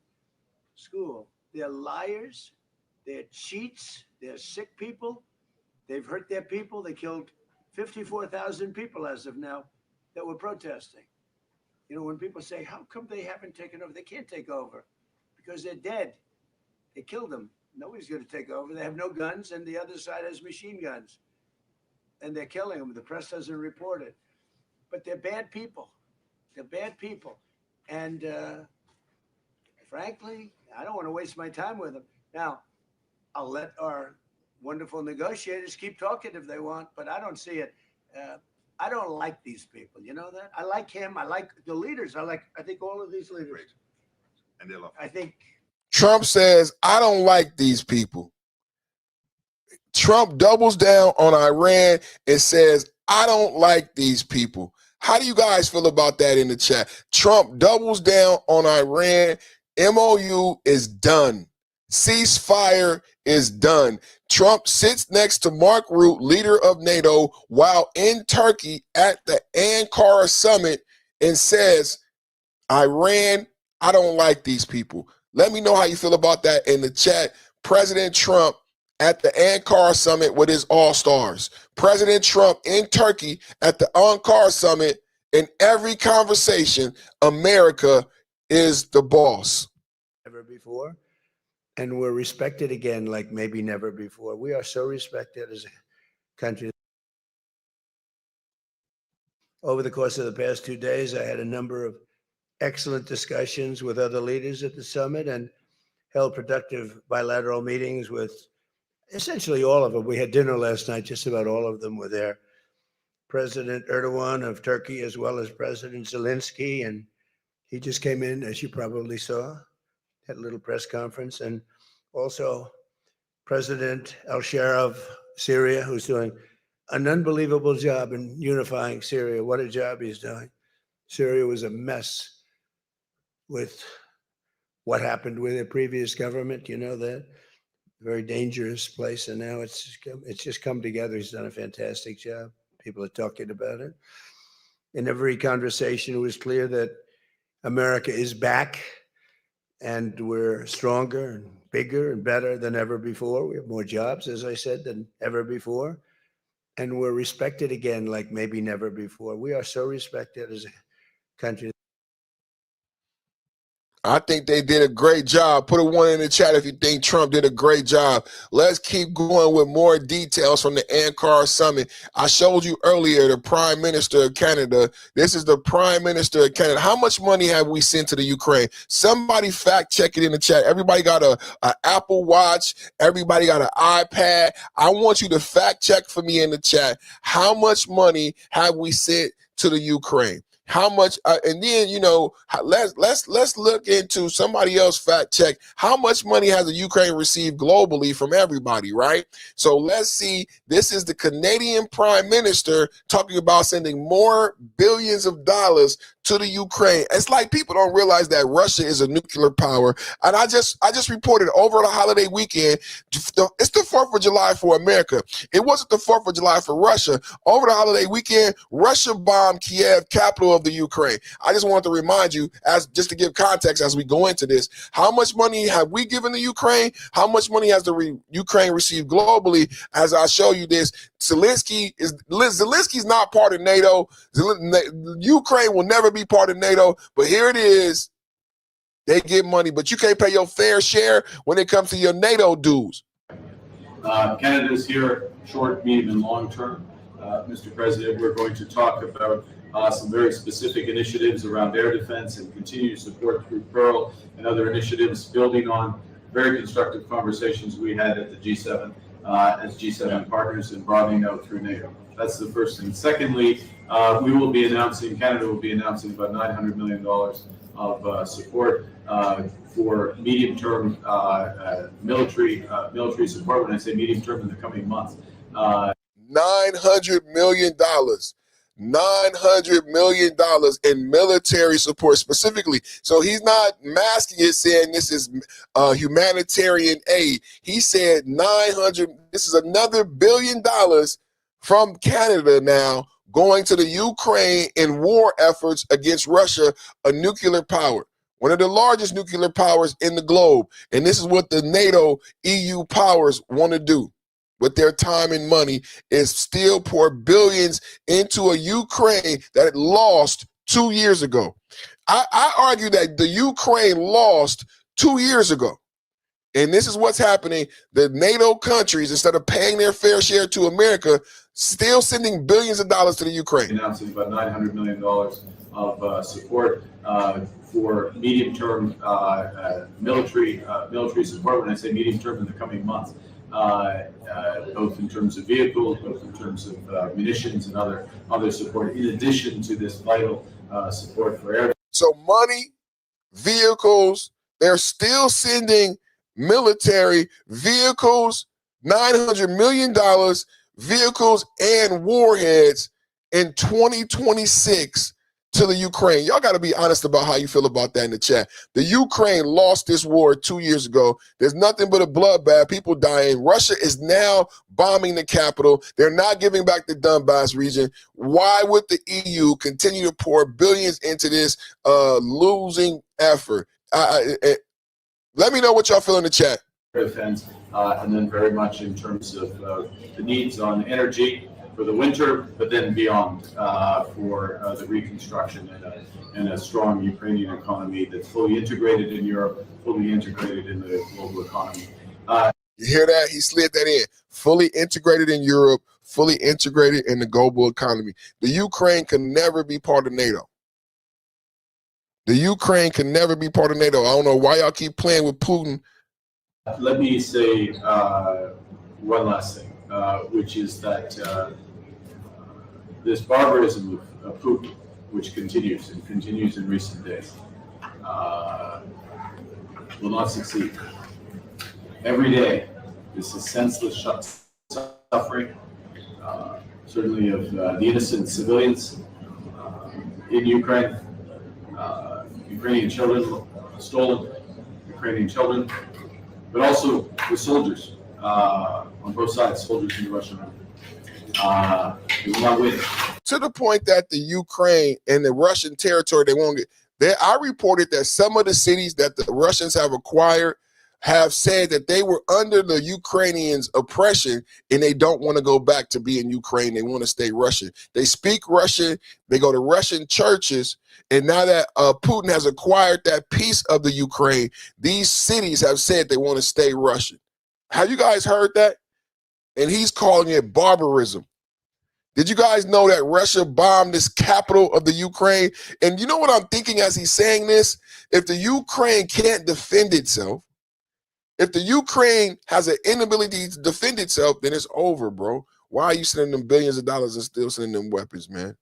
school. They're liars. They're cheats. They're sick people. They've hurt their people. They killed 54,000 people as of now that were protesting. You know, when people say, how come they haven't taken over? They can't take over because they're dead. They killed them. Nobody's going to take over. They have no guns, and the other side has machine guns. And they're killing them. The press doesn't report it. But they're bad people. They're bad people. And frankly, I don't want to waste my time with them. Now, I'll let our wonderful negotiators keep talking if they want, but I don't see it. I don't like these people. You know that? I like him. I like the leaders. I think all of these leaders. Great. And they love. I think Trump says, I don't like these people. Trump doubles down on Iran and says, I don't like these people. How do you guys feel about that in the chat? Trump doubles down on Iran. MOU is done. Ceasefire is done. Trump sits next to Mark Rutte, leader of NATO, while in Turkey at the Ankara summit and says, Iran, I don't like these people. Let me know how you feel about that in the chat. President Trump at the Ankara summit with his all-stars. President Trump in Turkey at the Ankara summit. In every conversation, America is the boss. never before. And we're respected again like maybe never before. We are so respected as a country. Over the course of the past 2 days, I had a number of excellent discussions with other leaders at the summit and held productive bilateral meetings with essentially all of them. We had dinner last night, just about all of them were there. President Erdogan of Turkey, as well as President Zelensky, and he just came in, as you probably saw, had a little press conference, and also President al-Shara of Syria, who's doing an unbelievable job in unifying Syria. What a job he's doing. Syria was a mess with what happened with the previous government, you know that? Very dangerous place, and now it's just come together. He's done a fantastic job. People are talking about it. In every conversation, it was clear that America is back, and we're stronger and bigger and better than ever before. We have more jobs, as I said, than ever before. And we're respected again like maybe never before. We are so respected as a country. I think they did a great job. Put a 1 in the chat if you think Trump did a great job. Let's keep going with more details from the Ankara summit. I showed you earlier the Prime Minister of Canada. This is the Prime Minister of Canada. How much money have we sent to the Ukraine? Somebody fact check it in the chat. Everybody got a Apple Watch. Everybody got an iPad. I want you to fact check for me in the chat. How much money have we sent to the Ukraine? How much, and then, you know, let's look into somebody else fact check. How much money has the Ukraine received globally from everybody, right? So let's see. This is the Canadian Prime Minister talking about sending more billions of dollars to the Ukraine. It's like people don't realize that Russia is a nuclear power. And I just reported over the holiday weekend, it's the 4th of July for America. It wasn't the 4th of July for Russia. Over the holiday weekend, Russia bombed Kiev, capital of the Ukraine. I just wanted to remind you, as just to give context as we go into this, how much money have we given the Ukraine? How much money has the Ukraine received globally? As I show you this, Zelensky's not part of NATO. Ukraine will never be part of NATO, but here it is. They get money, but you can't pay your fair share when it comes to your NATO dues. Canada's here, short, medium, and long term. Mr. President, we're going to talk about some very specific initiatives around air defense and continue to support through Pearl and other initiatives, building on very constructive conversations we had at the G7 as G7 partners and broadening out through NATO. That's the first thing. Secondly, Canada will be announcing about $900 million of support for medium-term military support. When I say medium-term, in the coming months. $900 million. $900 million in military support specifically. So he's not masking it, saying this is humanitarian aid. He said 900. This is another $1 billion from Canada now going to the Ukraine in war efforts against Russia, a nuclear power, one of the largest nuclear powers in the globe. And this is what the NATO EU powers want to do with their time and money, is still pour billions into a Ukraine that it lost 2 years ago. I argue that the Ukraine lost 2 years ago. And this is what's happening. The NATO countries, instead of paying their fair share to America, still sending billions of dollars to the Ukraine. Announcing about $900 million of support for medium-term military support. When I say medium-term, in the coming months, both in terms of vehicles, both in terms of munitions and other support, in addition to this vital support for air. So money, vehicles, they're still sending military vehicles, $900 million, vehicles and warheads in 2026 to the Ukraine. Y'all got to be honest about how you feel about that in the chat. The Ukraine lost this war 2 years ago. There's nothing but a bloodbath, people dying. Russia is now bombing the capital. They're not giving back the Donbass region. Why would the EU continue to pour billions into this losing effort? Let me know what y'all feel in the chat. Defense, and then very much in terms of the needs on energy for the winter, but then beyond for the reconstruction and a strong Ukrainian economy that's fully integrated in Europe, fully integrated in the global economy. You hear that? He slid that in. Fully integrated in Europe, fully integrated in the global economy. The Ukraine can never be part of NATO. The Ukraine can never be part of NATO. I don't know why y'all keep playing with Putin. Let me say one last thing, which is that this barbarism of Putin, which continues in recent days, will not succeed. Every day, this is senseless suffering, certainly of the innocent civilians in Ukraine, Ukrainian children stolen, Ukrainian children, but also the soldiers on both sides, soldiers in the Russian army. They will not win. To the point that the Ukraine and the Russian territory, they won't get there. I reported that some of the cities that the Russians have acquired have said that they were under the Ukrainians' oppression and they don't want to go back to being Ukraine. They want to stay Russian. They speak Russian. They go to Russian churches. And now that Putin has acquired that piece of the Ukraine, these cities have said they want to stay Russian. Have you guys heard that? And he's calling it barbarism. Did you guys know that Russia bombed this capital of the Ukraine? And you know what I'm thinking as he's saying this? If the Ukraine can't defend itself, if the Ukraine has an inability to defend itself, then it's over, bro. Why are you sending them billions of dollars and still sending them weapons, man?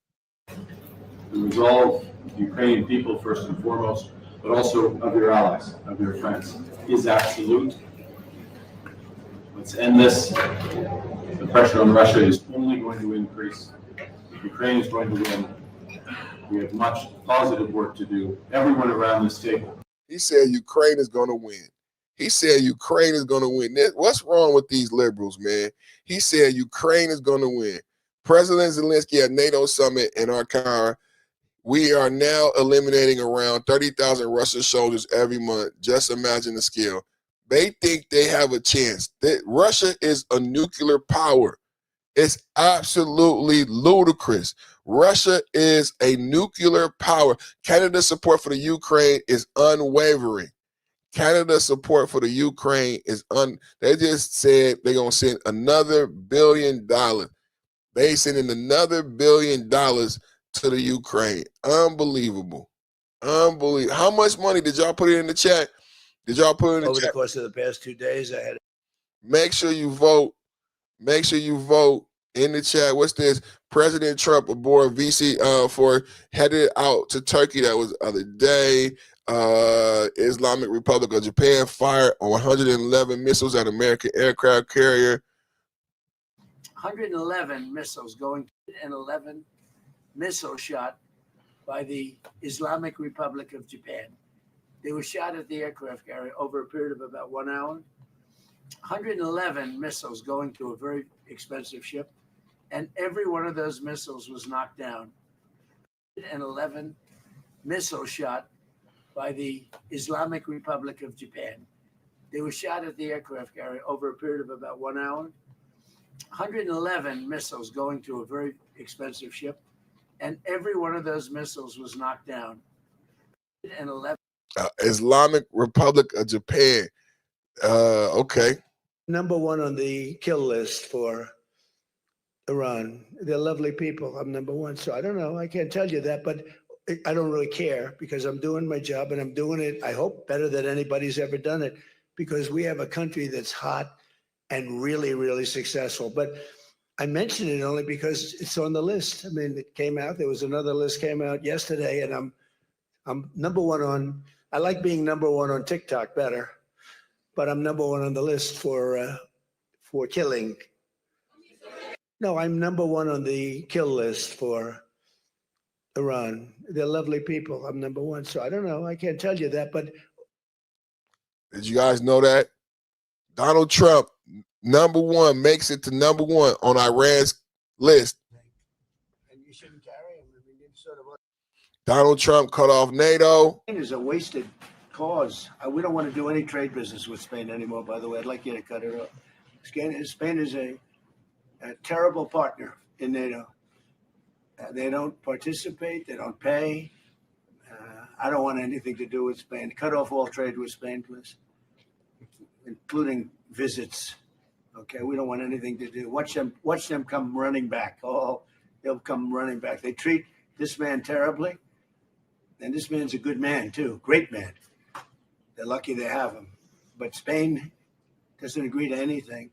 The resolve of the Ukrainian people, first and foremost, but also of your allies, of your friends, is absolute. Let's end this. The pressure on Russia is only going to increase. Ukraine is going to win. We have much positive work to do. Everyone around this table. He said Ukraine is going to win. He said Ukraine is going to win. What's wrong with these liberals, man? He said Ukraine is going to win. President Zelensky at NATO summit in Ankara. We are now eliminating around 30,000 Russian soldiers every month. Just imagine the scale. They think they have a chance. Russia is a nuclear power. It's absolutely ludicrous. Russia is a nuclear power. Canada's support for the Ukraine is unwavering. Canada's support for the Ukraine is they just said they're going to send another $1 billion. They sending another $1 billion to the Ukraine. Unbelievable. Unbelievable. How much money did y'all put it in the chat? Did y'all put it in the Over chat? the course of the past 2 days, I had. Make sure you vote. Make sure you vote in the chat. What's this? President Trump aboard VC for headed out to Turkey. That was the other day. Islamic Republic of Japan fired 111 missiles at American aircraft carrier. 111 missiles going and 11 missile shot by the Islamic Republic of Japan. They were shot at the aircraft carrier over a period of about 1 hour. 111 missiles going to a very expensive ship, and every one of those missiles was knocked down. And 11 missile shot by the Islamic Republic of Japan. They were shot at the aircraft carrier over a period of about 1 hour. 111 missiles going to a very expensive ship, and every one of those missiles was knocked down. And 11. Islamic Republic of Japan. Okay. Number one on the kill list for Iran. They're lovely people. I'm number one. So I don't know. I can't tell you that, but I don't really care because I'm doing my job and I'm doing it, I hope, better than anybody's ever done it, because we have a country that's hot and really, really successful. But I mention it only because it's on the list. I mean, it came out. There was another list came out yesterday, and I'm number one on. I like being number one on TikTok better, but I'm number one on the list for killing. No, I'm number one on the kill list for Iran. They're lovely people. I'm number one. So I don't know. I can't tell you that, but Did you guys know that? Donald Trump, number one, makes it to number one on Iran's list. and you shouldn't carry him. I mean, it's sort of Donald Trump cut off NATO. Spain is a wasted cause. We don't want to do any trade business with Spain anymore, by the way. I'd like you to cut it off. Spain is a terrible partner in NATO. They don't participate. They don't pay. I don't want anything to do with Spain. Cut off all trade with Spain, please, including visits. Okay, we don't want anything to do. Watch them come running back. Oh, they'll come running back. They treat this man terribly, and this man's a good man too, great man. They're lucky they have him. But Spain doesn't agree to anything,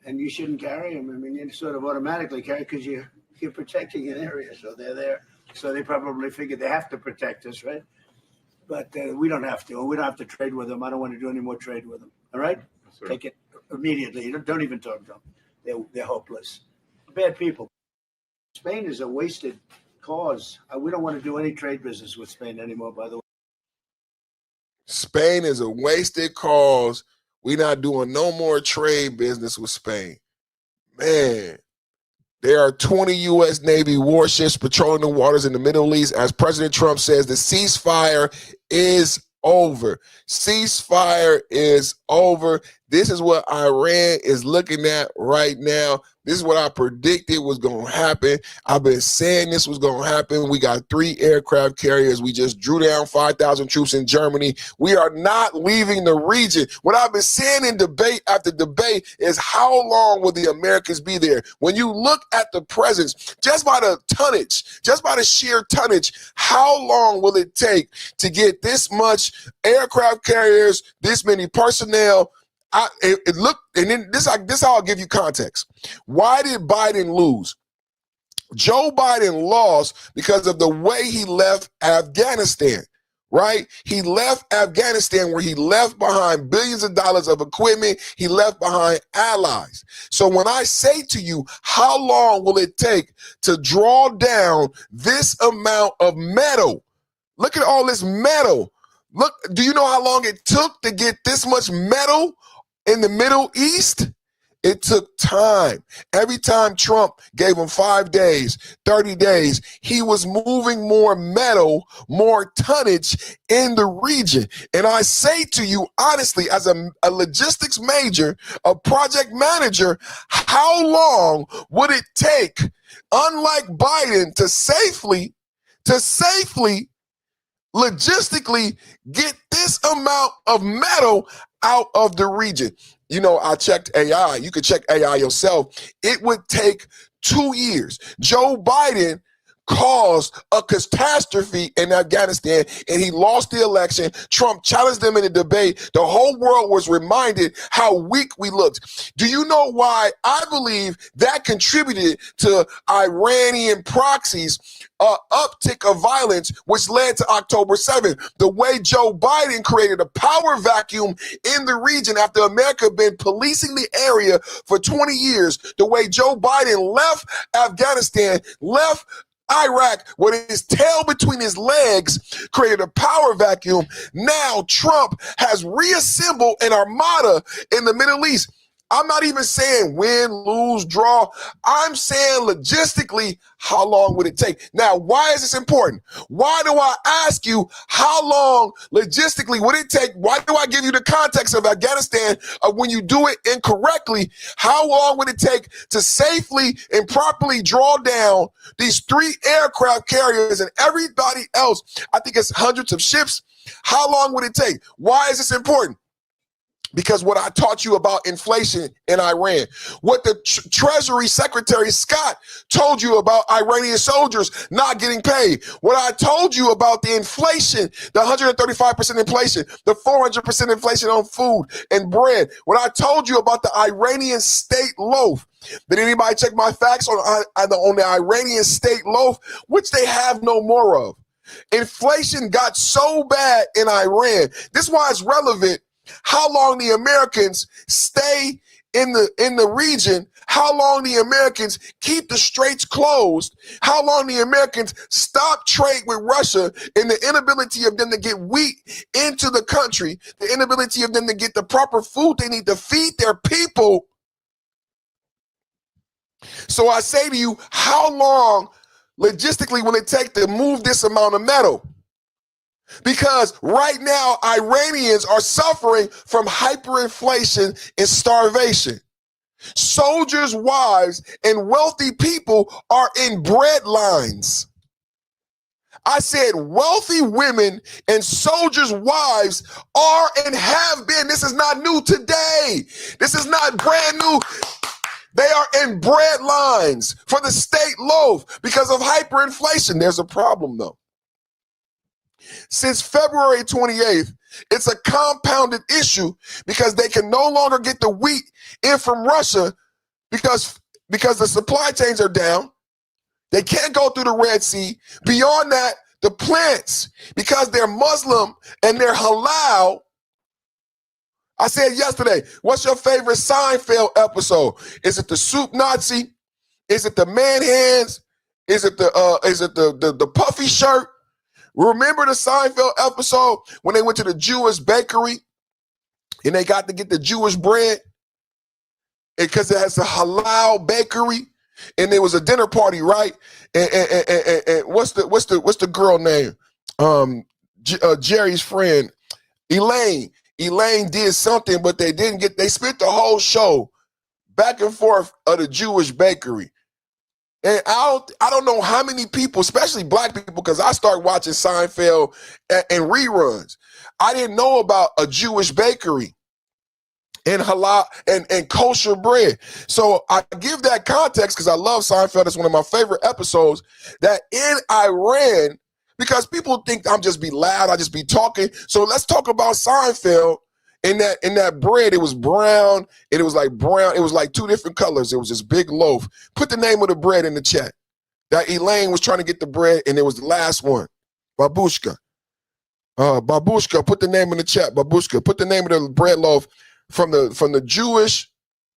and you shouldn't carry him. I mean, you sort of automatically carry because you're protecting an area, so they're there. So they probably figure they have to protect us, right? But we don't have to. We don't have to trade with them. I don't want to do any more trade with them. All right? Sure. Take it immediately. You don't even talk to them. They're hopeless. Bad people. Spain is a wasted cause. We don't want to do any trade business with Spain anymore, by the way. Spain is a wasted cause. We're not doing no more trade business with Spain. Man, there are 20 U.S. Navy warships patrolling the waters in the Middle East. As President Trump says, the ceasefire is over. Ceasefire is over. This is what Iran is looking at right now. This is what I predicted was going to happen. I've been saying this was going to happen. We got 3 aircraft carriers. We just drew down 5,000 troops in Germany. We are not leaving the region. What I've been saying in debate after debate is how long will the Americans be there? When you look at the presence, just by the tonnage, just by the sheer tonnage, how long will it take to get this much aircraft carriers, this many personnel? Look, and then this I'll give you context. Why did Biden lose? Joe Biden lost because of the way he left Afghanistan, right? He left Afghanistan where he left behind billions of dollars of equipment. He left behind allies. So when I say to you, how long will it take to draw down this amount of metal? Look at all this metal. Look, do you know how long it took to get this much metal in the Middle East? It took time. Every time Trump gave him 5 days, 30 days, he was moving more metal, more tonnage in the region. And I say to you, honestly, as a logistics major, a project manager, how long would it take, unlike Biden, to safely, logistically get this amount of metal out of the region? You know, I checked AI. You could check AI yourself. It would take 2 years. Joe Biden caused a catastrophe in Afghanistan and he lost the election. Trump challenged them in a debate. The whole world was reminded how weak we looked. Do you know why I believe that contributed to Iranian proxies, uptick of violence, which led to October 7th? The way Joe Biden created a power vacuum in the region after America had been policing the area for 20 years, the way Joe Biden left Afghanistan, left Iraq with his tail between his legs, created a power vacuum. Now Trump has reassembled an armada in the Middle East. I'm not even saying win, lose, draw. I'm saying logistically, how long would it take? Now, why is this important? Why do I ask you how long logistically would it take? Why do I give you the context of Afghanistan when you do it incorrectly? How long would it take to safely and properly draw down these 3 aircraft carriers and everybody else? I think it's hundreds of ships. How long would it take? Why is this important? Because what I taught you about inflation in Iran, what the Treasury Secretary Scott told you about Iranian soldiers not getting paid, what I told you about the inflation, the 135% inflation, the 400% inflation on food and bread, what I told you about the Iranian state loaf. Did anybody check my facts on the Iranian state loaf, which they have no more of? Inflation got so bad in Iran. This is why it's relevant how long the Americans stay in the region, how long the Americans keep the straits closed, how long the Americans stop trade with Russia, and the inability of them to get wheat into the country, the inability of them to get the proper food they need to feed their people. So I say to you, how long logistically will it take to move this amount of metal? Because right now, Iranians are suffering from hyperinflation and starvation. Soldiers' wives and wealthy people are in bread lines. I said wealthy women and soldiers' wives are and have been. This is not new today. This is not brand new. They are in bread lines for the state loaf because of hyperinflation. There's a problem, though. Since February 28th, it's a compounded issue because they can no longer get the wheat in from Russia because the supply chains are down. They can't go through the Red Sea. Beyond that, the plants, because they're Muslim and they're halal. I said yesterday, what's your favorite Seinfeld episode? Is it the soup Nazi? Is it the man hands? Is it the puffy shirt? Remember the Seinfeld episode when they went to the Jewish bakery and they got to get the Jewish bread because it has a halal bakery and there was a dinner party, right? And what's the girl name? Jerry's friend, Elaine. Elaine did something, but they spent the whole show back and forth of the Jewish bakery. And I don't know how many people, especially black people, because I started watching Seinfeld and reruns. I didn't know about a Jewish bakery and halal and kosher bread. So I give that context because I love Seinfeld. It's one of my favorite episodes. That in Iran, because people think I'm just be loud, I just be talking. So let's talk about Seinfeld. In that bread, it was brown, and it was like brown. It was like two different colors. It was this big loaf. Put the name of the bread in the chat. That Elaine was trying to get the bread, and it was the last one. Babushka. Babushka, put the name in the chat. Babushka, put the name of the bread loaf from the Jewish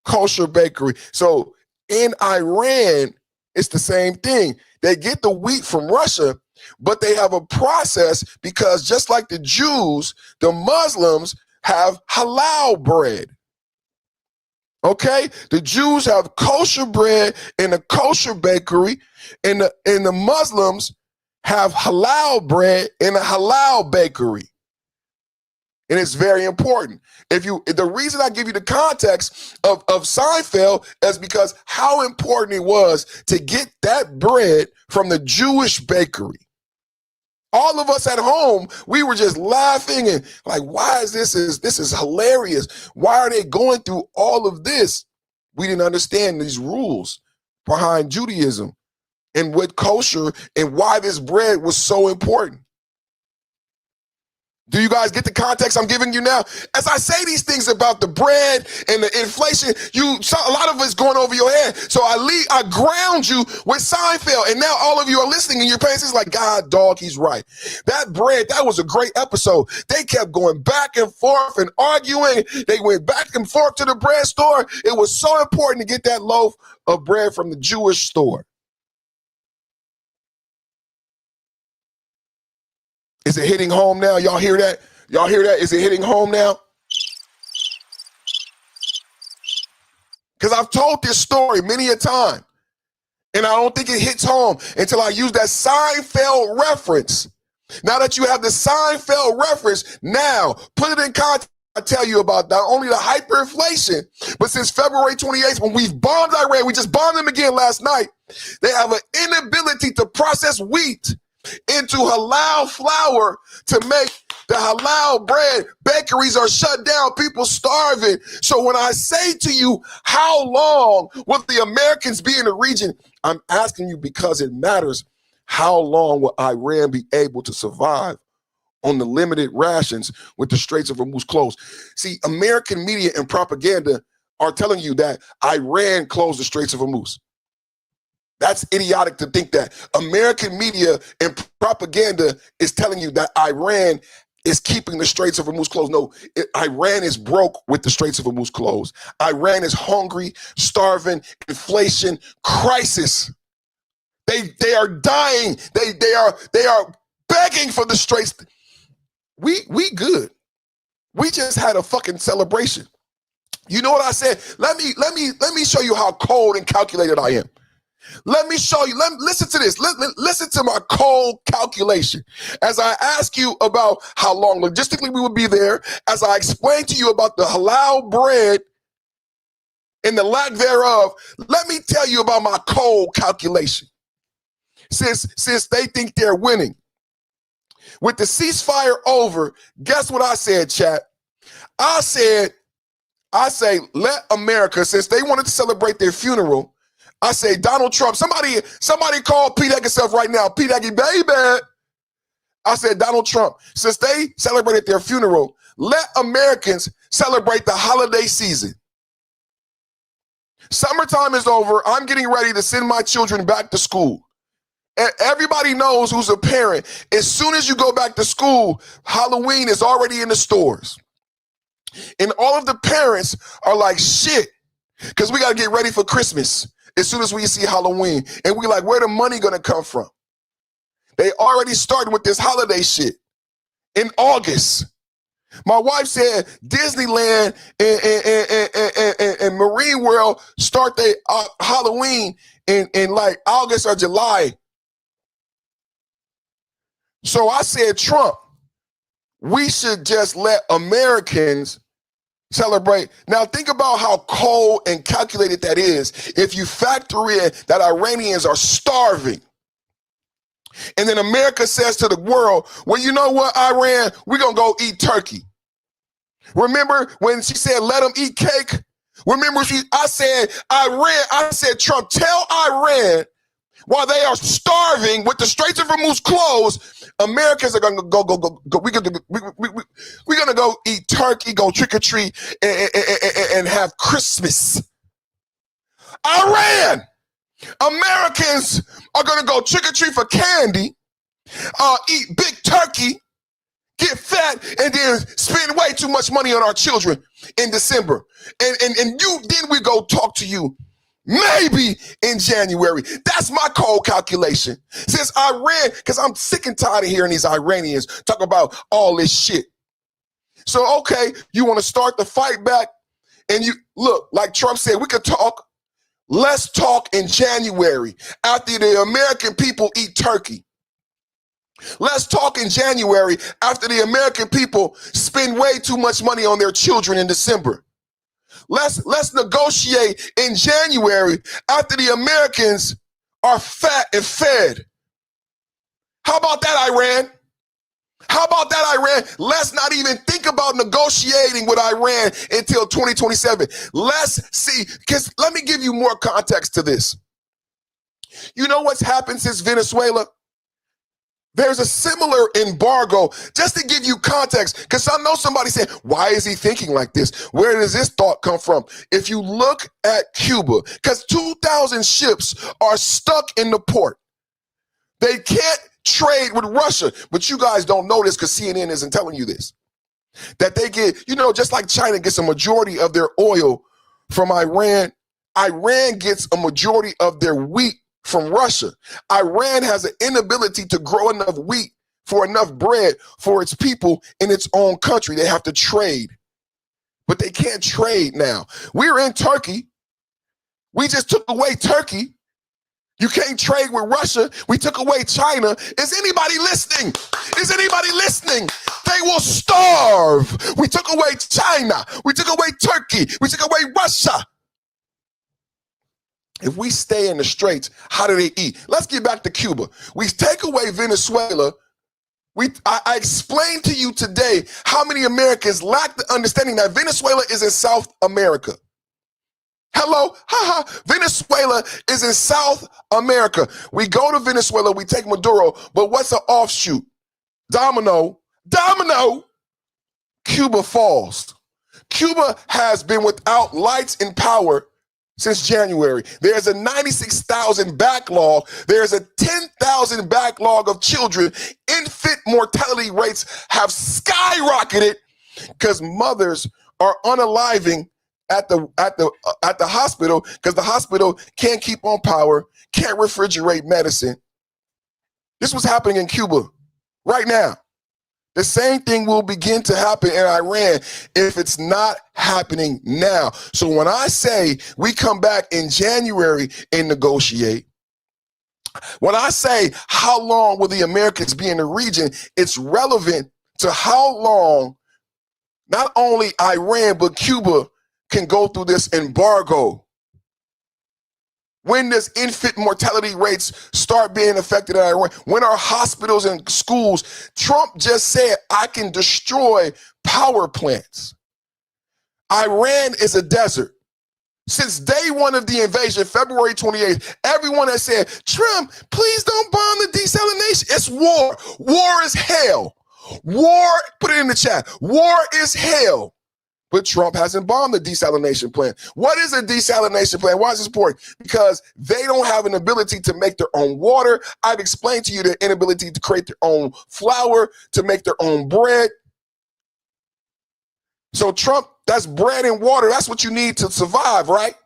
kosher bakery. So in Iran, it's the same thing. They get the wheat from Russia, but they have a process because just like the Jews, the Muslims have halal bread. Okay? The Jews have kosher bread in a kosher bakery, and the Muslims have halal bread in a halal bakery. And it's very important. The reason I give you the context of Seinfeld is because how important it was to get that bread from the Jewish bakery. All of us at home, we were just laughing and like, why is this is hilarious. Why are they going through all of this? We didn't understand these rules behind Judaism and what kosher and why this bread was so important. Do you guys get the context I'm giving you now? As I say these things about the bread and the inflation, a lot of it's going over your head. So I ground you with Seinfeld, and now all of you are listening and your parents is like, God, dog, he's right. That bread, that was a great episode. They kept going back and forth and arguing. They went back and forth to the bread store. It was so important to get that loaf of bread from the Jewish store. Is it hitting home now? Y'all hear that? Y'all hear that? Is it hitting home now? Because I've told this story many a time, and I don't think it hits home until I use that Seinfeld reference. Now that you have the Seinfeld reference, now put it in context. I tell you about not only the hyperinflation, but since February 28th, when we've bombed Iran, we just bombed them again last night, they have an inability to process wheat into halal flour to make The halal bread bakeries are shut down. People starving. So when I say to you, how long will the Americans be in the region? I'm asking you because it matters. How long will Iran be able to survive on the limited rations with the Straits of Hormuz closed? See, American media and propaganda are telling you that Iran closed the Straits of Hormuz. That's idiotic to think that. American media and propaganda is telling you that Iran is keeping the Straits of Hormuz closed. No, Iran is broke with the Straits of Hormuz closed. Iran is hungry, starving, inflation, crisis. They are dying. They are begging for the Straits. We good. We just had a fucking celebration. You know what I said? Let me show you how cold and calculated I am. Let me show you. Listen to this. Listen to my cold calculation. As I ask you about how long logistically we would be there, as I explain to you about the halal bread and the lack thereof, let me tell you about my cold calculation. Since they think they're winning. With the ceasefire over, guess what I said, chat? I say, let America, since they wanted to celebrate their funeral, I say, Donald Trump, somebody call Pete Eggerself right now. Pete Eggy, baby. I said, Donald Trump, since they celebrated their funeral, let Americans celebrate the holiday season. Summertime is over. I'm getting ready to send my children back to school. Everybody knows who's a parent. As soon as you go back to school, Halloween is already in the stores. And all of the parents are like, shit, because we got to get ready for Christmas as soon as we see Halloween. And we like, where the money going to come from? They already started with this holiday shit in August. My wife said Disneyland and Marine World start their Halloween in like August or July. So I said, Trump, we should just let Americans celebrate. Now think about how cold and calculated that is if you factor in that Iranians are starving. And then America says to the world, well, you know what, Iran, we're going to go eat turkey. Remember when she said, let them eat cake? Remember, I said, Trump, tell Iran while they are starving with the Straits of Hormuz closed, Americans are going to go. We're going to go eat turkey, go trick or treat, and have Christmas. Iran, Americans are going to go trick or treat for candy, eat big turkey, get fat, and then spend way too much money on our children in December. And then we go talk to you. Maybe in January. That's my cold calculation. Since Iran, because I'm sick and tired of hearing these Iranians talk about all this shit. So, okay, you want to start the fight back? And you look, like Trump said, we could talk. Let's talk in January after the American people eat turkey. Let's talk in January after the American people spend way too much money on their children in December. Let's negotiate in January after the Americans are fat and fed. How about that, Iran? How about that, Iran? Let's not even think about negotiating with Iran until 2027. Let's see, because let me give you more context to this. You know what's happened since Venezuela? There's a similar embargo, just to give you context, because I know somebody said, why is he thinking like this? Where does this thought come from? If you look at Cuba, because 2,000 ships are stuck in the port. They can't trade with Russia, but you guys don't know this because CNN isn't telling you this. That they get, just like China gets a majority of their oil from Iran, Iran gets a majority of their wheat from Russia. Iran has an inability to grow enough wheat for enough bread for its people in its own country. They have to trade, but they can't trade now. We're in Turkey. We just took away Turkey. You can't trade with Russia. We took away China. Is anybody listening? Is anybody listening? They will starve. We took away China. We took away Turkey. We took away Russia. If we stay in the Straits, how do they eat? Let's get back to Cuba. We take away Venezuela. I explained to you today how many Americans lack the understanding that Venezuela is in South America. Hello, Venezuela is in South America. We go to Venezuela, we take Maduro, but what's an offshoot? Domino, Cuba falls. Cuba has been without lights and power since January. There's a 96,000 backlog. There's a 10,000 backlog of children. Infant mortality rates have skyrocketed because mothers are unaliving at the hospital because the hospital can't keep on power, can't refrigerate medicine. This was happening in Cuba right now. The same thing will begin to happen in Iran if it's not happening now. So when I say we come back in January and negotiate, when I say how long will the Americans be in the region, it's relevant to how long not only Iran but Cuba can go through this embargo. When does infant mortality rates start being affected in Iran? When are hospitals and schools? Trump just said, I can destroy power plants. Iran is a desert. Since day one of the invasion, February 28th, everyone has said, Trump, please don't bomb the desalination. It's war. War is hell. War, put it in the chat. War is hell. But Trump hasn't bombed the desalination plant. What is a desalination plant? Why is this important? Because they don't have an ability to make their own water. I've explained to you their inability to create their own flour, to make their own bread. So Trump, that's bread and water. That's what you need to survive, right?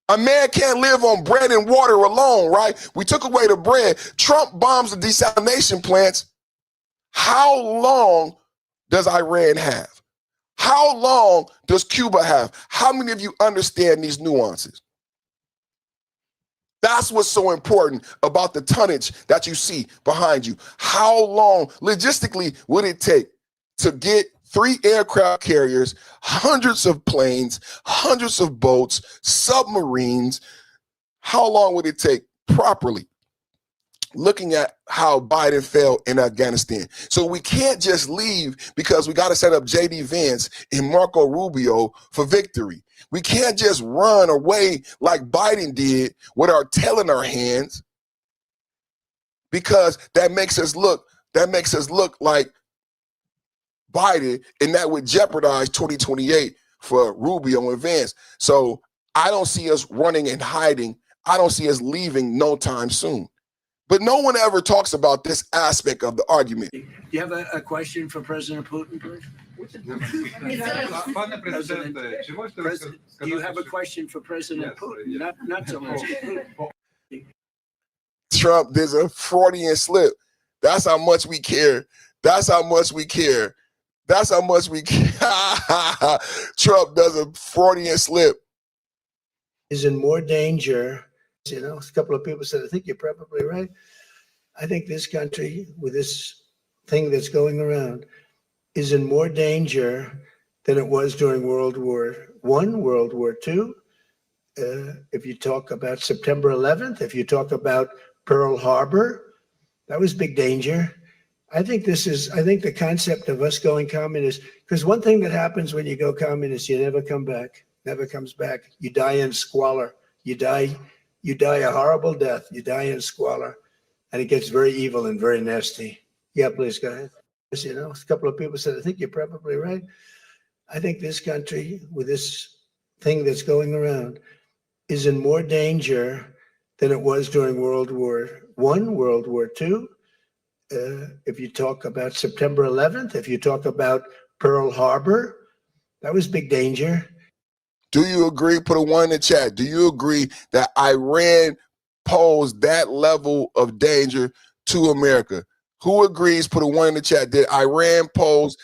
A man can't live on bread and water alone, right? We took away the bread. Trump bombs the desalination plants. How long does Iran have? How long does Cuba have? How many of you understand these nuances? That's what's so important about the tonnage that you see behind you. How long, logistically, would it take to get 3 aircraft carriers, hundreds of planes, hundreds of boats, submarines? How long would it take properly? Looking at how Biden failed in Afghanistan. So we can't just leave because we got to set up J.D. Vance and Marco Rubio for victory. We can't just run away like Biden did with our tail in our hands because that makes us look like Biden, and that would jeopardize 2028 for Rubio and Vance. So I don't see us running and hiding. I don't see us leaving no time soon. But no one ever talks about this aspect of the argument. Do you have a question for President Putin, please? President, do you have a question for President Putin? Not so much. Trump, there's a Freudian slip. That's how much we care. That's how much we care. That's how much we care. Trump does a Freudian slip. Is in more danger. You know, a couple of people said, I think you're probably right. I think this country, with this thing that's going around, is in more danger than it was during World War I, World War II. If you talk about September 11th, if you talk about Pearl Harbor, that was big danger. I think the concept of us going communist, because one thing that happens when you go communist, you never come back, never comes back. You die in squalor. You die a horrible death. You die in squalor, and it gets very evil and very nasty. Yeah, please go ahead. You know, a couple of people said, I think you're probably right. I think this country, with this thing that's going around, is in more danger than it was during World War I, World War II. If you talk about September 11th, if you talk about Pearl Harbor, that was big danger. Do you agree? Put a 1 in the chat. Do you agree that Iran posed that level of danger to America? Who agrees? Put a 1 in the chat. Did Iran pose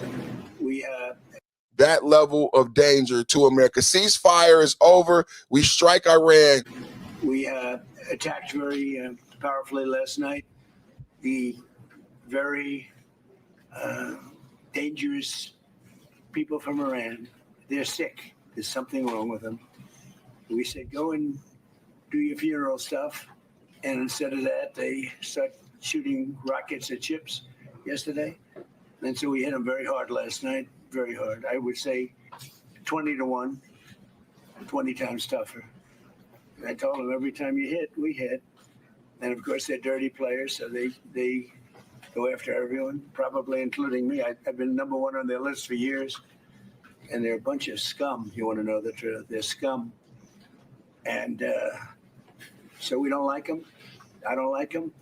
that level of danger to America? Ceasefire is over. We strike Iran. We attacked very powerfully last night. The very dangerous people from Iran, they're sick. There's something wrong with them. We said, go and do your funeral stuff. And instead of that, they start shooting rockets at ships. yesterday. And so we hit them very hard last night, very hard. I would say 20-1, 20 times tougher. And I told them every time you hit, we hit. And of course, they're dirty players, so they go after everyone, probably including me. I've been #1 on their list for years. And they're a bunch of scum. You want to know the truth? They're scum. And so we don't like them. I don't like them.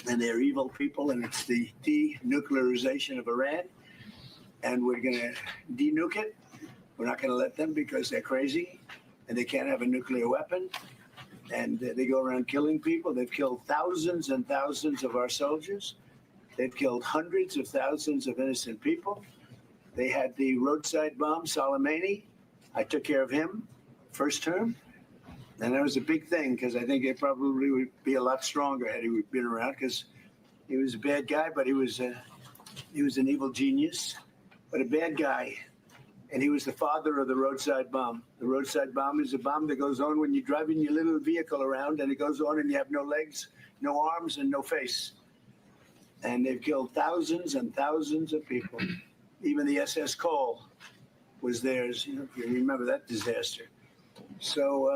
And they're evil people. And it's the denuclearization of Iran. And we're going to denuke it. We're not going to let them because they're crazy. And they can't have a nuclear weapon. And they go around killing people. They've killed thousands and thousands of our soldiers. They've killed hundreds of thousands of innocent people. They had the roadside bomb, Soleimani. I took care of him first term. And that was a big thing because I think it probably would be a lot stronger had he been around because he was a bad guy, but he was an evil genius, but a bad guy. And he was the father of the roadside bomb. The roadside bomb is a bomb that goes on when you're driving your little vehicle around and it goes on and you have no legs, no arms, and no face. And they've killed thousands and thousands of people. Even the SS Cole was theirs. You know, if you remember that disaster. So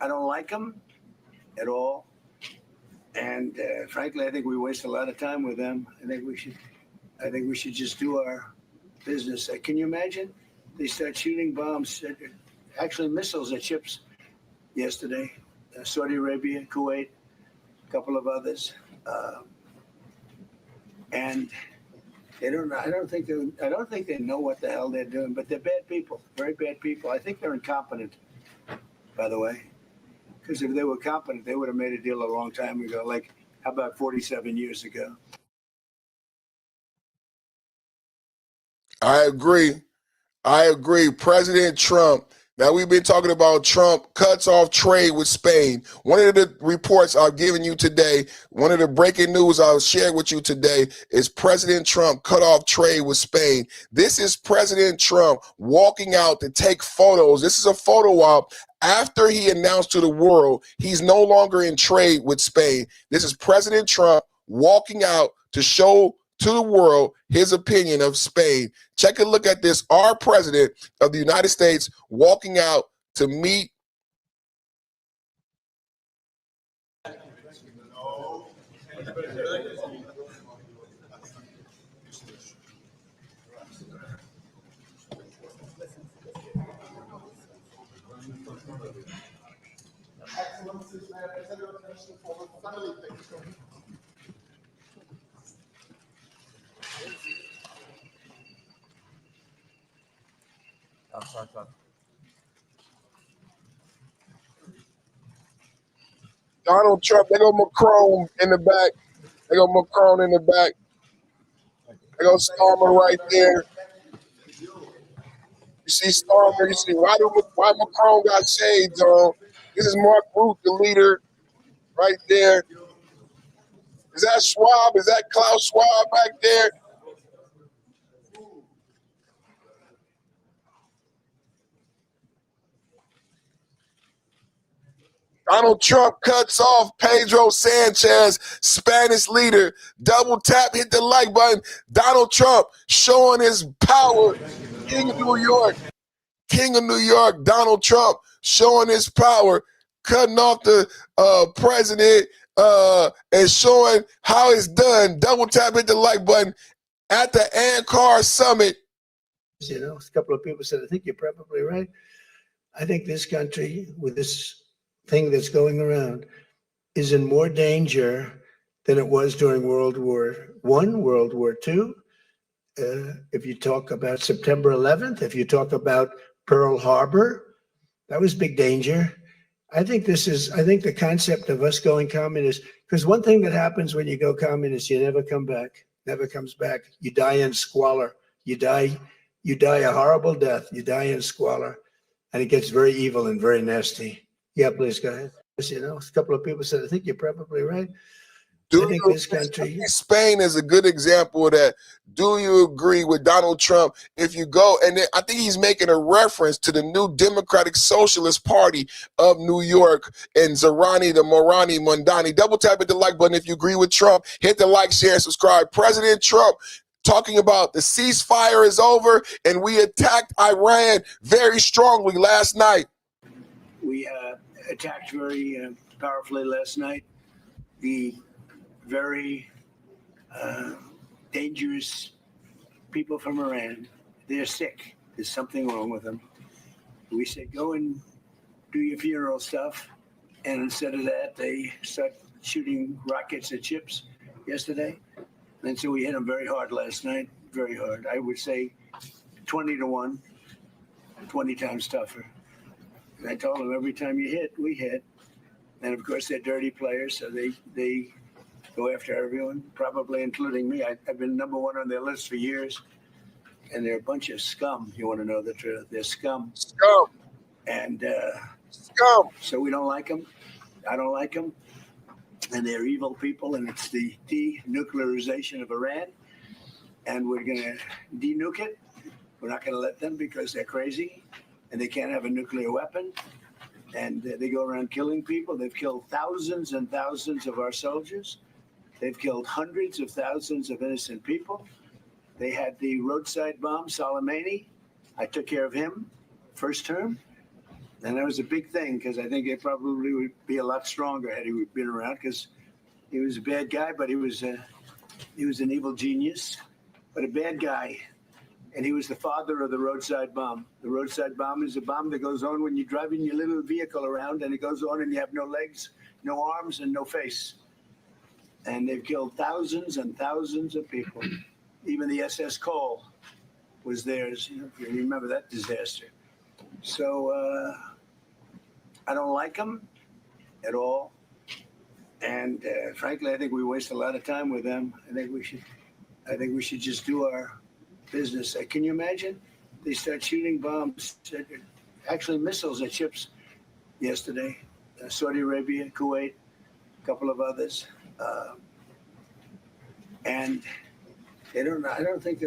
I don't like them at all. And frankly, I think we waste a lot of time with them. I think we should just do our business. Can you imagine? They start shooting bombs, actually missiles at ships yesterday. Saudi Arabia, Kuwait, a couple of others. And I don't think they know what the hell they're doing, but they're bad people, very bad people. I think they're incompetent, by the way, because if they were competent, they would have made a deal a long time ago, like how about 47 years ago? I agree. President Trump. Now, we've been talking about Trump cuts off trade with Spain. One of the reports I've given you today, one of the breaking news I'll share with you today is President Trump cut off trade with Spain. This is President Trump walking out to take photos. This is a photo op after he announced to the world he's no longer in trade with Spain. This is President Trump walking out to show to the world his opinion of Spain. Check a look at this. Our president of the United States walking out to meet. Donald Trump, they go Macron in the back. They go Macron in the back. They go Starmer right there. You see Starmer, you see why Macron got shades on. This is Mark Rutte, the leader, right there. Is that Schwab? Is that Klaus Schwab back there? Donald Trump cuts off Pedro Sanchez, Spanish leader. Double tap, hit the like button. Donald Trump showing his power. King of New York. King of New York, Donald Trump showing his power, cutting off the president and showing how it's done. Double tap, hit the like button at the Ankara summit. You know, a couple of people said, I think you're probably right. I think this country, with this thing that's going around, is in more danger than it was during World War I, World War II. If you talk about September 11th, if you talk about Pearl Harbor, that was big danger. I think the concept of us going communist, because one thing that happens when you go communist, you never come back, never comes back. You die in squalor. You die a horrible death. You die in squalor. And it gets very evil and very nasty. Yeah, please go ahead. You know, a couple of people said, I think you're probably right. Do I think you this country, Spain is a good example of that. Do you agree with Donald Trump? If you go, and then I think he's making a reference to the new Democratic Socialist Party of New York and Zarani, the Morani, Mondani. Double tap at the like button if you agree with Trump. Hit the like, share, and subscribe. President Trump talking about the ceasefire is over and we attacked Iran very strongly last night. we attacked very powerfully last night. The very dangerous people from Iran, they're sick. There's something wrong with them. We said, go and do your funeral stuff. And instead of that, they start shooting rockets at ships yesterday. And so we hit them very hard last night, very hard. I would say 20-1, 20 times tougher. And I told them every time you hit, we hit. And of course, they're dirty players, so they go after everyone, probably including me. I've been number one on their list for years. And they're a bunch of scum. You want to know the truth? They're scum. Scum. And Scum. so we don't like them. I don't like them. And they're evil people, and it's the denuclearization of Iran. And we're going to denuke it. We're not going to let them because they're crazy, and they can't have a nuclear weapon. And they go around killing people. They've killed thousands and thousands of our soldiers. They've killed hundreds of thousands of innocent people. They had the roadside bomb, Soleimani. I took care of him first term. And that was a big thing because I think it probably would be a lot stronger had he been around because he was a bad guy, but he was an evil genius, but a bad guy. And he was the father of the roadside bomb. The roadside bomb is a bomb that goes on when you're driving your little vehicle around, and it goes on and you have no legs, no arms, and no face. And they've killed thousands and thousands of people. Even the SS Cole was theirs, if you remember that disaster. So I don't like them at all. And frankly, I think we waste a lot of time with them. I think we should just do our business. Can you imagine? They start shooting bombs, actually missiles at ships yesterday. Saudi Arabia, Kuwait, a couple of others. And I don't think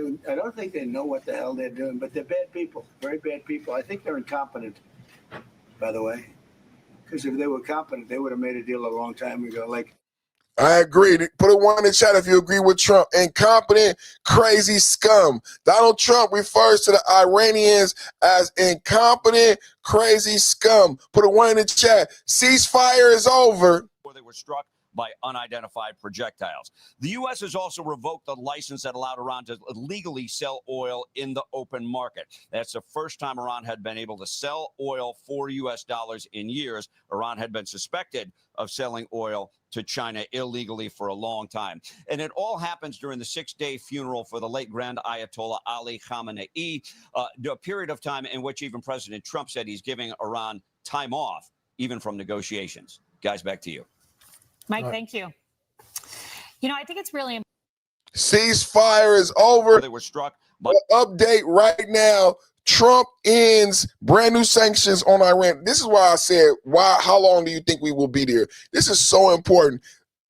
they know what the hell they're doing, but they're bad people, very bad people. I think they're incompetent, by the way, because if they were competent, they would have made a deal a long time ago. Like, I agree. Put a one in the chat if you agree with Trump. Incompetent, crazy scum. Donald Trump refers to the Iranians as incompetent, crazy scum. Put a one in the chat. Ceasefire is over. They were struck by unidentified projectiles. The U.S. has also revoked the license that allowed Iran to legally sell oil in the open market. That's the first time Iran had been able to sell oil for U.S. dollars in years. Iran had been suspected of selling oil to China illegally for a long time. And it all happens during the 6-day funeral for the late Grand Ayatollah Ali Khamenei, a period of time in which even President Trump said he's giving Iran time off, even from negotiations. Guys, back to you. Mike, thank you. You know, I think it's really important. Ceasefire is over. They were struck by update right now. Trump ends brand new sanctions on Iran. This is why I said, how long do you think we will be there? This is so important.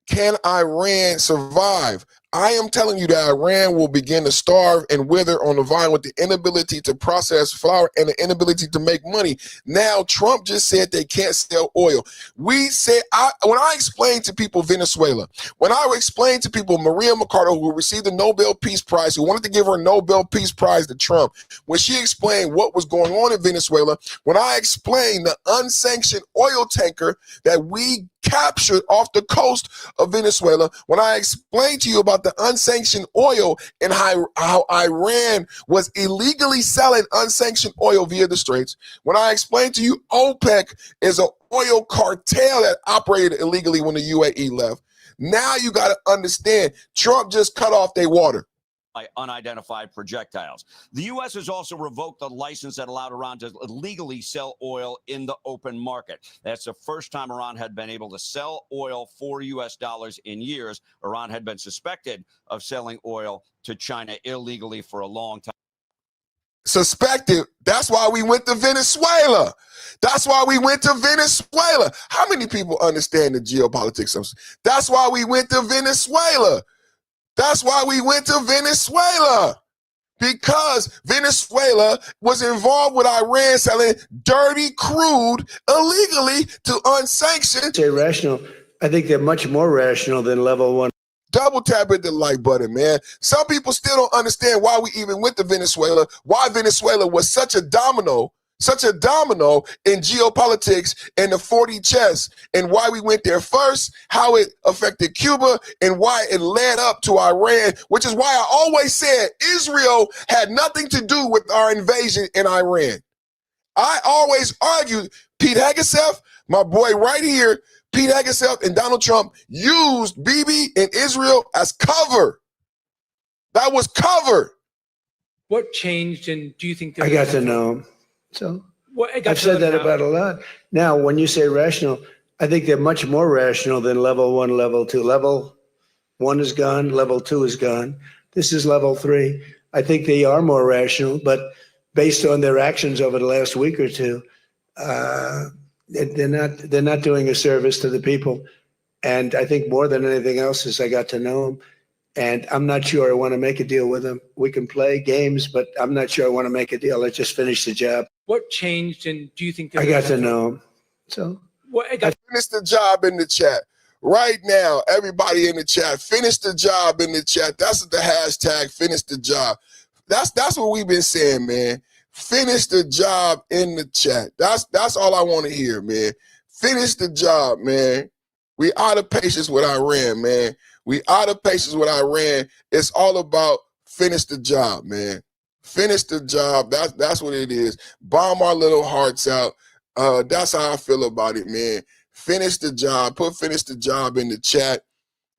Can Iran survive? I am telling you that Iran will begin to starve and wither on the vine with the inability to process flour and the inability to make money. Now, Trump just said they can't sell oil. We said, when I explained to people Venezuela, when I explained to people Maria Mercado, who received the Nobel Peace Prize, who wanted to give her Nobel Peace Prize to Trump, when she explained what was going on in Venezuela, when I explained the unsanctioned oil tanker that we captured off the coast of Venezuela, when I explained to you about the unsanctioned oil and how Iran was illegally selling unsanctioned oil via the Straits, when I explained to you OPEC is an oil cartel that operated illegally when the UAE left, now you got to understand Trump just cut off their water. By unidentified projectiles. The U.S. has also revoked the license that allowed Iran to legally sell oil in the open market. That's the first time Iran had been able to sell oil for U.S. dollars in years. Iran had been suspected of selling oil to China illegally for a long time. suspected. That's why we went to Venezuela. That's why we went to Venezuela. How many people understand the geopolitics of? That's why we went to Venezuela. That's why we went to Venezuela. Because Venezuela was involved with Iran selling dirty crude illegally to unsanctioned. Say rational. I think they're much more rational than level one. Double tap at the like button, man. Some people still don't understand why we even went to Venezuela, why Venezuela was such a domino in geopolitics and the 40 chess, and why we went there first, how it affected Cuba, and why it led up to Iran, which is why I always said Israel had nothing to do with our invasion in Iran. I always argued Pete Hegseth, my boy right here, Pete Hegseth and Donald Trump used Bibi and Israel as cover. That was cover. What changed, and do you think I got to know him. So What, I've said that about a lot. Now, when you say rational, I think they're much more rational than level one, level two. Level one is gone. Level two is gone. This is level three. I think they are more rational, but based on their actions over the last week or two, they're not doing a service to the people. And I think more than anything else is I got to know them. And I'm not sure I want to make a deal with them. We can play games, but I'm not sure I want to make a deal. Let's just finish the job. What changed, and do you think I got to know him. So finish the job in the chat. Right now, everybody in the chat, finish the job in the chat. That's the hashtag, finish the job. That's what we've been saying, man. Finish the job in the chat. That's all I want to hear, man. Finish the job, man. We out of patience with Iran, man. We out of patience with Iran. It's all about finish the job, man. Finish the job. That's what it is. Bomb our little hearts out. That's how I feel about it, man. Finish the job. Put finish the job in the chat.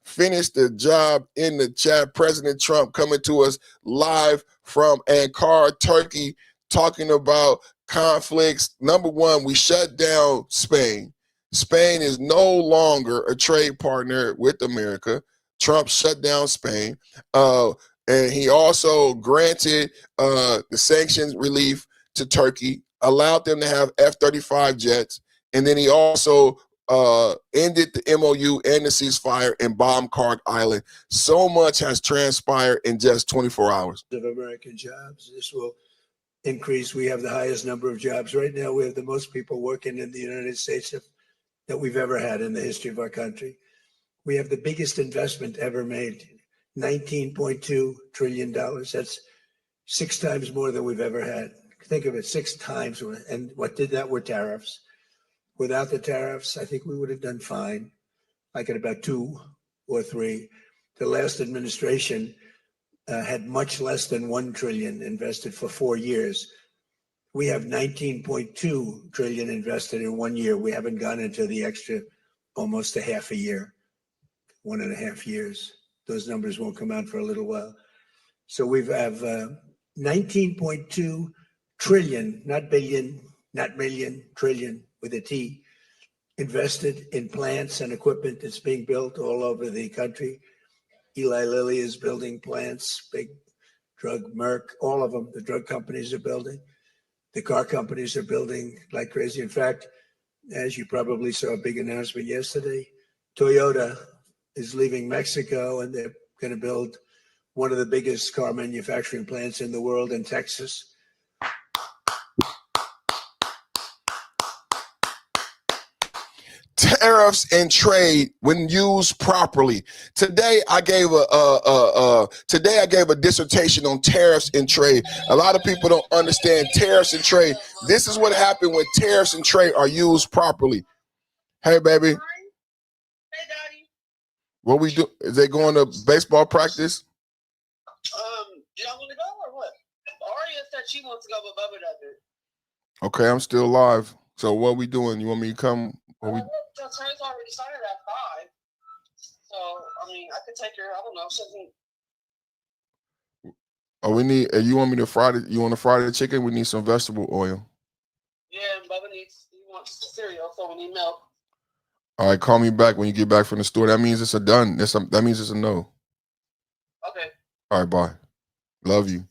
Finish the job in the chat. President Trump coming to us live from Ankara, Turkey, talking about conflicts. Number one, we shut down Spain. Spain is no longer a trade partner with America. Trump shut down Spain. And he also granted the sanctions relief to Turkey, allowed them to have F-35 jets, and then he also ended the MOU and the ceasefire and bombed Khark Island. So much has transpired in just 24 hours. Of American jobs. This will increase. We have the highest number of jobs. Right now, we have the most people working in the United States that we've ever had in the history of our country. We have the biggest investment ever made, $19.2 trillion. That's 6 times more than we've ever had. Think of it, 6 times. And what did that were tariffs. Without the tariffs, I think we would have done fine, like at about 2 or 3. The last administration had much less than 1 trillion invested for 4 years. We have 19.2 trillion invested in 1 year. We haven't gone into the extra almost a half a year, 1.5 years. Those numbers won't come out for a little while. So we have 19.2 trillion, not billion, not million, trillion with a T, invested in plants and equipment that's being built all over the country. Eli Lilly is building plants, big drug, Merck, all of them, the drug companies are building. The car companies are building like crazy. In fact, as you probably saw a big announcement yesterday, Toyota is leaving Mexico and they're going to build one of the biggest car manufacturing plants in the world in Texas. Tariffs and trade when used properly. Today I gave a dissertation on tariffs and trade. A lot of people don't understand tariffs and trade. This is what happened when tariffs and trade are used properly. Hey, baby. Hey, Daddy. What we do? Is they going to baseball practice? Y'all want to go or what? Aria said she wants to go, but Bubba doesn't. Okay, I'm still live. So what we doing? You want me to come? The train's already started at 5. So, I mean, I could take her, I don't know, something. Oh, we need, you want me to fry the, you want to fry the chicken? We need some vegetable oil. Yeah, and Bubba he wants cereal, so we need milk. All right, call me back when you get back from the store. That means it's a done. That means it's a no. Okay. All right, bye. Love you.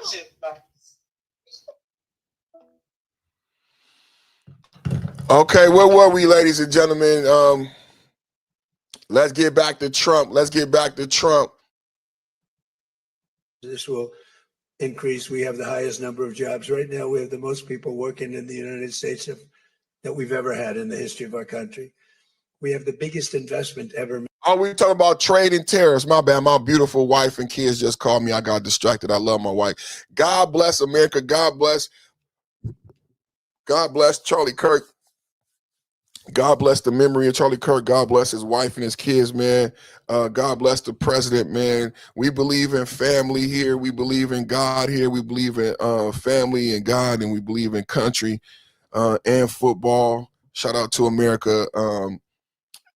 too. Bye. Okay, where were we, ladies and gentlemen? Let's get back to Trump. Let's get back to Trump. This will increase. We have the highest number of jobs. Right now, we have the most people working in the United States that we've ever had in the history of our country. We have the biggest investment ever. Oh, we talking about trade and tariffs. My bad. My beautiful wife and kids just called me. I got distracted. I love my wife. God bless America. God bless Charlie Kirk. God bless the memory of Charlie Kirk. God bless his wife and his kids, man. God bless the president, man. We believe in family here. We believe in God here. We believe in family and God, and we believe in country and football. Shout out to America.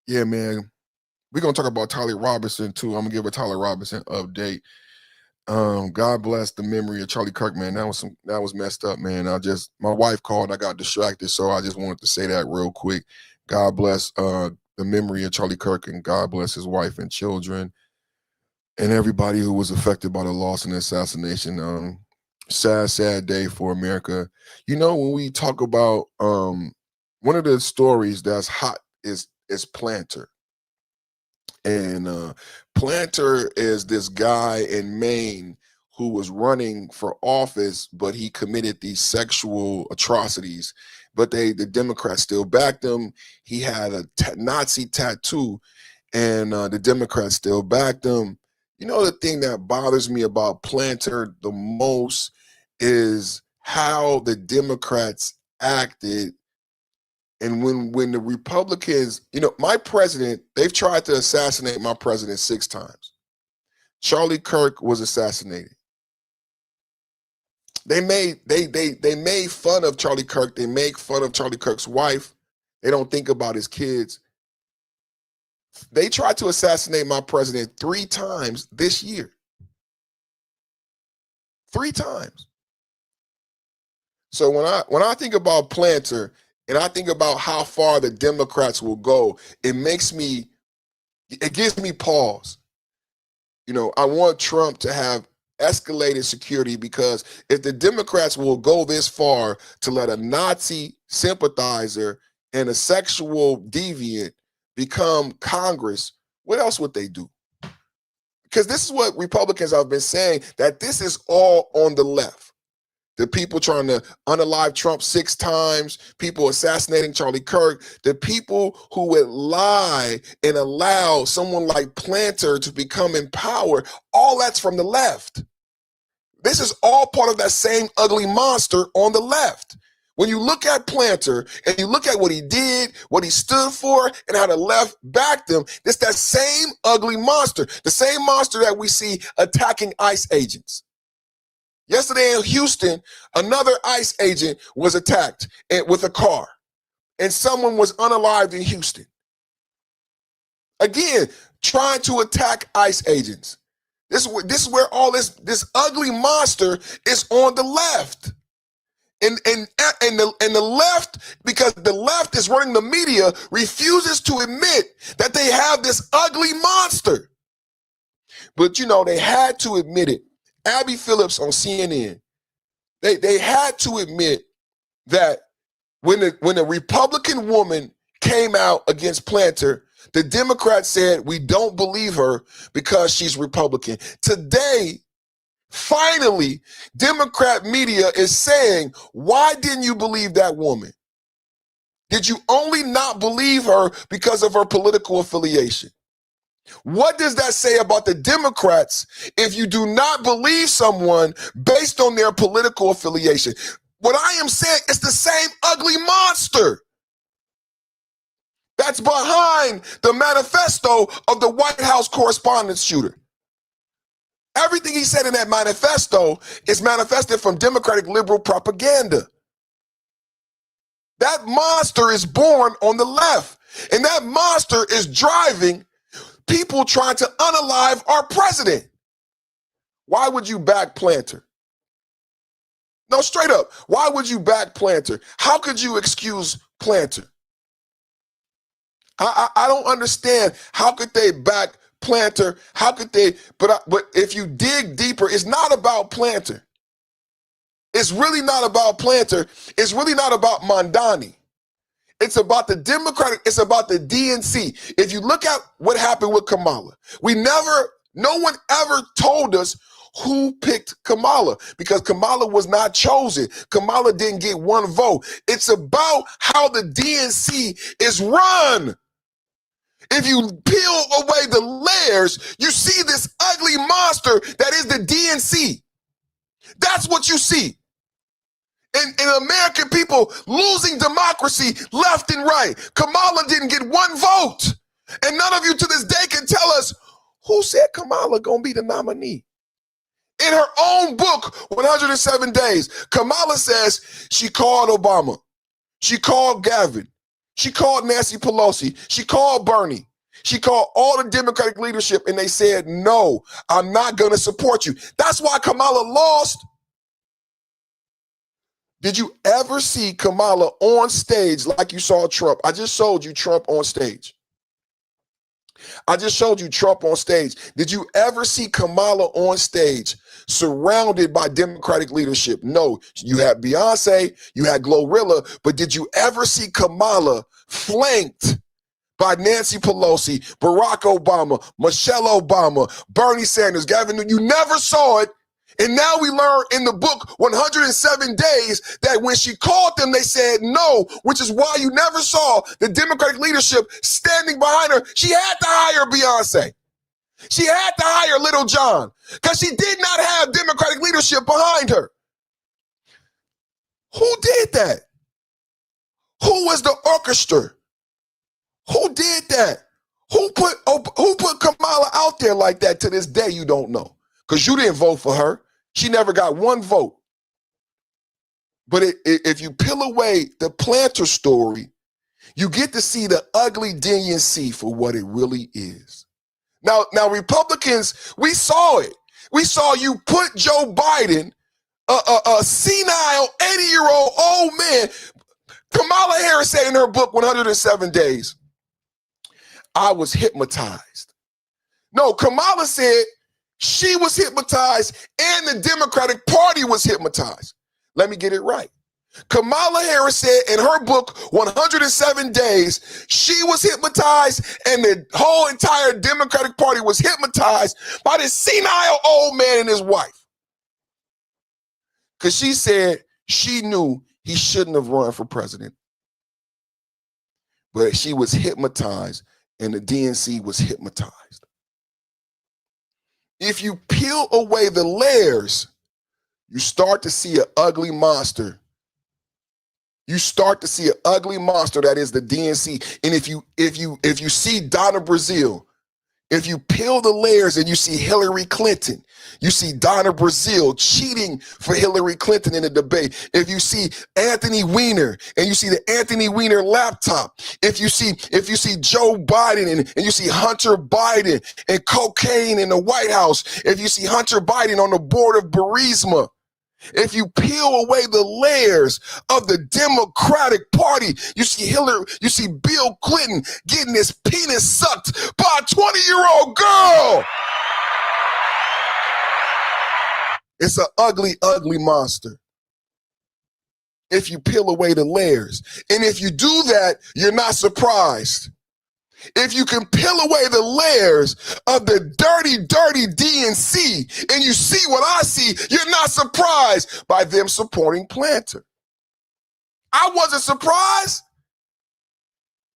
Yeah, man. We're going to talk about Tyler Robinson, too. I'm going to give a Tyler Robinson update. God bless the memory of Charlie Kirk, man. That was messed up, man. My wife called, I got distracted, so I just wanted to say that real quick. God bless the memory of Charlie Kirk, and God bless his wife and children and everybody who was affected by the loss and assassination. Sad day for America. You know, when we talk about one of the stories that's hot is Planter. And Planter is this guy in Maine who was running for office, but he committed these sexual atrocities. But the Democrats still backed him. He had a Nazi tattoo, and the Democrats still backed him. You know, the thing that bothers me about Planter the most is how the Democrats acted. And when the Republicans, you know, my president, they've tried to assassinate my president 6 times. Charlie Kirk was assassinated. They made fun of Charlie Kirk. They make fun of Charlie Kirk's wife. They don't think about his kids. They tried to assassinate my president 3 times this year. 3 times. So when I think about Planter, and I think about how far the Democrats will go, it gives me pause. You know, I want Trump to have escalated security, because if the Democrats will go this far to let a Nazi sympathizer and a sexual deviant become Congress, what else would they do? Because this is what Republicans have been saying, that this is all on the left. The people trying to unalive Trump 6 times, people assassinating Charlie Kirk, the people who would lie and allow someone like Planter to become in power, all that's from the left. This is all part of that same ugly monster on the left. When you look at Planter and you look at what he did, what he stood for, and how the left backed him, it's that same ugly monster, the same monster that we see attacking ICE agents. Yesterday in Houston, another ICE agent was attacked with a car, and someone was unalived in Houston. Again, trying to attack ICE agents. This is where all this ugly monster is on the left. And the left, because the left is running the media, refuses to admit that they have this ugly monster. But, you know, they had to admit it. Abby Phillips on CNN, they had to admit that when a Republican woman came out against Planter, the Democrats said, we don't believe her because she's Republican. Today, finally, Democrat media is saying, why didn't you believe that woman? Did you only not believe her because of her political affiliation? What does that say about the Democrats if you do not believe someone based on their political affiliation? What I am saying is the same ugly monster that's behind the manifesto of the White House correspondence shooter. Everything he said in that manifesto is manifested from Democratic liberal propaganda. That monster is born on the left, and that monster is driving people trying to unalive our president. Why would you back Planter? No, straight up. Why would you back Planter? How could you excuse Planter? I don't understand. How could they back Planter? How could they? But if you dig deeper, it's not about Planter. It's really not about Planter. It's really not about Mondani. It's about the Democratic, it's about the DNC. If you look at what happened with Kamala, no one ever told us who picked Kamala because Kamala was not chosen. Kamala didn't get one vote. It's about how the DNC is run. If you peel away the layers, you see this ugly monster that is the DNC. That's what you see. And American people losing democracy left and right. Kamala didn't get one vote. And none of you to this day can tell us who said Kamala gonna be the nominee. In her own book, 107 Days, Kamala says she called Obama. She called Gavin. She called Nancy Pelosi. She called Bernie. She called all the Democratic leadership and they said, no, I'm not gonna support you. That's why Kamala lost. Did you ever see Kamala on stage like you saw Trump? I just showed you Trump on stage. I just showed you Trump on stage. Did you ever see Kamala on stage surrounded by Democratic leadership? No. You had Beyonce, you had Glorilla, but did you ever see Kamala flanked by Nancy Pelosi, Barack Obama, Michelle Obama, Bernie Sanders, Gavin Newsom? You never saw it. And now we learn in the book 107 Days that when she called them, they said no, which is why you never saw the Democratic leadership standing behind her. She had to hire Beyonce. She had to hire Little John because she did not have Democratic leadership behind her. Who did that? Who was the orchestra? Who did that? Who put Kamala out there like that? To this day, you don't know because you didn't vote for her. She never got one vote. But if you peel away the Planter story, you get to see the ugly DNC for what it really is. Now, Republicans, we saw it. We saw you put Joe Biden, a senile 80-year-old old man. Kamala Harris said in her book, 107 Days, I was hypnotized. No, Kamala said she was hypnotized and the Democratic Party was hypnotized. Let me get it right. Kamala Harris said in her book, 107 Days, she was hypnotized and the whole entire Democratic Party was hypnotized by this senile old man and his wife. Because she said she knew he shouldn't have run for president. But she was hypnotized and the DNC was hypnotized. If you peel away the layers, you start to see an ugly monster. You start to see an ugly monster that is the DNC. And if you see Donna Brazile, if you peel the layers and you see Hillary Clinton, you see Donna Brazile cheating for Hillary Clinton in the debate. If you see Anthony Weiner and you see the Anthony Weiner laptop, if you see Joe Biden and you see Hunter Biden and cocaine in the White House, if you see Hunter Biden on the board of Burisma, if you peel away the layers of the Democratic Party, you see Bill Clinton getting his penis sucked by a 20-year-old girl. It's an ugly, ugly monster. If you peel away the layers. And if you do that, you're not surprised. If you can peel away the layers of the dirty, dirty DNC and you see what I see, you're not surprised by them supporting Planter. I wasn't surprised.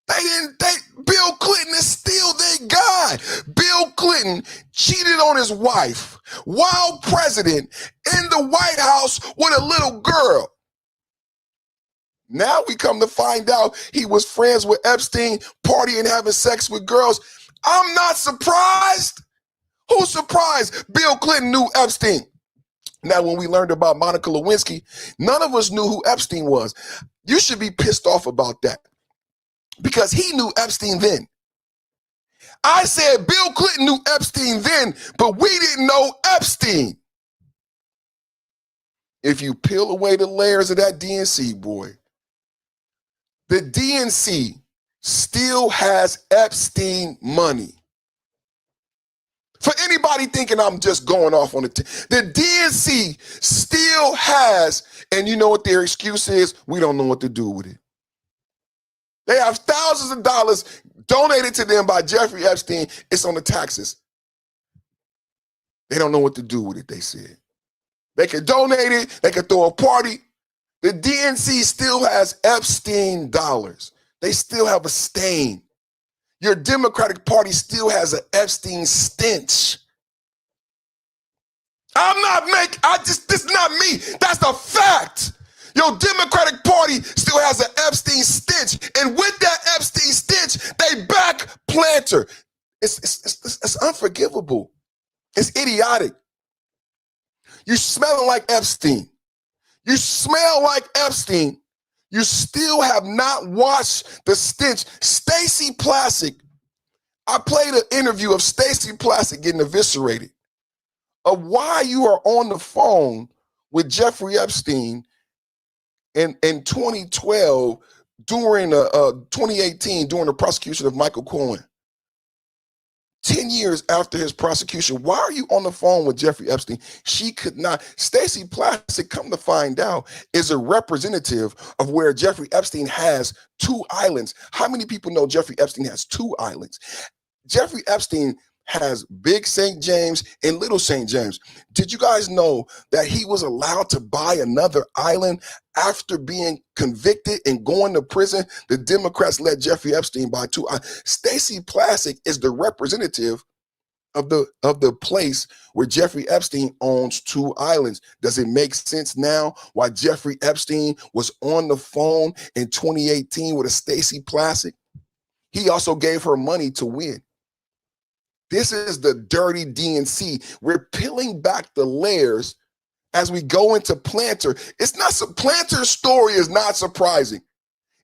Bill Clinton is still their guy. Bill Clinton cheated on his wife while president in the White House with a little girl. Now we come to find out he was friends with Epstein, partying, having sex with girls. I'm not surprised. Who's surprised? Bill Clinton knew Epstein. Now, when we learned about Monica Lewinsky, none of us knew who Epstein was. You should be pissed off about that because he knew Epstein then. I said Bill Clinton knew Epstein then, but we didn't know Epstein. If you peel away the layers of that DNC, boy, the DNC still has Epstein money. For anybody thinking I'm just going off on the DNC still has, and you know what their excuse is? We don't know what to do with it. They have thousands of dollars donated to them by Jeffrey Epstein. It's on the taxes. They don't know what to do with it, they said. They could donate it. They could throw a party. The DNC still has Epstein dollars. They still have a stain. Your Democratic Party still has an Epstein stench. This is not me. That's the fact. Your Democratic Party still has an Epstein stench. And with that Epstein stench, they back Planter. It's unforgivable. It's idiotic. You smelling like Epstein. You smell like Epstein. You still have not washed the stench. Stacey Plaskett. I played an interview of Stacey Plaskett getting eviscerated of why you are on the phone with Jeffrey Epstein in 2012 during 2018 during the prosecution of Michael Cohen. 10 years after his prosecution, why are you on the phone with Jeffrey Epstein? She could not. Stacey Plaskett, come to find out, is a representative of where Jeffrey Epstein has 2 islands. How many people know Jeffrey Epstein has 2 islands? Jeffrey Epstein has Big St. James and Little St. James. Did you guys know that he was allowed to buy another island after being convicted and going to prison? The Democrats let Jeffrey Epstein buy 2 islands. Stacey Plaskett is the representative of the place where Jeffrey Epstein owns 2 islands. Does it make sense now why Jeffrey Epstein was on the phone in 2018 with a Stacey Plaskett? He also gave her money to win. This is the dirty DNC. We're peeling back the layers as we go into Planter. Planter's story is not surprising.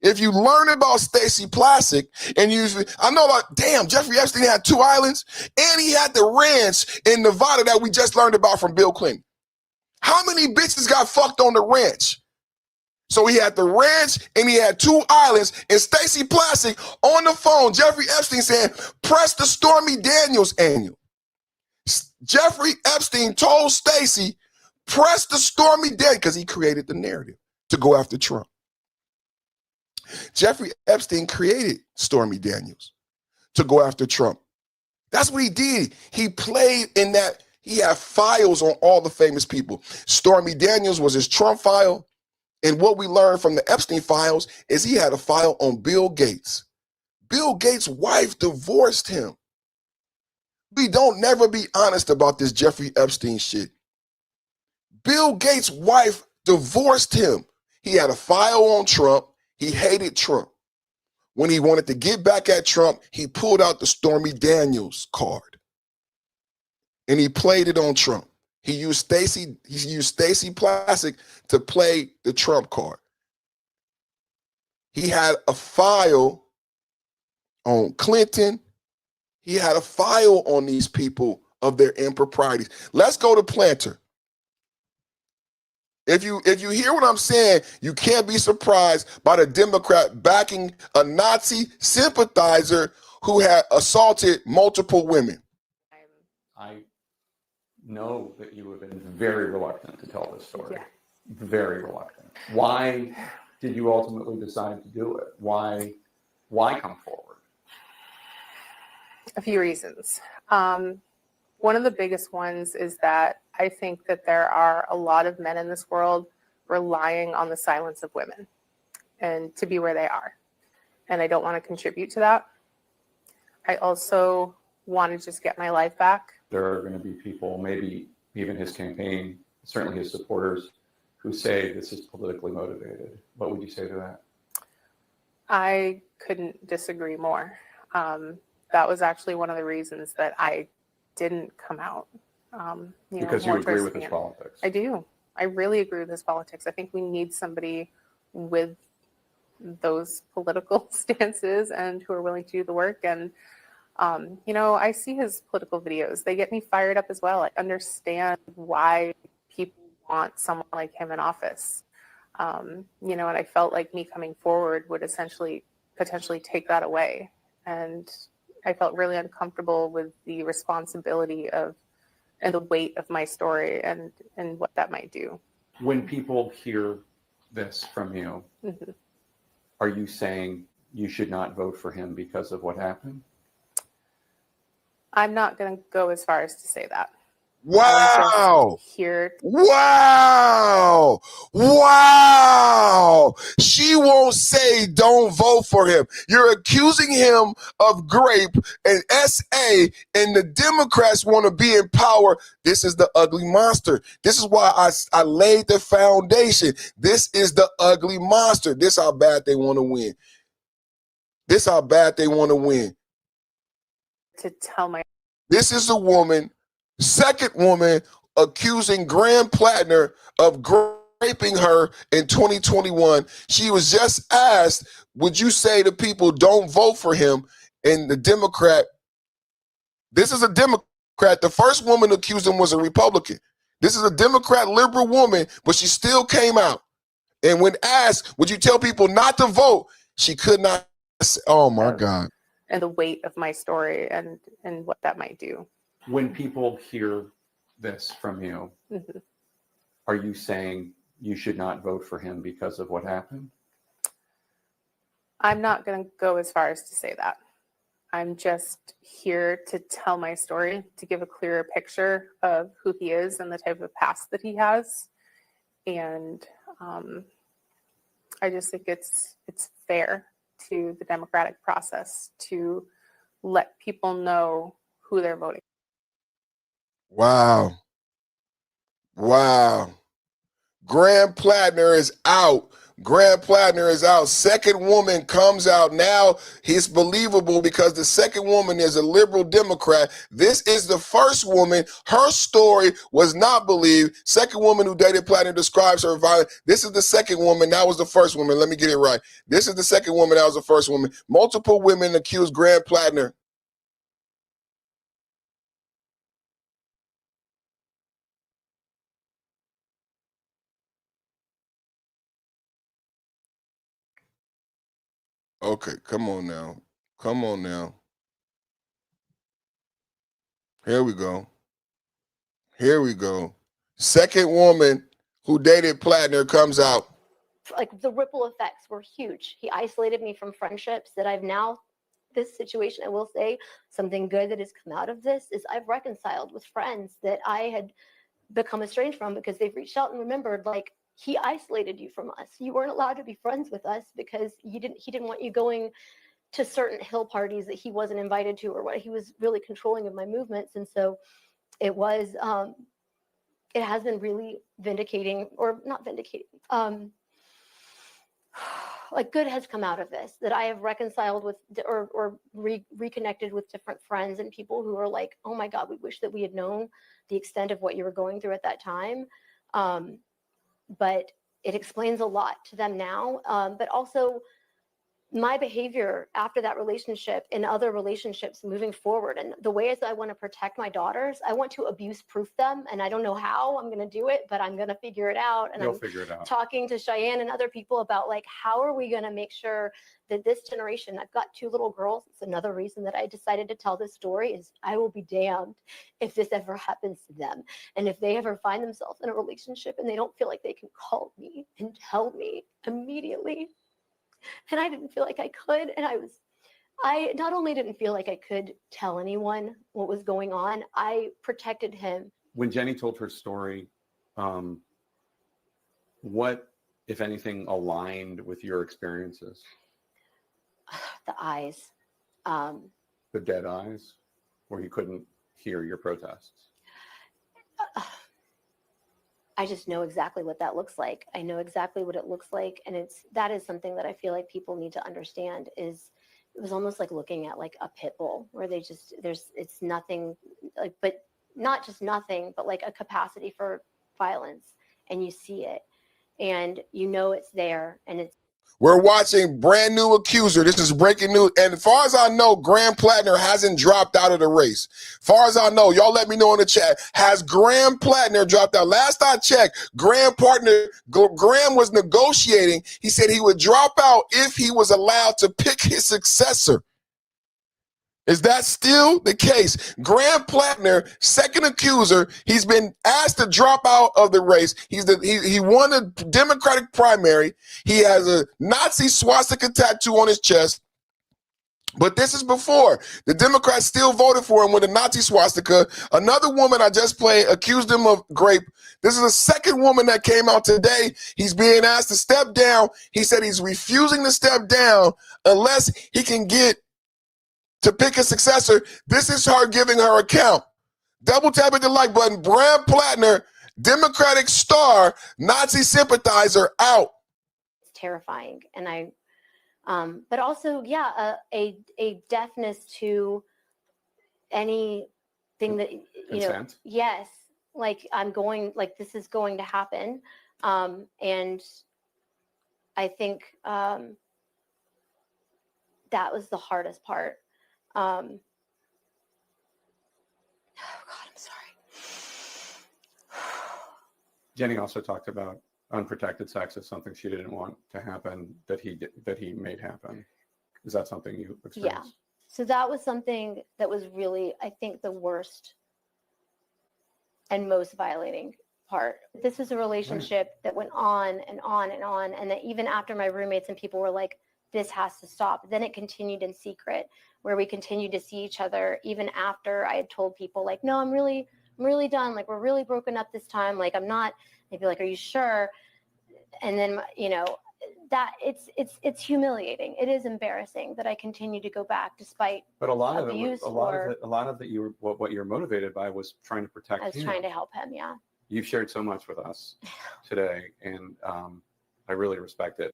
If you learn about Stacey Plaskett and I know about, damn, Jeffrey Epstein had 2 islands and he had the ranch in Nevada that we just learned about from Bill Clinton. How many bitches got fucked on the ranch? So he had the ranch and he had 2 islands, and Stacey Plaskett on the phone, Jeffrey Epstein saying, press the Stormy Daniels annual. Jeffrey Epstein told Stacey, press the Stormy Daniels, because he created the narrative to go after Trump. Jeffrey Epstein created Stormy Daniels to go after Trump. That's what he did. He played in that. He had files on all the famous people. Stormy Daniels was his Trump file. And what we learned from the Epstein files is he had a file on Bill Gates. Bill Gates' wife divorced him. We don't never be honest about this Jeffrey Epstein shit. Bill Gates' wife divorced him. He had a file on Trump. He hated Trump. When he wanted to get back at Trump, he pulled out the Stormy Daniels card. And he played it on Trump. He used Stacey Plaskett to play the Trump card. He had a file on Clinton. He had a file on these people of their improprieties. Let's go to Planter. If you hear what I'm saying, you can't be surprised by the Democrat backing a Nazi sympathizer who had assaulted multiple women. I know that you have been very reluctant to tell this story. Yeah. Very reluctant. Why did you ultimately decide to do it? Why come forward? A few reasons. One of the biggest ones is that I think that there are a lot of men in this world relying on the silence of women and to be where they are. And I don't want to contribute to that. I also want to just get my life back. There are going to be people, maybe even his campaign, certainly his supporters, who say this is politically motivated. What would you say to that? I couldn't disagree more. That was actually one of the reasons that I didn't come out. Because you agree with his politics. I do. I really agree with his politics. I think we need somebody with those political stances and who are willing to do the work. And I see his political videos. They get me fired up as well. I understand why people want someone like him in office. And I felt like me coming forward would essentially potentially take that away. And I felt really uncomfortable with the responsibility of and the weight of my story and what that might do. When people hear this from you, Mm-hmm. are you saying you should not vote for him because of what happened? I'm not going to go as far as to say that. Wow. Here. Wow. Wow. She won't say don't vote for him. You're accusing him of grape and SA, and the Democrats want to be in power. This is the ugly monster. This is why I laid the foundation. This is the ugly monster. This how bad they want to win. This how bad they want to win. To tell my. This is a woman, second woman, accusing Graham Plattner of raping her in 2021. She was just asked, would you say to people don't vote for him? And the Democrat, this is a Democrat. The first woman who accused him was a Republican. This is a Democrat liberal woman, but she still came out. And when asked, would you tell people not to vote? She could not say, oh my God. And the weight of my story and what that might do. When people hear this from you, mm-hmm. are you saying you should not vote for him because of what happened? I'm not going to go as far as to say that. I'm just here to tell my story, to give a clearer picture of who he is and the type of past that he has. And I just think it's fair to the democratic process to let people know who they're voting. Wow. Wow. Graham Plattner is out. Graham Plattner is out. Second woman comes out. Now it's believable because the second woman is a liberal Democrat. This is the first woman. Her story was not believed. Second woman who dated Plattner describes her violence. This is the second woman. That was the first woman. Let me get it right. This is the second woman. That was the first woman. Multiple women accused Graham Plattner. Okay, come on now. Come on now. Here we go. Here we go. Second woman who dated Plattner comes out. Like the ripple effects were huge. He isolated me from friendships that I've now, this situation, I will say something good that has come out of this is I've reconciled with friends that I had become estranged from because they've reached out and remembered, like, he isolated you from us. You weren't allowed to be friends with us because he didn't want you going to certain hill parties that he wasn't invited to, or what he was really controlling of my movements. And so it was, it has been really vindicating, or not vindicating, like good has come out of this, that I have reconciled with or reconnected with different friends and people who are like, oh my God, we wish that we had known the extent of what you were going through at that time. But it explains a lot to them now. But also my behavior after that relationship and other relationships moving forward, and the ways I want to protect my daughters, I want to abuse proof them. And I don't know how I'm going to do it, but I'm going to figure it out. And You'll I'm figure it out. Talking to Cheyenne and other people about, like, how are we going to make sure that this generation, I've got 2 little girls. It's another reason that I decided to tell this story is I will be damned if this ever happens to them. And if they ever find themselves in a relationship and they don't feel like they can call me and tell me immediately. And I didn't feel like I could. And I not only didn't feel like I could tell anyone what was going on, I protected him. When Jenny told her story, what, if anything, aligned with your experiences? The eyes. The dead eyes, where you couldn't hear your protests? I just know exactly what that looks like. I know exactly what it looks like. And that is something that I feel like people need to understand is it was almost like looking at like a pit bull where it's nothing like, but not just nothing, but like a capacity for violence, and you see it and you know it's there, and it's. We're watching brand new accuser. This is breaking news. And as far as I know, Graham Plattner hasn't dropped out of the race. Far as I know, y'all let me know in the chat. Has Graham Plattner dropped out? Last I checked, Graham was negotiating. He said he would drop out if he was allowed to pick his successor. Is that still the case? Graham Plattner, second accuser, he's been asked to drop out of the race. He won a Democratic primary. He has a Nazi swastika tattoo on his chest. But this is before. The Democrats still voted for him with a Nazi swastika. Another woman I just played accused him of rape. This is the second woman that came out today. He's being asked to step down. He said he's refusing to step down unless he can get to pick a successor. This is her giving her account. Double tap at the like button. Graham Plattner, Democratic star, Nazi sympathizer, out. It's terrifying. And but also, yeah, a deafness to anything that, Consent? yes, like this is going to happen. And I think that was the hardest part. Oh God, I'm sorry. Jenny also talked about unprotected sex as something she didn't want to happen that he made happen. Is that something you experienced? Yeah. So that was something that was really, I think, the worst and most violating part. This was a relationship that went on and on and on, and that even after my roommates and people were like, this has to stop, then it continued in secret, where we continued to see each other even after I had told people, like, no, I'm really done, like, we're really broken up this time, like, I'm not. They'd be like, are you sure? And then, that it's humiliating. It is embarrassing that I continue to go back despite But a lot abuse. of it, what you're motivated by was trying to protect him. I was trying to help him. Yeah. You've shared so much with us today, and I really respect it.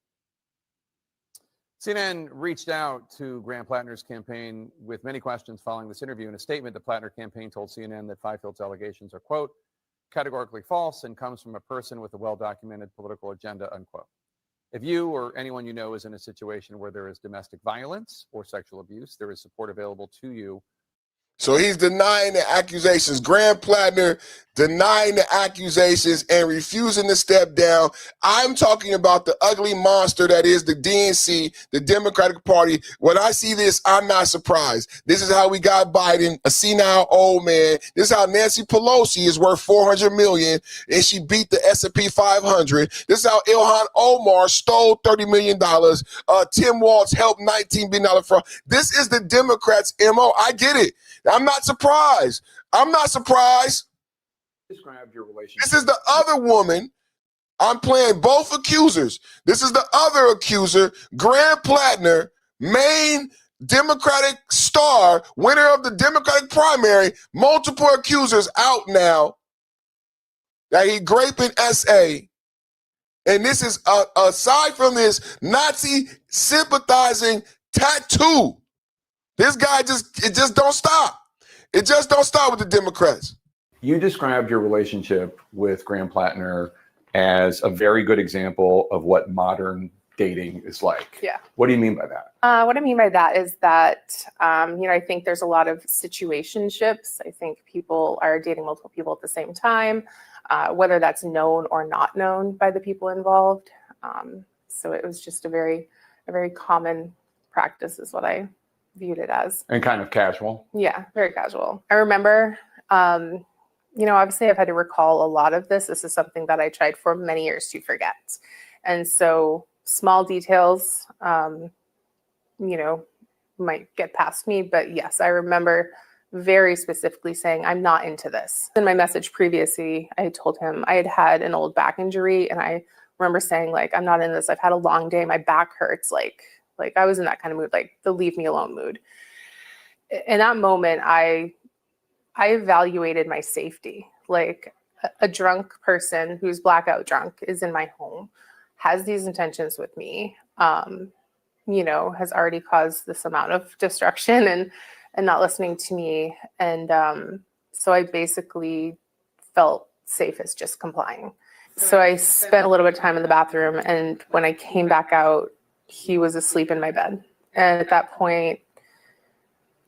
CNN reached out to Graham Plattner's campaign with many questions following this interview. In a statement, the Plattner campaign told CNN that Fifield's allegations are, quote, categorically false and comes from a person with a well-documented political agenda, unquote. If you or anyone you know is in a situation where there is domestic violence or sexual abuse, there is support available to you. So he's denying the accusations. Graham Plattner denying the accusations and refusing to step down. I'm talking about the ugly monster that is the DNC, the Democratic Party. When I see this, I'm not surprised. This is how we got Biden, a senile old man. This is how Nancy Pelosi is worth $400 million and she beat the S&P 500. This is how Ilhan Omar stole $30 million. Tim Walz helped $19 billion fraud. This is the Democrats' MO. I get it. I'm not surprised. I'm not surprised. Described your relationship. This is the other woman. I'm playing both accusers. This is the other accuser, Graham Plattner, main Democratic star, winner of the Democratic primary, multiple accusers out now that he raping SA. And this is, aside from this Nazi sympathizing tattoo, this guy it just don't stop. It just don't stop with the Democrats. You described your relationship with Graham Plattner as a very good example of what modern dating is like. Yeah. What do you mean by that? What I mean by that is that, I think there's a lot of situationships. I think people are dating multiple people at the same time, whether that's known or not known by the people involved. So it was just a very common practice is what I viewed it as. And kind of casual. Yeah, very casual. I remember, obviously I've had to recall a lot of this. This is something that I tried for many years to forget. And so small details, might get past me. But yes, I remember very specifically saying, I'm not into this. In my message previously, I told him I had had an old back injury. And I remember saying, like, I'm not in this. I've had a long day. My back hurts. Like I was in that kind of mood, like the leave me alone mood. In that moment, I evaluated my safety. Like a drunk person who's blackout drunk is in my home, has these intentions with me, has already caused this amount of destruction and not listening to me. And so I basically felt safe as just complying. So I spent a little bit of time in the bathroom. And when I came back out, he was asleep in my bed. And at that point,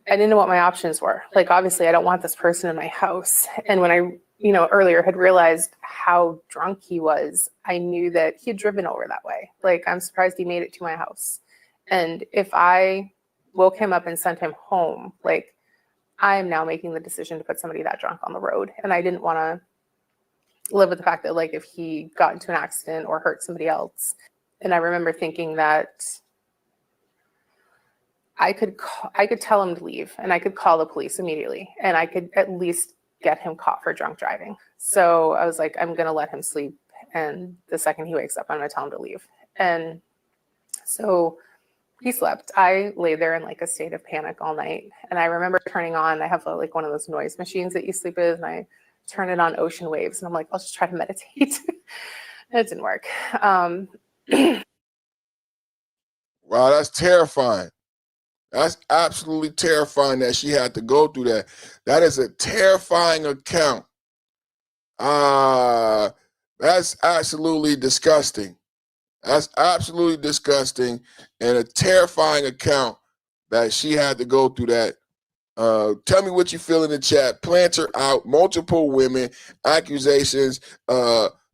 I didn't know what my options were. Like, obviously, I don't want this person in my house. And when I, earlier had realized how drunk he was, I knew that he had driven over that way. Like, I'm surprised he made it to my house. And if I woke him up and sent him home. Like, I'm now making the decision to put somebody that drunk on the road. And I didn't want to live with the fact that, like, if he got into an accident or hurt somebody else. And I remember thinking that I could tell him to leave, and I could call the police immediately, and I could at least get him caught for drunk driving. So I was like, I'm going to let him sleep. And the second he wakes up, I'm going to tell him to leave. And so he slept. I lay there in like a state of panic all night. And I remember turning on, I have like one of those noise machines that you sleep with, and I turn it on ocean waves, and I'm like, I'll just try to meditate. And it didn't work. Wow, that's terrifying. That's absolutely terrifying that she had to go through that. That is a terrifying account. That's absolutely disgusting. That's absolutely disgusting and a terrifying account that she had to go through that. Tell me what you feel in the chat. Planter out, multiple women, accusations,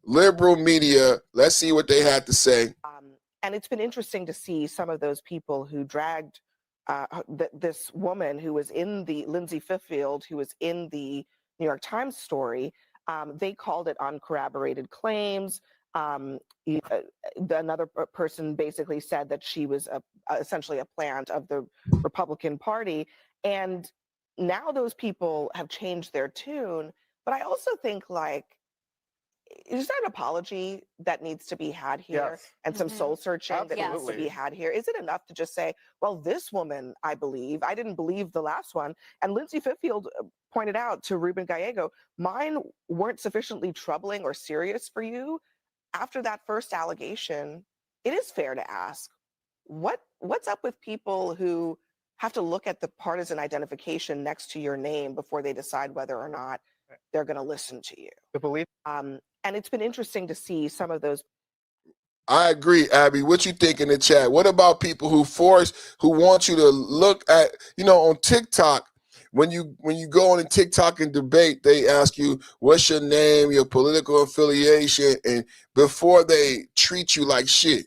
liberal media. Let's see what they had to say. And it's been interesting to see some of those people who dragged this woman who was in the Lindsay Fiffield, who was in the New York Times story. They called it uncorroborated claims. Another person basically said that she was essentially a plant of the Republican Party. And now those people have changed their tune. But I also think, like, is there an apology that needs to be had here? Yes. And some soul searching that needs to Absolutely. be had here? Is it enough to just say, well, this woman, I believe, I didn't believe the last one. And Lindsay Fiffield pointed out to Ruben Gallego, mine weren't sufficiently troubling or serious for you. After that first allegation, it is fair to ask, what's up with people who have to look at the partisan identification next to your name before they decide whether or not they're going to listen to you? The belief. And it's been interesting to see some of those. I agree, Abby. What you think in the chat? What about people who want you to look at, on TikTok, when you go on a TikTok and debate, they ask you, what's your name, your political affiliation, and before they treat you like shit.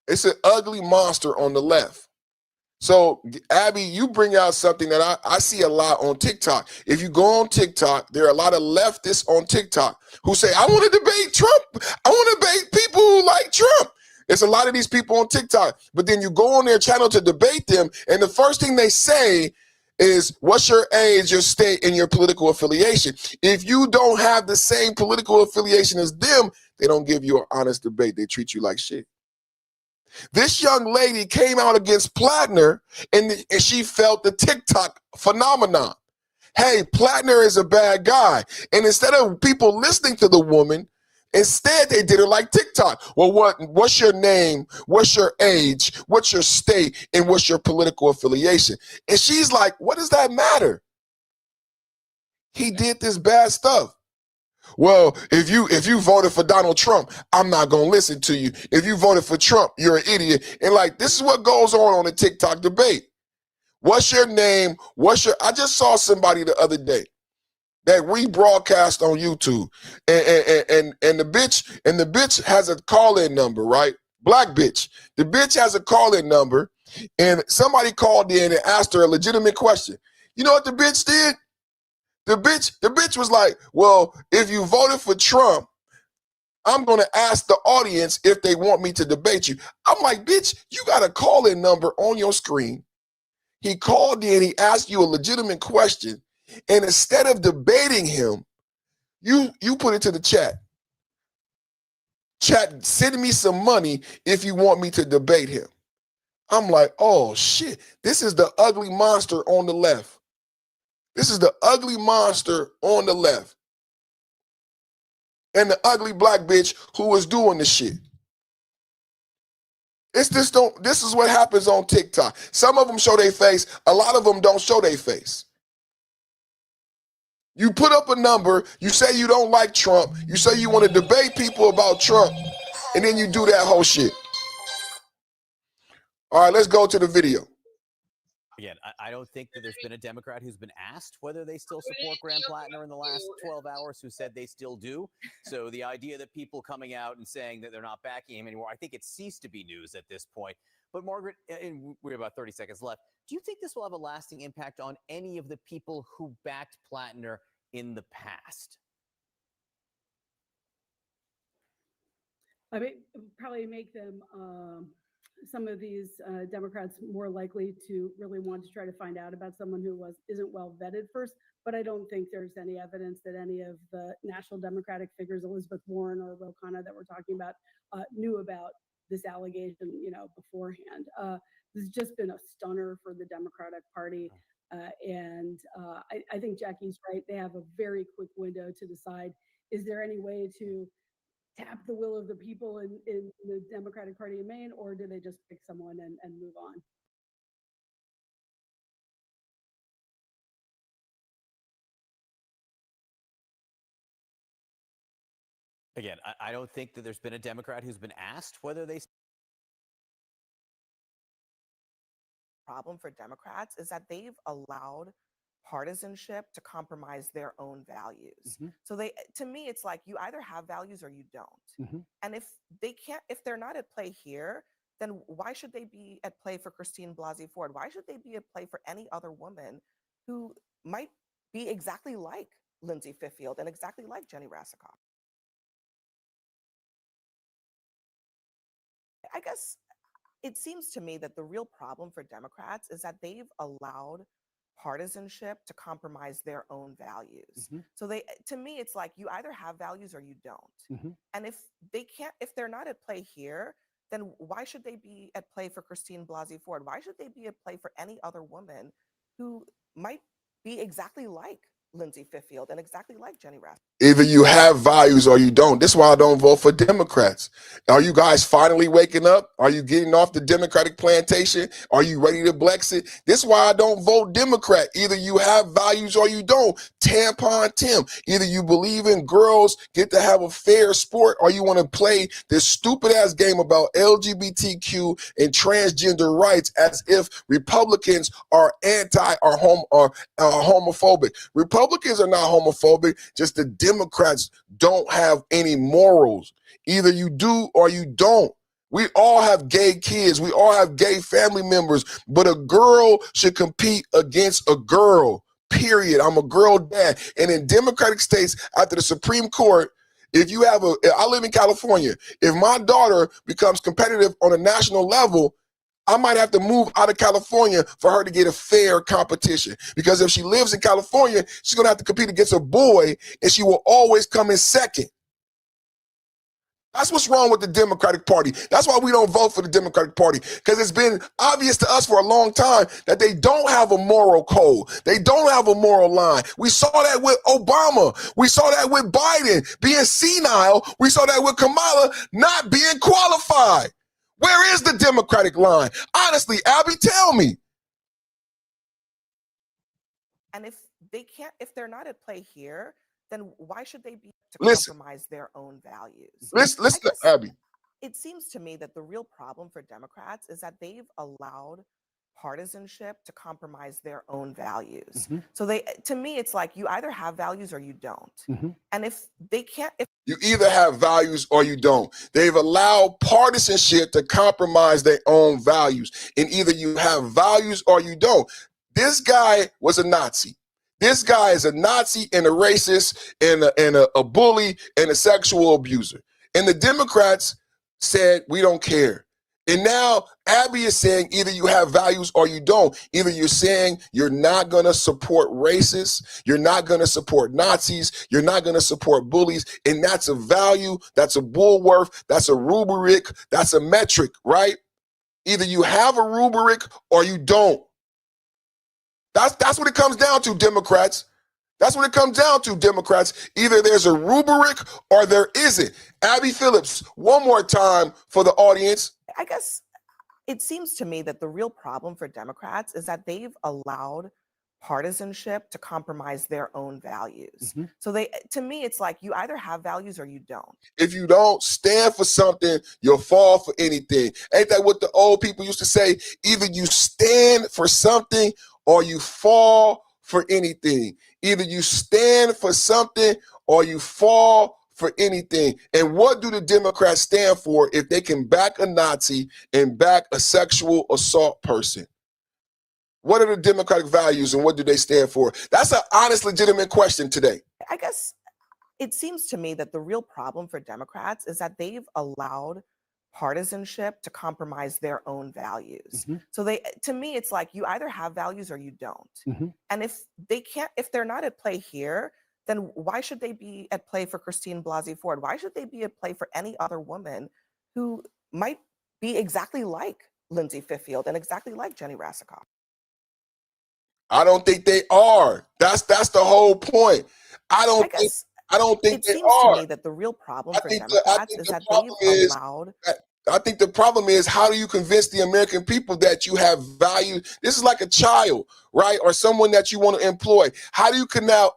It's an ugly monster on the left. So, Abby, you bring out something that I see a lot on TikTok. If you go on TikTok, there are a lot of leftists on TikTok who say, I want to debate Trump. I want to debate people who like Trump. There's a lot of these people on TikTok. But then you go on their channel to debate them, and the first thing they say is, what's your age, your state, and your political affiliation? If you don't have the same political affiliation as them, they don't give you an honest debate. They treat you like shit. This young lady came out against Plattner, and she felt the TikTok phenomenon. Hey, Plattner is a bad guy. And instead of people listening to the woman, instead they did her like TikTok. Well, what's your name? What's your age? What's your state? And what's your political affiliation? And she's like, what does that matter? He did this bad stuff. Well, if you voted for Donald Trump, I'm not going to listen to you. If you voted for Trump, you're an idiot. And like, this is what goes on the TikTok debate. What's your name? I just saw somebody the other day that rebroadcast on YouTube. And the bitch has a call-in number, right? Black bitch. The bitch has a call-in number, and somebody called in and asked her a legitimate question. You know what the bitch did? The bitch was like, well, if you voted for Trump, I'm going to ask the audience if they want me to debate you. I'm like, bitch, you got a call-in number on your screen. He called in, he asked you a legitimate question, and instead of debating him, you put it to the chat. Chat, send me some money if you want me to debate him. I'm like, oh, shit. This is the ugly monster on the left. This is the ugly monster on the left. And the ugly black bitch who was doing the shit. This is what happens on TikTok. Some of them show their face. A lot of them don't show their face. You put up a number. You say you don't like Trump. You say you want to debate people about Trump. And then you do that whole shit. All right, let's go to the video. Again, I don't think that there's been a Democrat who's been asked whether they still support Graham Plattner in the last 12 hours who said they still do. So the idea that people coming out and saying that they're not backing him anymore, I think it ceased to be news at this point. But Margaret, and we have about 30 seconds left. Do you think this will have a lasting impact on any of the people who backed Plattner in the past? I mean, probably make them, some of these Democrats more likely to really want to try to find out about someone who isn't well vetted first. But I don't think there's any evidence that any of the national Democratic figures, Elizabeth Warren or Ro Khanna that we're talking about, knew about this allegation, beforehand. This has just been a stunner for the Democratic Party. I think Jackie's right. They have a very quick window to decide, is there any way to tap the will of the people in the Democratic Party in Maine, or do they just pick someone and move on? Again, I don't think that there's been a Democrat who's been asked whether they. Problem for Democrats is that they've allowed partisanship to compromise their own values. So to me, it's like you either have values or you don't. And if they're not at play here, then why should they be at play for Christine Blasey Ford? Why should they be at play for any other woman who might be exactly like Lindsay Fiffield and exactly like Jenny Rasikoff? I guess it seems to me that the real problem for Democrats is that they've allowed partisanship to compromise their own values. So to me, it's like you either have values or you don't. And if they're not at play here, then why should they be at play for Christine Blasey Ford? Why should they be at play for any other woman who might be exactly like Lindsay Fiffield and exactly like Jenny Rasikoff? Either you have values or you don't. This is why I don't vote for Democrats. Are you guys finally waking up? Are you getting off the Democratic plantation? Are you ready to Brexit? This is why I don't vote Democrat. Either you have values or you don't. Tampon Tim. Either you believe in girls get to have a fair sport, or you want to play this stupid ass game about LGBTQ and transgender rights as if Republicans are homophobic. Republicans are not homophobic, just the Democrats don't have any morals. Either you do or you don't. We all have gay kids. We all have gay family members, but a girl should compete against a girl, period. I'm a girl dad. And in Democratic states, after the Supreme Court, I live in California. If my daughter becomes competitive on a national level, I might have to move out of California for her to get a fair competition. Because if she lives in California, she's going to have to compete against a boy, and she will always come in second. That's what's wrong with the Democratic Party. That's why we don't vote for the Democratic Party, because it's been obvious to us for a long time that they don't have a moral code. They don't have a moral line. We saw that with Obama. We saw that with Biden being senile. We saw that with Kamala not being qualified. Where is the Democratic line? Honestly, Abby, tell me. And if they're not at play here, then why should they be to compromise their own values? Listen to Abby. It seems to me that the real problem for Democrats is that they've allowed partisanship to compromise their own values. So to me, it's like you either have values or you don't. And if you either have values or you don't. They've allowed partisanship to compromise their own values. And either you have values or you don't. This guy was a Nazi. This guy is a Nazi and a racist and a bully and a sexual abuser. And the Democrats said, we don't care. And now Abby is saying either you have values or you don't. Either you're saying you're not going to support racists, you're not going to support Nazis, you're not going to support bullies, and that's a value, that's a bulwark, that's a rubric, that's a metric, right? Either you have a rubric or you don't. That's what it comes down to, Democrats. That's what it comes down to, Democrats. Either there's a rubric or there isn't. Abby Phillips, one more time for the audience. I guess it seems to me that the real problem for Democrats is that they've allowed partisanship to compromise their own values. So to me, it's like you either have values or you don't. If you don't stand for something, you'll fall for anything. Ain't that what the old people used to say? Either you stand for something or you fall for anything. Either you stand for something or you fall for anything. And what do the Democrats stand for if they can back a Nazi and back a sexual assault person? What are the Democratic values and what do they stand for? That's an honest, legitimate question today. I guess it seems to me that the real problem for Democrats is that they've allowed partisanship to compromise their own values. So to me, it's like you either have values or you don't. And if they're not at play here, then why should they be at play for Christine Blasey Ford? Why should they be at play for any other woman who might be exactly like Lindsay Fiffield and exactly like Jenny Rasikoff? I don't think they are. That's the whole point. I don't think it they seems are. to me that the real problem for Democrats is that they've allowed. I think the problem is, how do you convince the American people that you have value? This is like a child, right? Or someone that you want to employ. How do you now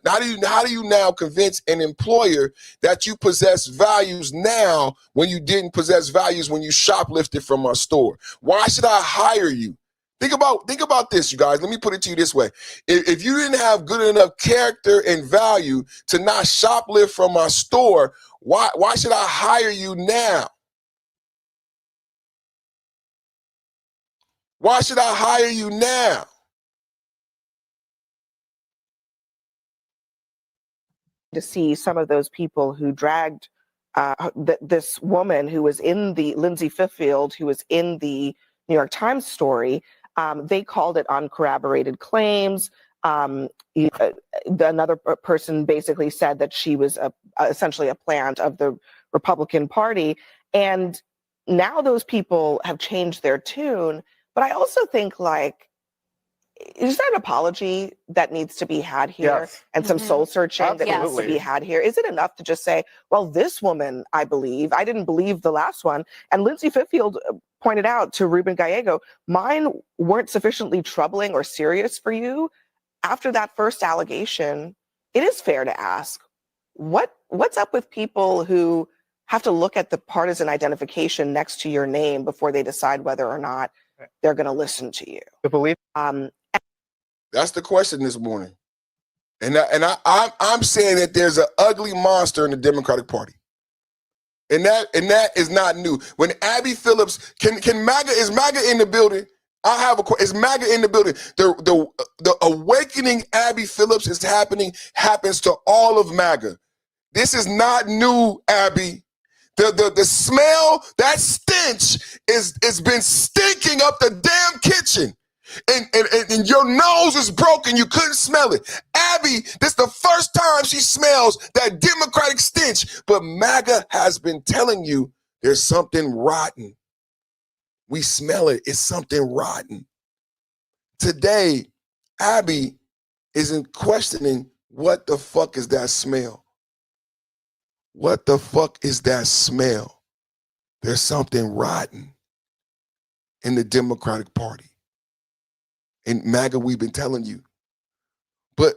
how do you now convince an employer that you possess values now when you didn't possess values when you shoplifted from our store? Why should I hire you? Think about this, you guys. Let me put it to you this way. If you didn't have good enough character and value to not shoplift from our store, why should I hire you now? Why should I hire you now? To see some of those people who dragged this woman who was in the Lindsay Fiffield, who was in the New York Times story, they called it uncorroborated claims. Another person basically said that she was essentially a plant of the Republican Party. And now those people have changed their tune. But I also think, like, is there an apology that needs to be had here? Yes. And some soul searching that needs to be had here? Is it enough to just say, well, this woman, I didn't believe the last one. And Lindsay Fiffield pointed out to Ruben Gallego, mine weren't sufficiently troubling or serious for you. After that first allegation, it is fair to ask, what's up with people who have to look at the partisan identification next to your name before they decide whether or not they're going to listen to you? That's the question this morning. And I'm saying that there's an ugly monster in the Democratic Party. And that is not new. When Abby Phillips, is MAGA in the building? I have is MAGA in the building? The awakening Abby Phillips happens to all of MAGA. This is not new, Abby. The smell, that stench is been stinking up the damn kitchen. And your nose is broken. You couldn't smell it. Abby, this is the first time she smells that Democratic stench. But MAGA has been telling you there's something rotten. We smell it. It's something rotten. Today, Abby isn't questioning what the fuck is that smell. What the fuck is that smell? There's something rotten in the Democratic Party. And MAGA, we've been telling you. But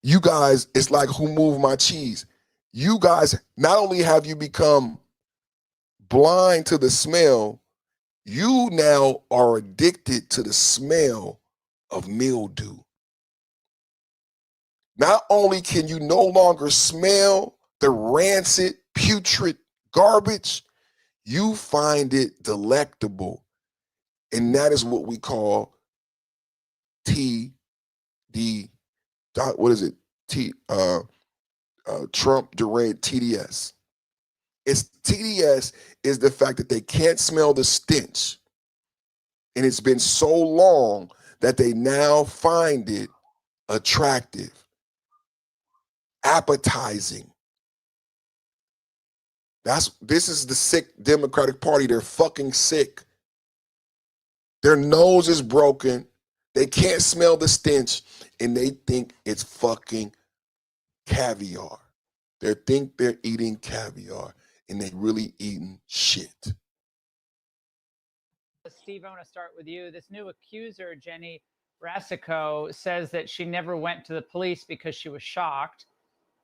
you guys, it's like who moved my cheese. You guys, not only have you become blind to the smell, you now are addicted to the smell of mildew. Not only can you no longer smell the rancid, putrid garbage, you find it delectable. And that is what we call Trump deranged TDS. TDS is the fact that they can't smell the stench. And it's been so long that they now find it attractive, appetizing. This is the sick Democratic Party. They're fucking sick. Their nose is broken. They can't smell the stench, and they think it's fucking caviar. They think they're eating caviar, and they really eating shit. Steve, I want to start with you. This new accuser, Jenny Rasikoff, says that she never went to the police because she was shocked,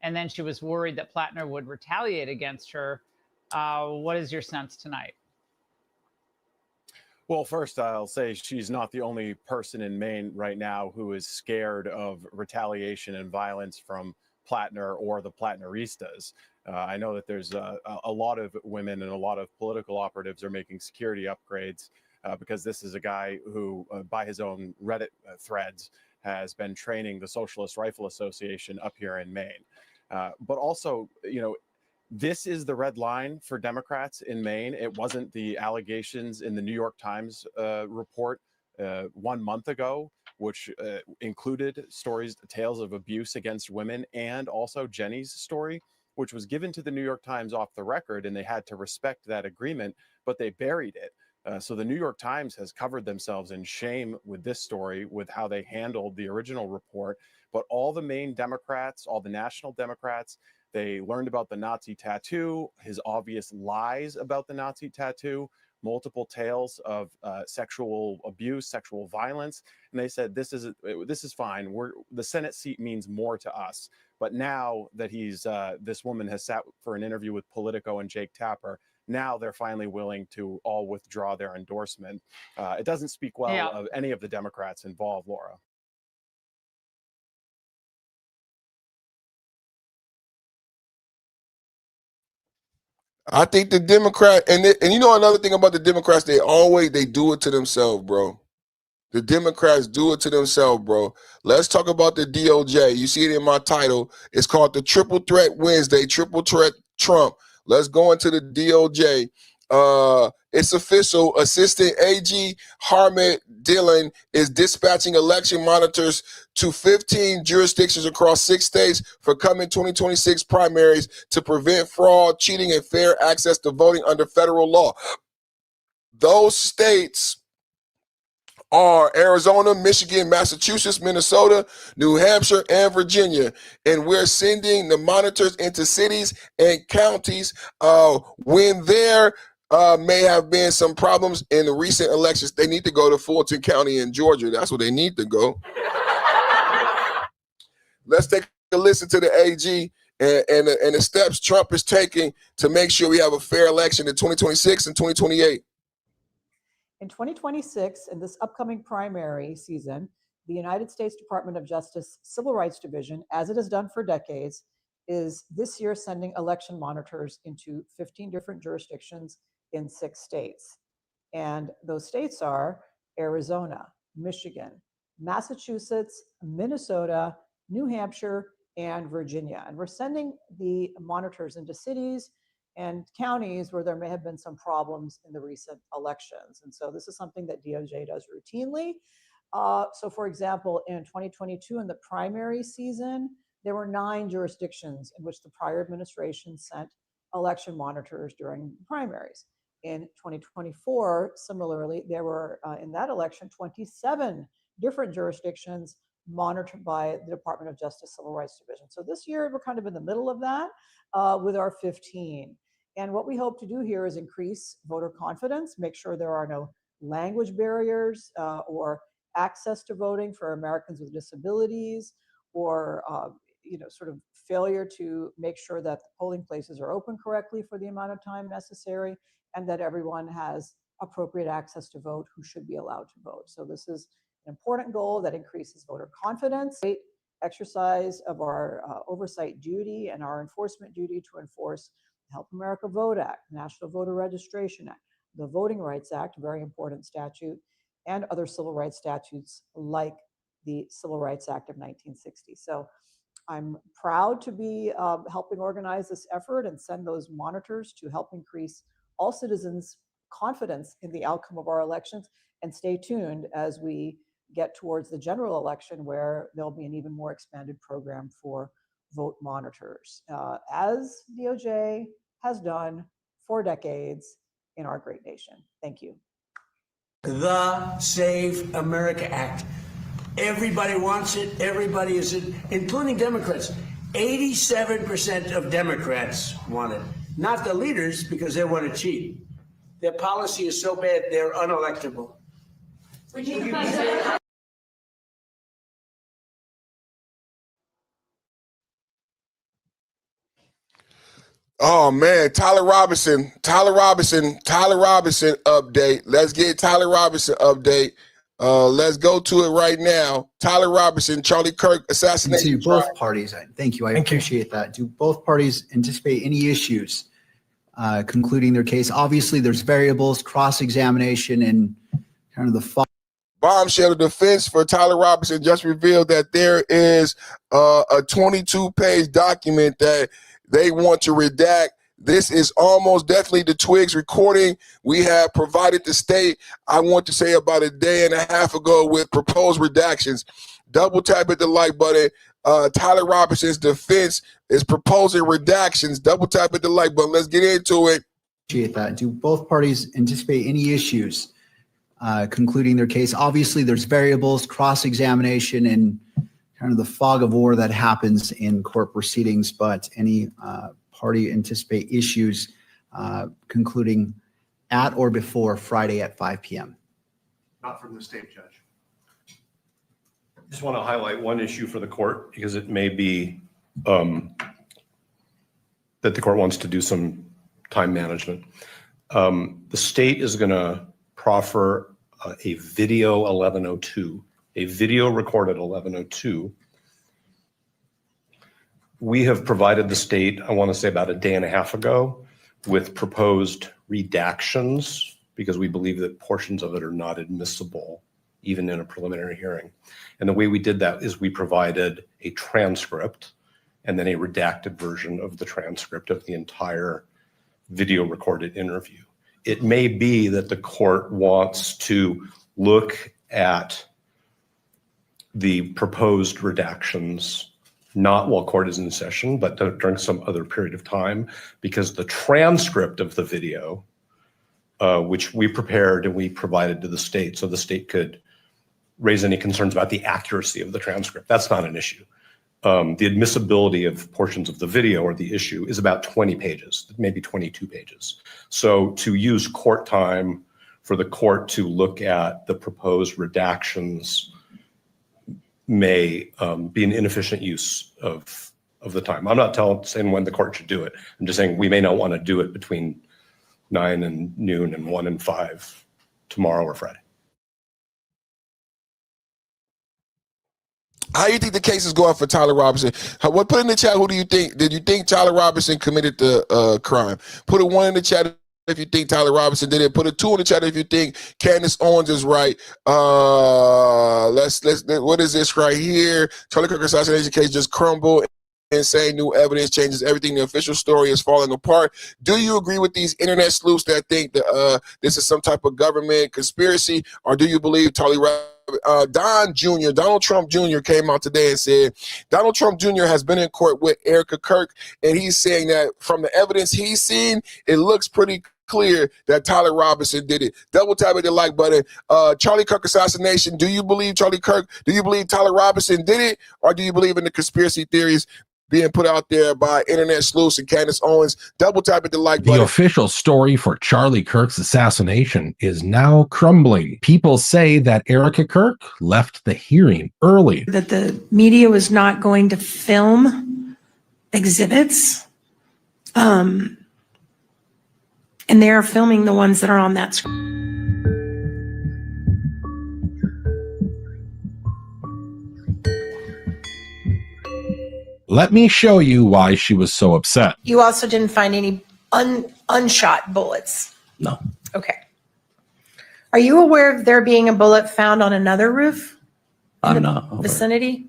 and then she was worried that Plattner would retaliate against her. What is your sense tonight? Well, first, I'll say she's not the only person in Maine right now who is scared of retaliation and violence from Plattner or the Plattneristas. I know that there's a lot of women and a lot of political operatives are making security upgrades because this is a guy who, by his own Reddit threads, has been training the Socialist Rifle Association up here in Maine. But also, you know, this is the red line for Democrats in Maine. It wasn't the allegations in the New York Times report 1 month ago, which included stories, tales of abuse against women, and also Jenny's story, which was given to the New York Times off the record, and they had to respect that agreement, but they buried it. So the New York Times has covered themselves in shame with this story, with how they handled the original report. But all the Maine Democrats, all the national Democrats, they learned about the Nazi tattoo, his obvious lies about the Nazi tattoo, multiple tales of sexual abuse, sexual violence, and they said this is fine. The Senate seat means more to us. But now that this woman has sat for an interview with Politico and Jake Tapper, now they're finally willing to all withdraw their endorsement. It doesn't speak well of any of the Democrats involved, Laura. I think the Democrat and you know another thing about the Democrats, they do it to themselves, bro. The Democrats do it to themselves, bro. Let's talk about the DOJ. You see it in my title. It's called the Triple Threat Wednesday, Triple Threat Trump. Let's go into the DOJ. It's official. Assistant AG Harmeet Dhillon is dispatching election monitors to 15 jurisdictions across 6 states for coming 2026 primaries to prevent fraud, cheating, and fair access to voting under federal law. Those states are Arizona, Michigan, Massachusetts, Minnesota, New Hampshire, and Virginia. And we're sending the monitors into cities and counties when there may have been some problems in the recent elections. They need to go to Fulton County in Georgia. That's where they need to go. Let's take a listen to the AG and the steps Trump is taking to make sure we have a fair election in 2026 and 2028. In 2026, in this upcoming primary season, the United States Department of Justice Civil Rights Division, as it has done for decades, is this year sending election monitors into 15 different jurisdictions in 6 states. And those states are Arizona, Michigan, Massachusetts, Minnesota, New Hampshire, and Virginia. And we're sending the monitors into cities and counties where there may have been some problems in the recent elections. And so this is something that DOJ does routinely. So for example, in 2022, in the primary season, there were 9 jurisdictions in which the prior administration sent election monitors during primaries. In 2024, similarly, there were, in that election, 27 different jurisdictions monitored by the Department of Justice Civil Rights Division. So this year, we're kind of in the middle of that with our 15. And what we hope to do here is increase voter confidence, make sure there are no language barriers or access to voting for Americans with disabilities, or sort of failure to make sure that the polling places are open correctly for the amount of time necessary, and that everyone has appropriate access to vote who should be allowed to vote. So this is an important goal that increases voter confidence, exercise of our oversight duty and our enforcement duty to enforce the Help America Vote Act, National Voter Registration Act, the Voting Rights Act, a very important statute, and other civil rights statutes like the Civil Rights Act of 1960. So I'm proud to be helping organize this effort and send those monitors to help increase all citizens' confidence in the outcome of our elections. And stay tuned as we get towards the general election, where there'll be an even more expanded program for vote monitors, as DOJ has done for decades in our great nation. Thank you. The Save America Act. Everybody wants it. Everybody is it, including Democrats. 87% of Democrats want it. Not the leaders, because they want to cheat. Their policy is so bad, they're unelectable. Oh man, Tyler Robinson update. Let's get Tyler Robinson update. Let's go to it right now. Tyler Robinson, Charlie Kirk assassination To both trial. parties, thank you. I appreciate that. Do both parties anticipate any issues concluding their case? Obviously, there's variables, cross-examination, and kind of the Bombshell defense for Tyler Robinson just revealed that there is a 22-page document that they want to redact. This is almost definitely the Twigs recording we have provided the state, I want to say about a day and a half ago, with proposed redactions. Double tap at the like button. Tyler Robinson's defense is proposing redactions. Double tap at the like button. Let's get into it. appreciate that. Do both parties anticipate any issues concluding their case? Obviously, there's variables, cross-examination, and kind of the fog of war that happens in court proceedings, but any party anticipate issues concluding at or before Friday at 5 p.m.? Not from the state judge. Just want to highlight one issue for the court because it may be that the court wants to do some time management. The state is going to proffer a video 1102, a video recorded 1102. We have provided the state, I want to say about a day and a half ago, with proposed redactions because we believe that portions of it are not admissible, even in a preliminary hearing. And the way we did that is we provided a transcript and then a redacted version of the transcript of the entire video recorded interview. It may be that the court wants to look at the proposed redactions not while court is in session, but during some other period of time, because the transcript of the video, which we prepared and we provided to the state so the state could raise any concerns about the accuracy of the transcript, that's not an issue. The admissibility of portions of the video or the issue is about 20 pages, maybe 22 pages. So to use court time for the court to look at the proposed redactions may be an inefficient use of the time. I'm not saying when the court should do it. I'm just saying we may not want to do it between 9 and noon and 1 and 5 tomorrow or Friday. How do you think the case is going for Tyler Robinson? What put in the chat? Who do you think? Did you think Tyler Robinson committed the crime? Put a 1 in the chat if you think Tyler Robinson did it. Put a 2 in the chat if you think Candace Owens is right. Let's what is this right here? Charlie Kirk assassination case just crumbled. Insane new evidence changes everything. The official story is falling apart. Do you agree with these internet sleuths that think that this is some type of government conspiracy, or do you believe Donald Trump Jr. came out today and said Donald Trump Jr. has been in court with Erica Kirk, and he's saying that from the evidence he's seen, it looks pretty clear that Tyler Robinson did it. Double tap at the like button. Charlie Kirk assassination. Do you believe Charlie Kirk? Do you believe Tyler Robinson did it, or do you believe in the conspiracy theories being put out there by internet sleuths and Candace Owens? Double tap at the like button. The official story for Charlie Kirk's assassination is now crumbling. People say that Erica Kirk left the hearing early. That the media was not going to film exhibits. And they are filming the ones that are on that screen. Let me show you why she was so upset. You also didn't find any unshot bullets. No. Okay. Are you aware of there being a bullet found on another roof? I'm not aware. Vicinity?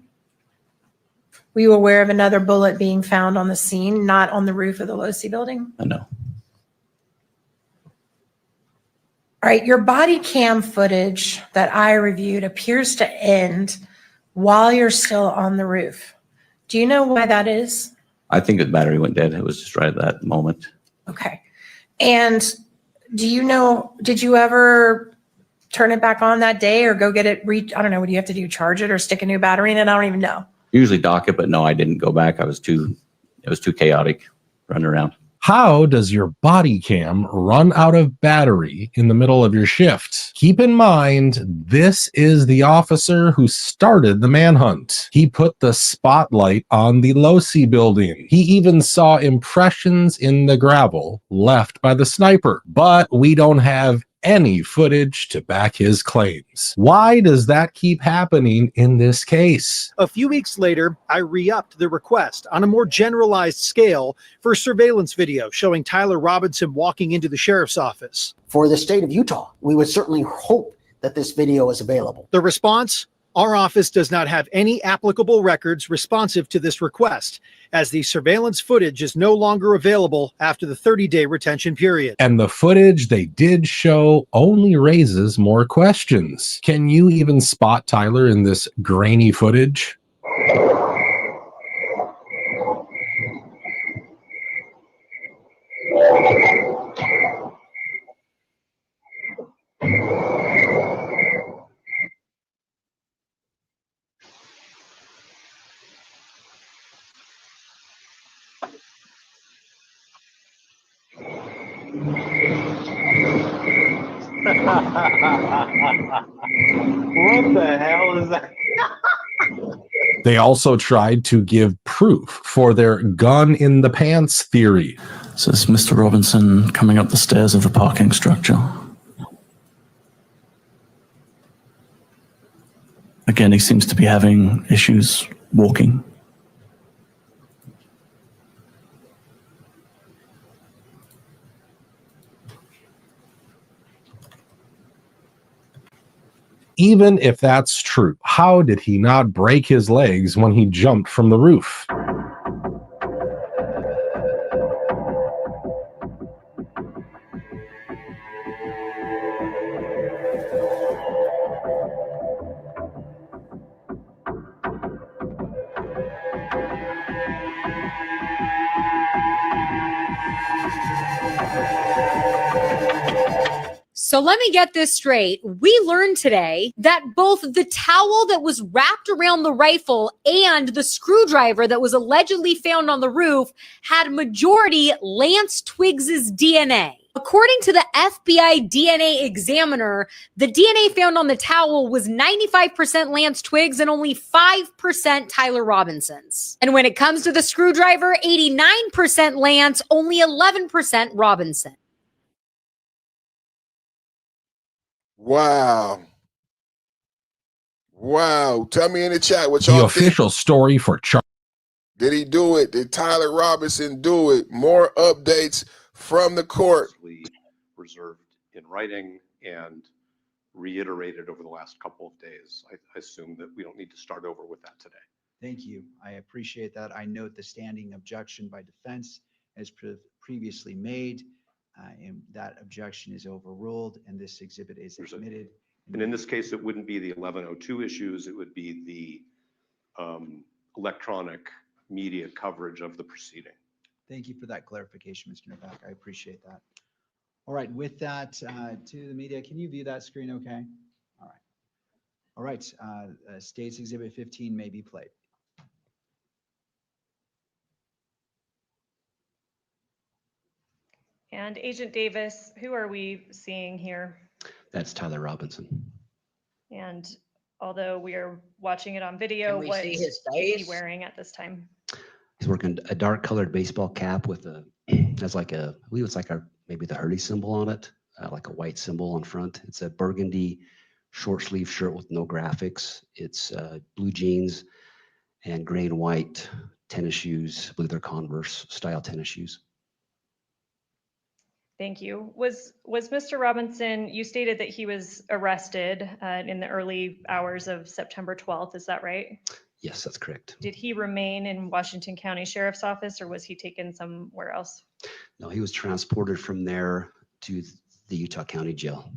Were you aware of another bullet being found on the scene, not on the roof of the Losi building? No. All right, your body cam footage that I reviewed appears to end while you're still on the roof. Do you know why that is? I think the battery went dead. It was just right at that moment. Okay. And do you know, did you ever turn it back on that day or go get it, I don't know, what do you have to do, charge it or stick a new battery in it? I don't even know. Usually dock it, but no, I didn't go back. It was too chaotic running around. How does your body cam run out of battery in the middle of your shift? Keep in mind, this is the officer who started the manhunt. He put the spotlight on the Losi building. He even saw impressions in the gravel left by the sniper. But we don't have any footage to back his claims. Why does that keep happening in this case? A few weeks later, I re-upped the request on a more generalized scale for surveillance video showing Tyler Robinson walking into the sheriff's office. For the state of Utah, we would certainly hope that this video is available. The response? Our office does not have any applicable records responsive to this request, as the surveillance footage is no longer available after the 30-day retention period. And the footage they did show only raises more questions. Can you even spot Tyler in this grainy footage? What the hell is that? They also tried to give proof for their gun in the pants theory. So it's Mr. Robinson coming up the stairs of the parking structure. Again, he seems to be having issues walking. Even if that's true, how did he not break his legs when he jumped from the roof? So let me get this straight. We learned today that both the towel that was wrapped around the rifle and the screwdriver that was allegedly found on the roof had majority Lance Twiggs's DNA. According to the FBI DNA examiner, the DNA found on the towel was 95% Lance Twiggs and only 5% Tyler Robinson's. And when it comes to the screwdriver, 89% Lance, only 11% Robinson. Wow. Wow. Tell me in the chat what y'all The think. official story for Charlie. Did he do it? Did Tyler Robinson do it? More updates from the court. Reserved in writing and reiterated over the last couple of days. I assume that we don't need to start over with that today. Thank you. I appreciate that. I note the standing objection by defense as previously made, and that objection is overruled, and this exhibit is admitted. And in this case, it wouldn't be the 1102 issues. It would be the electronic media coverage of the proceeding. Thank you for that clarification, Mr. Novak. I appreciate that. All right, with that, to the media, can you view that screen okay? All right. All right, State's Exhibit 15 may be played. And Agent Davis, who are we seeing here? That's Tyler Robinson. And although we are watching it on video, we what see is his he face? wearing at this time? He's working a dark colored baseball cap with a, has like a, I believe it's like a, maybe the Hurley symbol on it, like a white symbol on front. It's a burgundy short sleeve shirt with no graphics. It's blue jeans and gray and white tennis shoes. I believe they're Converse style tennis shoes. Thank you. Was Mr. Robinson, you stated that he was arrested in the early hours of September 12th, is that right? Yes, that's correct. Did he remain in Washington County Sheriff's Office or was he taken somewhere else? No, he was transported from there to the Utah County Jail.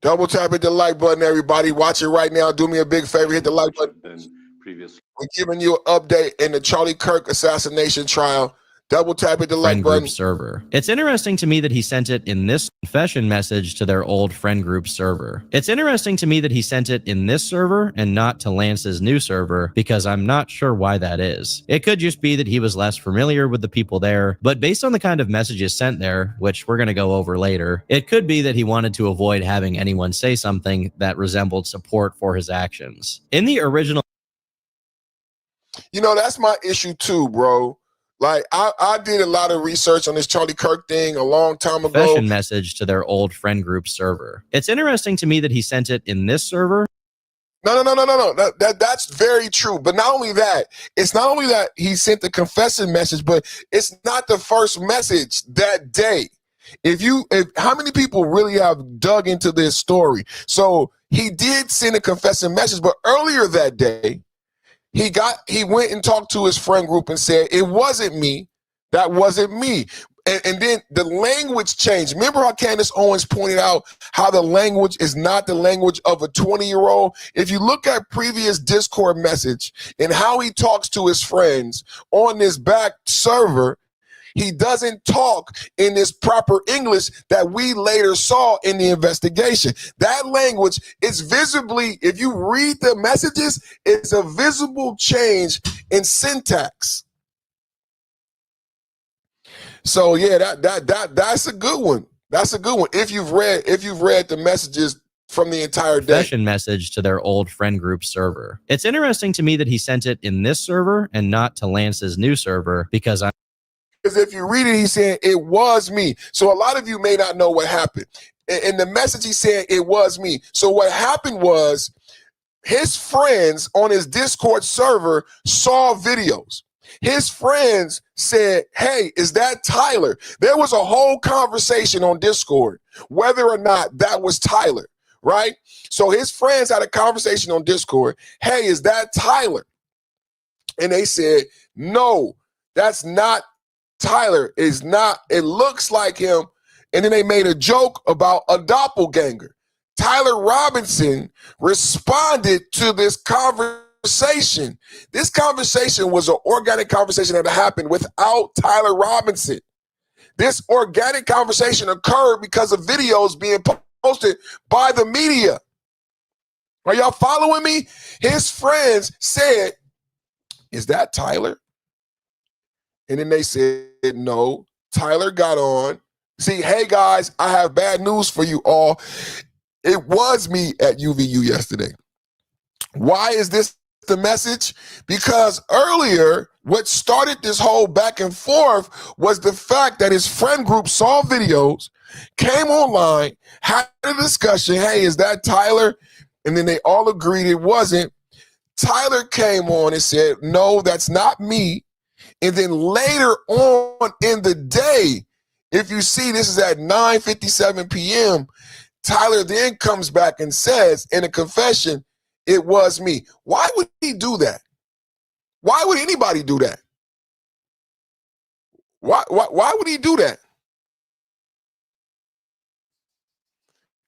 Double tap hit the like button, everybody. Watch it right now. Do me a big favor. Hit the like button. We're giving you an update in the Charlie Kirk assassination trial. Double tap hit the like Friend button. group server. It's interesting to me that he sent it in this confession message to their old friend group server. It's interesting to me that he sent it in this server and not to Lance's new server because I'm not sure why that is. It could just be that he was less familiar with the people there, but based on the kind of messages sent there, which we're going to go over later, it could be that he wanted to avoid having anyone say something that resembled support for his actions. In the original You know, that's my issue too, bro. Like I did a lot of research on this Charlie Kirk thing a long time ago. Confession message to their old friend group server. It's interesting to me that he sent it in this server. No. That's very true. But not only that, it's not only that he sent the confession message, but it's not the first message that day. If how many people really have dug into this story? So he did send a confessing message, but earlier that day, he went and talked to his friend group and said, it wasn't me. That wasn't me. And then the language changed. Remember how Candace Owens pointed out how the language is not the language of a 20-year-old? If you look at previous Discord message and how he talks to his friends on this back server, he doesn't talk in this proper English that we later saw in the investigation. That language is visibly, if you read the messages, it's a visible change in syntax. So yeah, that's a good one. That's a good one. If you've read the messages from the entire day. Confession message to their old friend group server. It's interesting to me that he sent it in this server and not to Lance's new server because if you read it, he said, it was me. So a lot of you may not know what happened. In the message, he said, it was me. So what happened was his friends on his Discord server saw videos. His friends said, hey, is that Tyler? There was a whole conversation on Discord, whether or not that was Tyler, right? So his friends had a conversation on Discord. Hey, is that Tyler? And they said, no, that's not Tyler. Is not, it looks like him. And then they made a joke about a doppelganger. Tyler Robinson responded to this conversation. This conversation was an organic conversation that happened without Tyler Robinson. This organic conversation occurred because of videos being posted by the media. Are y'all following me? His friends said, is that Tyler? And then they said, no. Tyler got on. See, hey guys, I have bad news for you all. It was me at UVU yesterday. Why is this the message? Because earlier, what started this whole back and forth was the fact that his friend group saw videos, came online, had a discussion. Hey, is that Tyler? And then they all agreed it wasn't. Tyler came on and said, no, that's not me. And then later on in the day, if you see, this is at 9:57 p.m., Tyler then comes back and says in a confession, it was me. Why would he do that? Why would anybody do that? Why would he do that?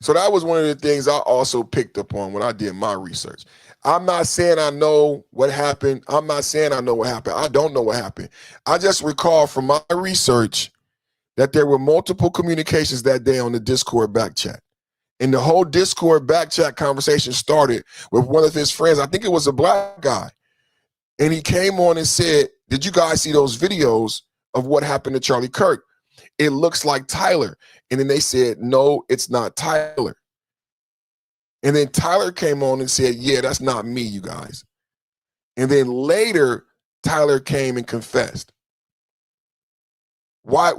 So that was one of the things I also picked up on when I did my research. I'm not saying I know what happened. I'm not saying I know what happened. I don't know what happened. I just recall from my research that there were multiple communications that day on the Discord back chat. And the whole Discord back chat conversation started with one of his friends. I think it was a black guy. And he came on and said, did you guys see those videos of what happened to Charlie Kirk? It looks like Tyler. And then they said, no, it's not Tyler. And then Tyler came on and said, yeah, that's not me, you guys. And then later, Tyler came and confessed. Why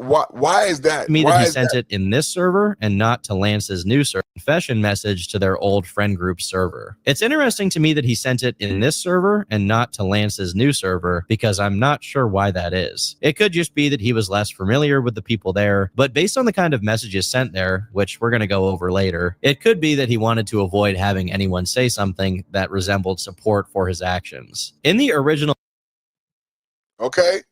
is that? me Why that he is sent that? it in this server and not to Lance's new server. Confession message to their old friend group server. It's interesting to me that he sent it in this server and not to Lance's new server because I'm not sure why that is. It could just be that he was less familiar with the people there, but based on the kind of messages sent there, which we're going to go over later, it could be that he wanted to avoid having anyone say something that resembled support for his actions. In the original Okay.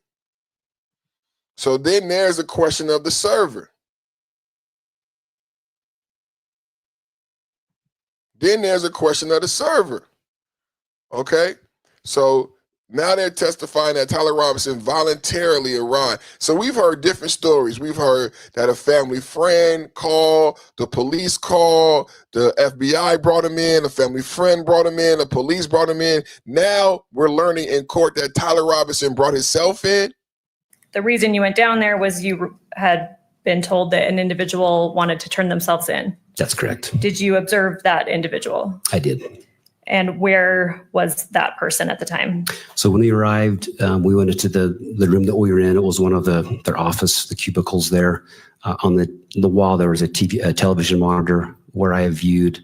So then there's a question of the server. Then there's a question of the server. Okay. So now they're testifying that Tyler Robinson voluntarily arrived. So we've heard different stories. We've heard that a family friend called, the police called, the FBI brought him in, a family friend brought him in, the police brought him in. Now we're learning in court that Tyler Robinson brought himself in. The reason you went down there was you had been told that an individual wanted to turn themselves in. That's correct. Did you observe that individual? I did. And where was that person at the time? So when we arrived, we went into the room that we were in. It was one of their office, the cubicles there. On the wall, there was a television monitor where I viewed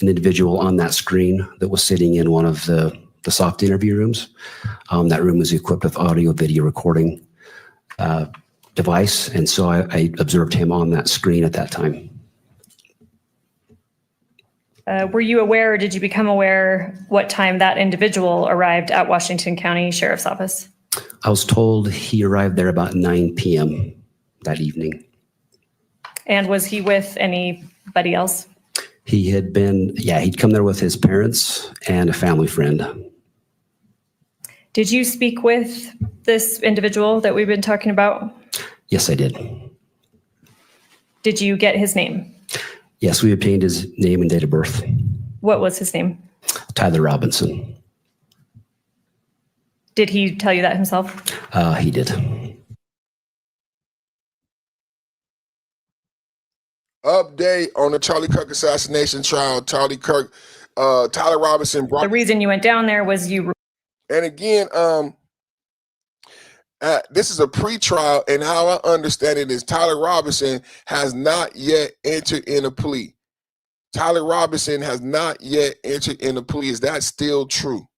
an individual on that screen that was sitting in one of the soft interview rooms. That room was equipped with audio video recording device. And so I observed him on that screen at that time. Were you aware, or did you become aware what time that individual arrived at Washington County Sheriff's Office? I was told he arrived there about 9 p.m. that evening. And was he with anybody else? He had been, he'd come there with his parents and a family friend. Did you speak with this individual that we've been talking about? Yes, I did. Did you get his name? Yes, we obtained his name and date of birth. What was his name? Tyler Robinson. Did he tell you that himself? He did. Update on the Charlie Kirk assassination trial. Tyler Robinson brought. The reason you went down there was you. And again, this is a pre-trial, and how I understand it is Tyler Robinson has not yet entered in a plea. Tyler Robinson has not yet entered in a plea. Is that still true?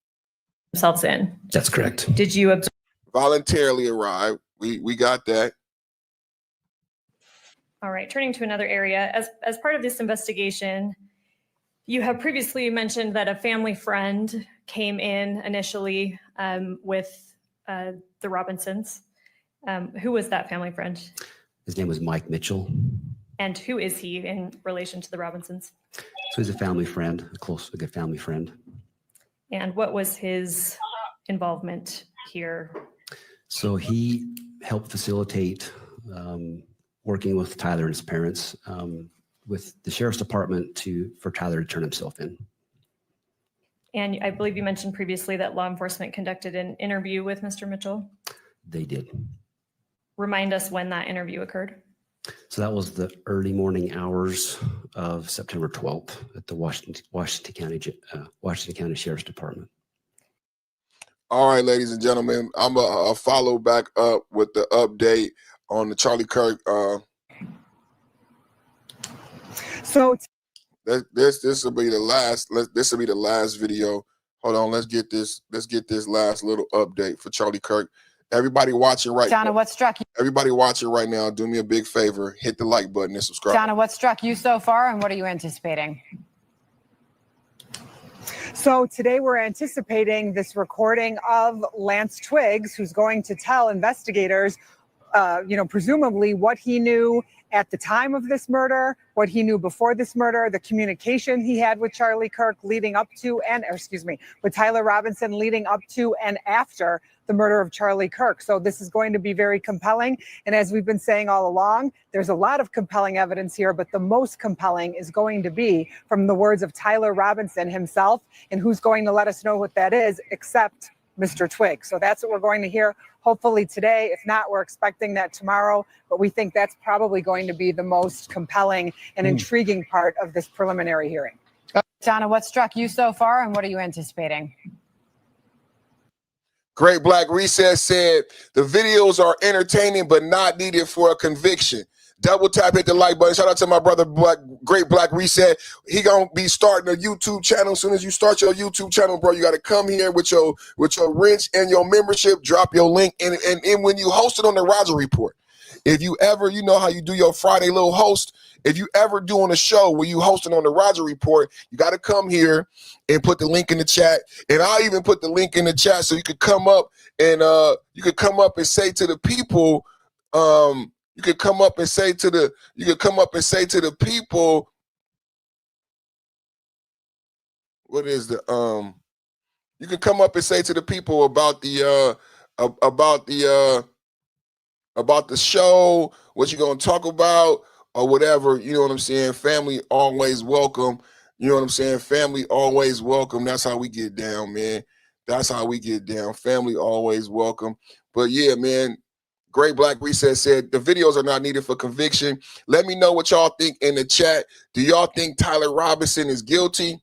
Themselves in. That's correct. Did you observe? Voluntarily arrived. We got that. All right, turning to another area. As part of this investigation, you have previously mentioned that a family friend came in initially with the Robinsons. Who was that family friend? His name was Mike Mitchell. And who is he in relation to the Robinsons? So he's a family friend, a good family friend. And what was his involvement here? So he helped facilitate working with Tyler and his parents with the sheriff's department for Tyler to turn himself in. And I believe you mentioned previously that law enforcement conducted an interview with Mr. Mitchell. They did. Remind us when that interview occurred. So that was the early morning hours of September 12th at the Washington County Sheriff's Department. All right, ladies and gentlemen, I'm a follow back up with the update on the Charlie Kirk. So this will be the last. This will be the last video. Hold on, let's get this last little update for Charlie Kirk. Everybody watching right now. Donna, what struck you? Everybody watching right now, do me a big favor, hit the like button and subscribe. Donna, what struck you so far, and what are you anticipating? So today we're anticipating this recording of Lance Twiggs, who's going to tell investigators, presumably what he knew at the time of this murder, what he knew before this murder, the communication he had with Charlie Kirk leading up to with Tyler Robinson leading up to and after the murder of Charlie Kirk. So this is going to be very compelling. And as we've been saying all along, there's a lot of compelling evidence here, but the most compelling is going to be from the words of Tyler Robinson himself. And who's going to let us know what that is except Mr. Twiggs. So that's what we're going to hear hopefully today. If not, we're expecting that tomorrow, but we think that's probably going to be the most compelling and intriguing part of this preliminary hearing. Donna, what struck you so far, and what are you anticipating? Great Black Reset said the videos are entertaining but not needed for a conviction. Double tap, hit the like button. Shout out to my brother, Great Black Reset. He gonna be starting a YouTube channel. As soon as you start your YouTube channel, bro, you got to come here with your wrench and your membership. Drop your link, and when you host it on the Roger Report, if you ever, you know how you do your Friday little host. If you ever doing a show where you hosting on the Roger Report, you got to come here and put the link in the chat. And I'll even put the link in the chat so you could come up and say to the people. You could come up and say to the people, what is the you can come up and say to the people about the show, what you're gonna talk about or whatever, you know what I'm saying? Family always welcome. You know what I'm saying? Family always welcome. That's how we get down, man. That's how we get down. Family always welcome. But yeah, man. Great Black Reset said the videos are not needed for conviction. Let me know what y'all think in the chat. Do y'all think Tyler Robinson is guilty?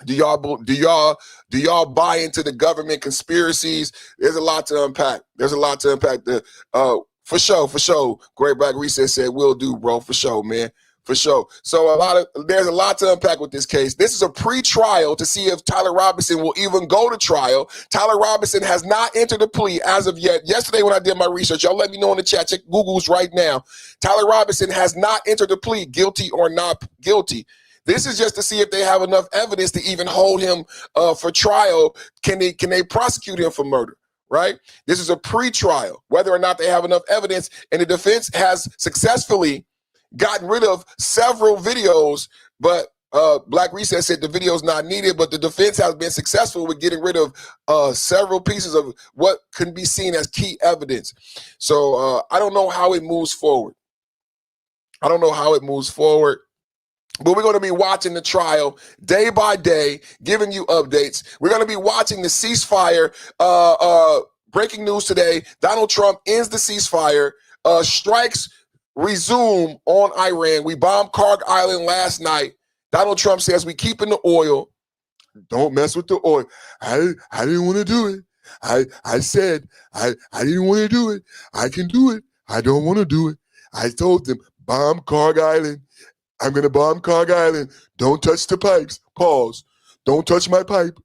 Do y'all buy into the government conspiracies? There's a lot to unpack. For sure. Great Black Reset said, "Will do, bro. For sure, man. For sure." So there's a lot to unpack with this case. This is a pre-trial to see if Tyler Robinson will even go to trial. Tyler Robinson has not entered the plea as of yet. Yesterday when I did my research, y'all let me know in the chat. Check Google's right now. Tyler Robinson has not entered the plea, guilty or not guilty. This is just to see if they have enough evidence to even hold him for trial. Can they prosecute him for murder? Right? This is a pre-trial, whether or not they have enough evidence. And the defense has successfully gotten rid of several videos, but Black Reset said the video is not needed, but the defense has been successful with getting rid of several pieces of what can be seen as key evidence. So I don't know how it moves forward. But we're going to be watching the trial day by day, giving you updates. We're going to be watching the ceasefire. Breaking news today, Donald Trump ends the ceasefire. Strikes resume on Iran. We bombed Karg Island last night. Donald Trump says we keeping the oil. Don't mess with the oil. I didn't want to do it. I said I didn't want to do it. I can do it. I don't want to do it. I told them, bomb Karg Island. I'm going to bomb Karg Island. Don't touch the pipes. Pause. Don't touch my pipe.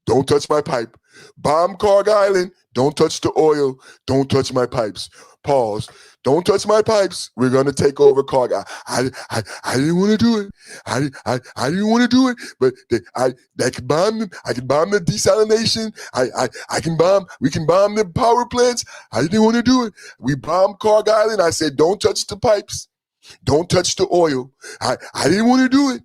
Don't touch my pipe. Bomb Karg Island. Don't touch the oil. Don't touch my pipes. Pause. Don't touch my pipes. We're going to take over Karg Island. I didn't want to do it. I didn't want to do it. But I can bomb them. I can bomb the desalination. We can bomb the power plants. I didn't want to do it. We bombed Karg Island. I said, don't touch the pipes. Don't touch the oil. I didn't want to do it.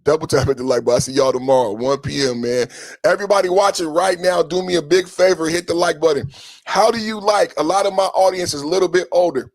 Double tap at the like button. I see y'all tomorrow, 1 p.m., man. Everybody watching right now, do me a big favor. Hit the like button. How do you like? A lot of my audience is a little bit older.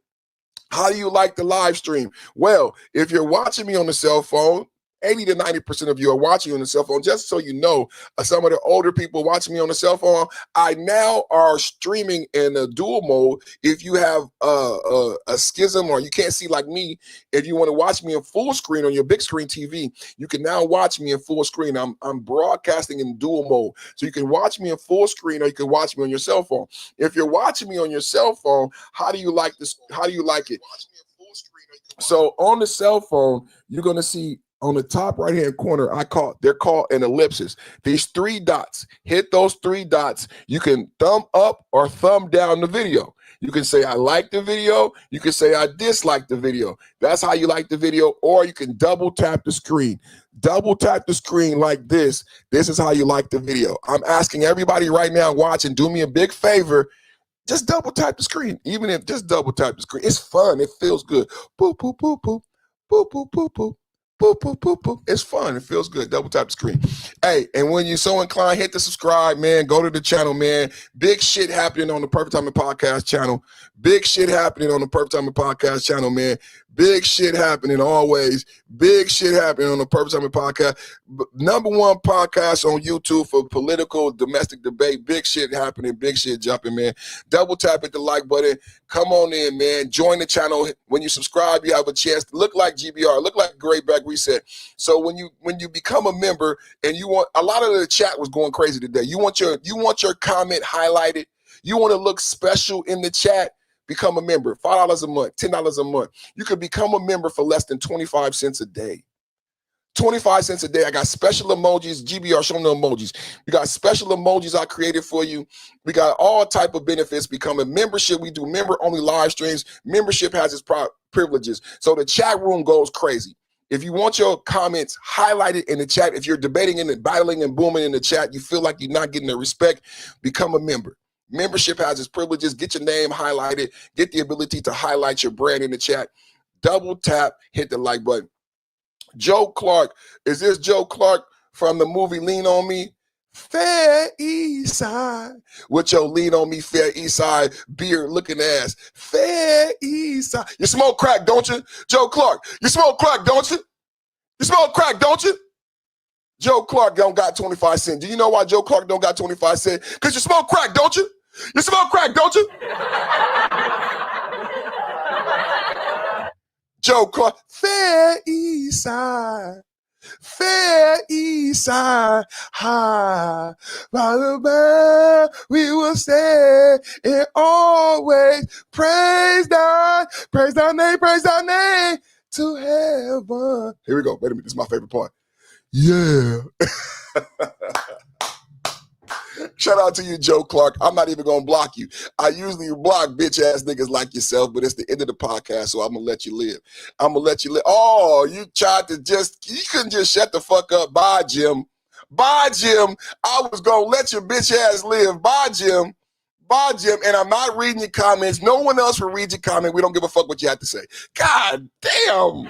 How do you like the live stream? Well, if you're watching me on the cell phone, 80 to 90% of you are watching on the cell phone. Just so you know, some of the older people watching me on the cell phone, I now are streaming in a dual mode. If you have a schism or you can't see like me, if you want to watch me in full screen on your big screen TV, you can now watch me in full screen. I'm broadcasting in dual mode. So you can watch me in full screen or you can watch me on your cell phone. If you're watching me on your cell phone, how do you like this? How do you like it? So on the cell phone, you're going to see on the top right hand corner, they're called an ellipsis. These 3 dots, hit those 3 dots. You can thumb up or thumb down the video. You can say I like the video. You can say I dislike the video. That's how you like the video. Or you can double tap the screen. Double tap the screen like this. This is how you like the video. I'm asking everybody right now watching, do me a big favor. Just double tap the screen. Even if just double tap the screen. It's fun. It feels good. Boop, boop, boop, boop. Boop, boop, boop, boop. Boop, boop, boop, boop. It's fun. It feels good. Double tap the screen. Hey, and when you're so inclined, hit the subscribe, man. Go to the channel, man. Big shit happening on the Perfect Timing Podcast channel. Big shit happening on the Perfect Timing Podcast channel, man. Big shit happening always. Big shit happening on the Perfect Timing Podcast. #1 podcast on YouTube for political domestic debate. Big shit happening. Big shit jumping, man. Double tap at the like button. Come on in, man. Join the channel. When you subscribe, you have a chance to look like GBR, look like Great Back Reset. So when you become a member and you want, a lot of the chat was going crazy today. You want your comment highlighted. You want to look special in the chat. Become a member. $5 a month, $10 a month. You could become a member for less than 25 cents a day. 25 cents a day. I got special emojis. GBR, show them the emojis. We got special emojis I created for you. We got all type of benefits. Become a membership. We do member-only live streams. Membership has its privileges. So the chat room goes crazy. If you want your comments highlighted in the chat, if you're debating and battling and booming in the chat, you feel like you're not getting the respect, become a member. Membership has its privileges. Get your name highlighted. Get the ability to highlight your brand in the chat. Double tap, hit the like button. Joe Clark. Is this Joe Clark from the movie Lean On Me? Fair East Side. With your Lean On Me, Fair East Side beard looking ass. Fair East Side. You smoke crack, don't you? Joe Clark. You smoke crack, don't you? You smoke crack, don't you? Joe Clark don't got 25 cents. Do you know why Joe Clark don't got 25 cents? Because you smoke crack, don't you? You smoke crack, don't you? Joe Clark, Fair East Side. Fair East Side High. By the band, we will stand and always praise thy name to heaven. Here we go. Wait a minute. This is my favorite part. Yeah. Shout out to you, Joe Clark. I'm not even going to block you. I usually block bitch ass niggas like yourself, but it's the end of the podcast, so I'm going to let you live. Oh, you tried to you couldn't just shut the fuck up. Bye, Jim. Bye, Jim. I was going to let your bitch ass live. Bye, Jim. Bye, Jim. And I'm not reading your comments. No one else will read your comment. We don't give a fuck what you have to say. God damn.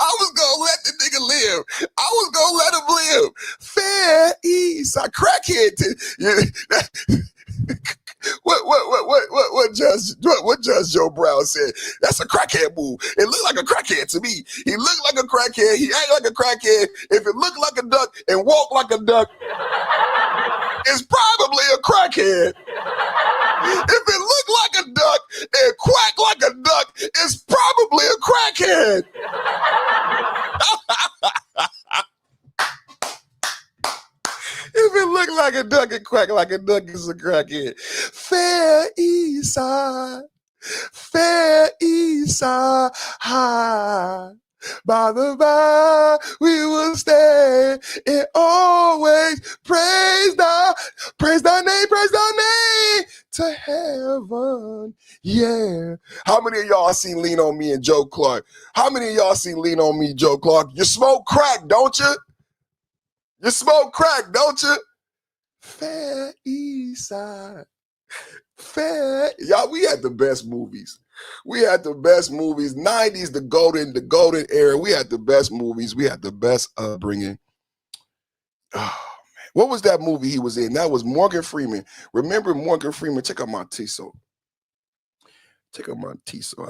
I was gonna let the nigga live. I was gonna let him live. Fair East Side crackhead. What Judge Joe Brown said? That's a crackhead move. It looked like a crackhead to me. He looked like a crackhead. He act like a crackhead. If it looked like a duck and walked like a duck, it's probably a crackhead. If it looked like a duck and quacked like a duck, it's probably a crackhead. If it looked like a duck and quacked like a duck, it's a crackhead. Fair East Side High. By the by, we will stand and always praise thy name to heaven. Yeah. How many of y'all seen Lean on Me and Joe Clark? How many of y'all seen Lean on Me, Joe Clark? You smoke crack, don't you? You smoke crack, don't you? Fair East Side. Fair. Y'all, we had the best movies. We had the best movies. 90s, the golden era. We had the best movies. We had the best upbringing. Oh, man. What was that movie he was in? That was Morgan Freeman. Remember Morgan Freeman? Check out my T-so. I just had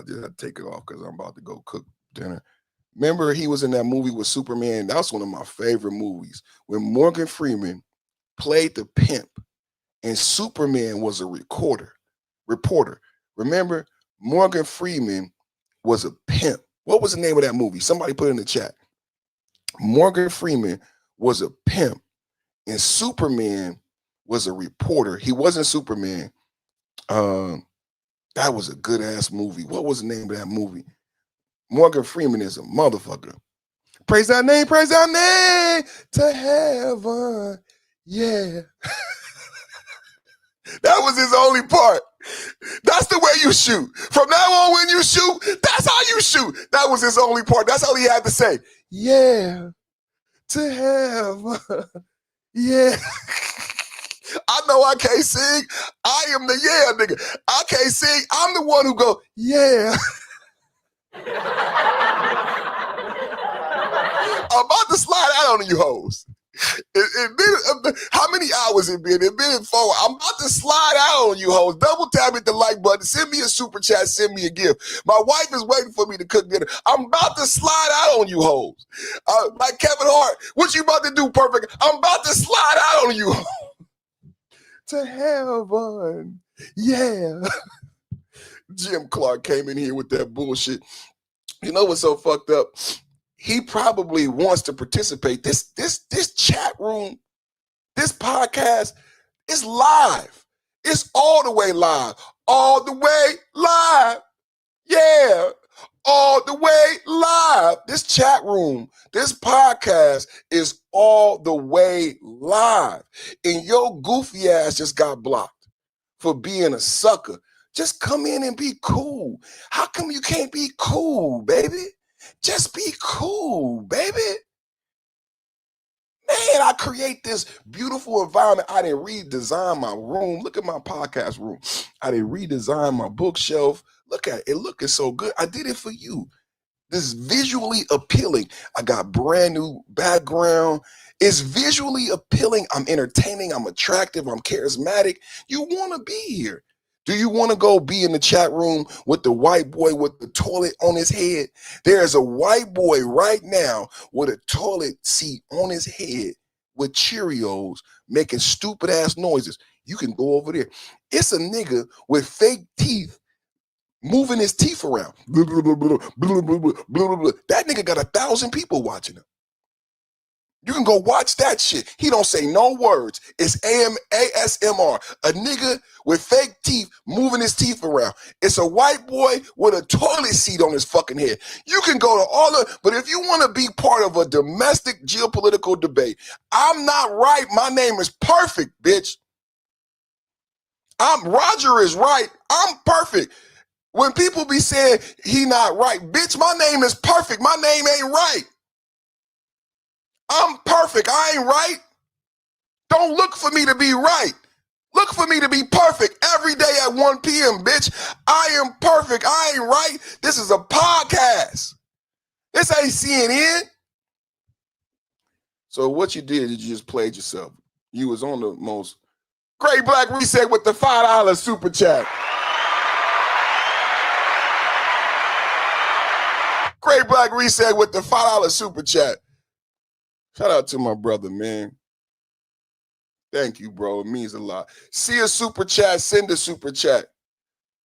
to take it off because I'm about to go cook dinner. Remember he was in that movie with Superman? That's one of my favorite movies. When Morgan Freeman played the pimp and Superman was a reporter. Remember? Morgan Freeman was a pimp. What was the name of that movie? Somebody put it in the chat. Morgan Freeman was a pimp and Superman was a reporter. He wasn't Superman. That was a good ass movie. What was the name of that movie? Morgan Freeman is a motherfucker. Praise thy name to heaven. Yeah. That was his only part. That's the way you shoot. From now on, when you shoot, that's how you shoot. That was his only part. That's all he had to say. Yeah. To heaven. Yeah. I know I can't sing. I am the yeah nigga. I can't sing. I'm the one who go, yeah. I'm about to slide out on you hoes. It been, how many hours it been? It been 4. I'm about to slide out on you hoes. Double tap it the like button. Send me a super chat. Send me a gift. My wife is waiting for me to cook dinner. I'm about to slide out on you hoes. Like Kevin Hart, what you about to do, perfect? I'm about to slide out on you hoes. To heaven. Yeah. Jim Clark came in here with that bullshit. You know what's so fucked up? He probably wants to participate. This chat room, this podcast is live. It's all the way live. All the way live. Yeah. All the way live. This chat room, this podcast is all the way live. And your goofy ass just got blocked for being a sucker. Just come in and be cool. How come you can't be cool, baby? Just be cool, baby. Man, I create this beautiful environment. I didn't redesign my room. Look at my podcast room. I didn't redesign my bookshelf. Look at it. Looking so good. I did it for you. This is visually appealing. I got brand new background. It's visually appealing. I'm entertaining. I'm attractive. I'm charismatic. You want to be here. Do you want to go be in the chat room with the white boy with the toilet on his head? There's a white boy right now with a toilet seat on his head with Cheerios making stupid ass noises. You can go over there. It's a nigga with fake teeth moving his teeth around. Blah, blah, blah, blah, blah, blah, blah, blah, blah. That nigga got 1,000 people watching him. You can go watch that shit. He don't say no words. It's ASMR. A nigga with fake teeth moving his teeth around. It's a white boy with a toilet seat on his fucking head. You can go to all of, but if you want to be part of a domestic geopolitical debate, I'm not right. My name is perfect, bitch. Roger is right. I'm perfect. When people be saying he not right, bitch, my name is perfect. My name ain't right. I'm perfect. I ain't right. Don't look for me to be right. Look for me to be perfect every day at 1 p.m., bitch. I am perfect. I ain't right. This is a podcast. This ain't CNN. So what you did is you just played yourself. You was on the most Great Black Reset with the $5 super chat. Great Black Reset with the $5 super chat. Shout out to my brother, man. Thank you, bro. It means a lot. See a super chat, send a super chat.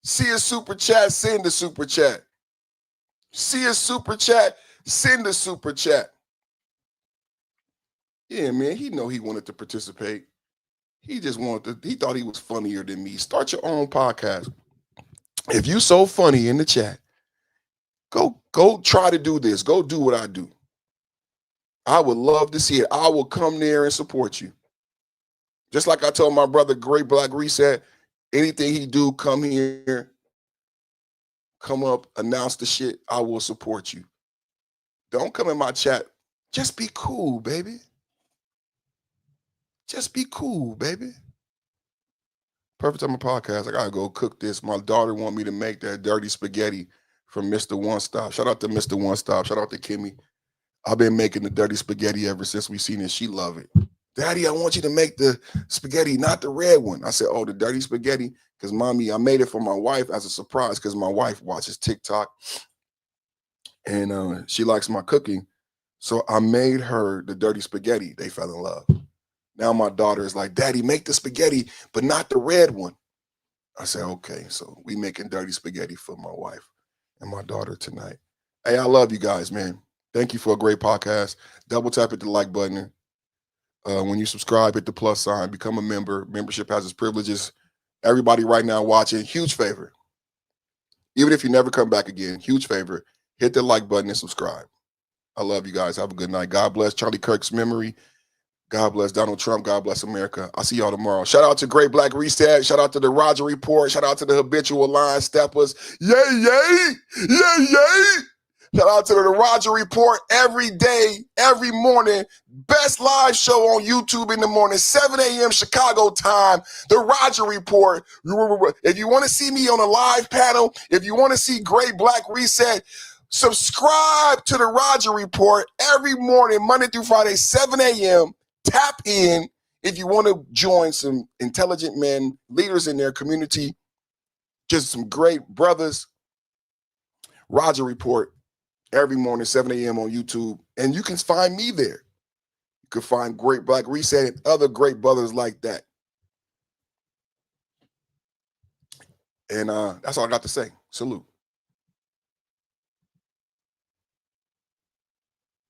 See a super chat, send a super chat. See a super chat, send a super chat. Yeah, man, he know he wanted to participate. He just wanted to, he thought he was funnier than me. Start your own podcast. If you so funny in the chat, go try to do this. Go do what I do. I would love to see it. I will come there and support you. Just like I told my brother, Great Black Reset, anything he do, come here, come up, announce the shit, I will support you. Don't come in my chat. Just be cool, baby. Just be cool, baby. Perfect time of podcast. I gotta go cook this. My daughter want me to make that dirty spaghetti from Mr. One Stop. Shout out to Mr. One Stop. Shout out to Kimmy. I've been making the dirty spaghetti ever since we seen it. She love it. Daddy, I want you to make the spaghetti, not the red one. I said, oh, the dirty spaghetti? Because mommy, I made it for my wife as a surprise because my wife watches TikTok and she likes my cooking. So I made her the dirty spaghetti. They fell in love. Now my daughter is like, Daddy, make the spaghetti, but not the red one. I said, okay. So we making dirty spaghetti for my wife and my daughter tonight. Hey, I love you guys, man. Thank you for a great podcast. Double tap at the like button. When you subscribe, hit the plus sign, become a member. Membership has its privileges. Everybody right now watching, huge favor. Even if you never come back again, huge favor. Hit the like button and subscribe. I love you guys. Have a good night. God bless Charlie Kirk's memory. God bless Donald Trump. God bless America. I'll see y'all tomorrow. Shout out to Great Black Reset. Shout out to the Roger Report. Shout out to the Habitual Line Steppers. Yay, yay. Yay, yay. Shout out to the Roger Report every day, every morning. Best live show on YouTube in the morning, 7 a.m. Chicago time. The Roger Report. If you want to see me on a live panel, if you want to see Great Black Reset, subscribe to the Roger Report every morning, Monday through Friday, 7 a.m. Tap in if you want to join some intelligent men, leaders in their community, just some great brothers. Roger Report. Every morning, 7 a.m. on YouTube. And you can find me there. You can find Great Black Reset and other great brothers like that. And that's all I got to say. Salute.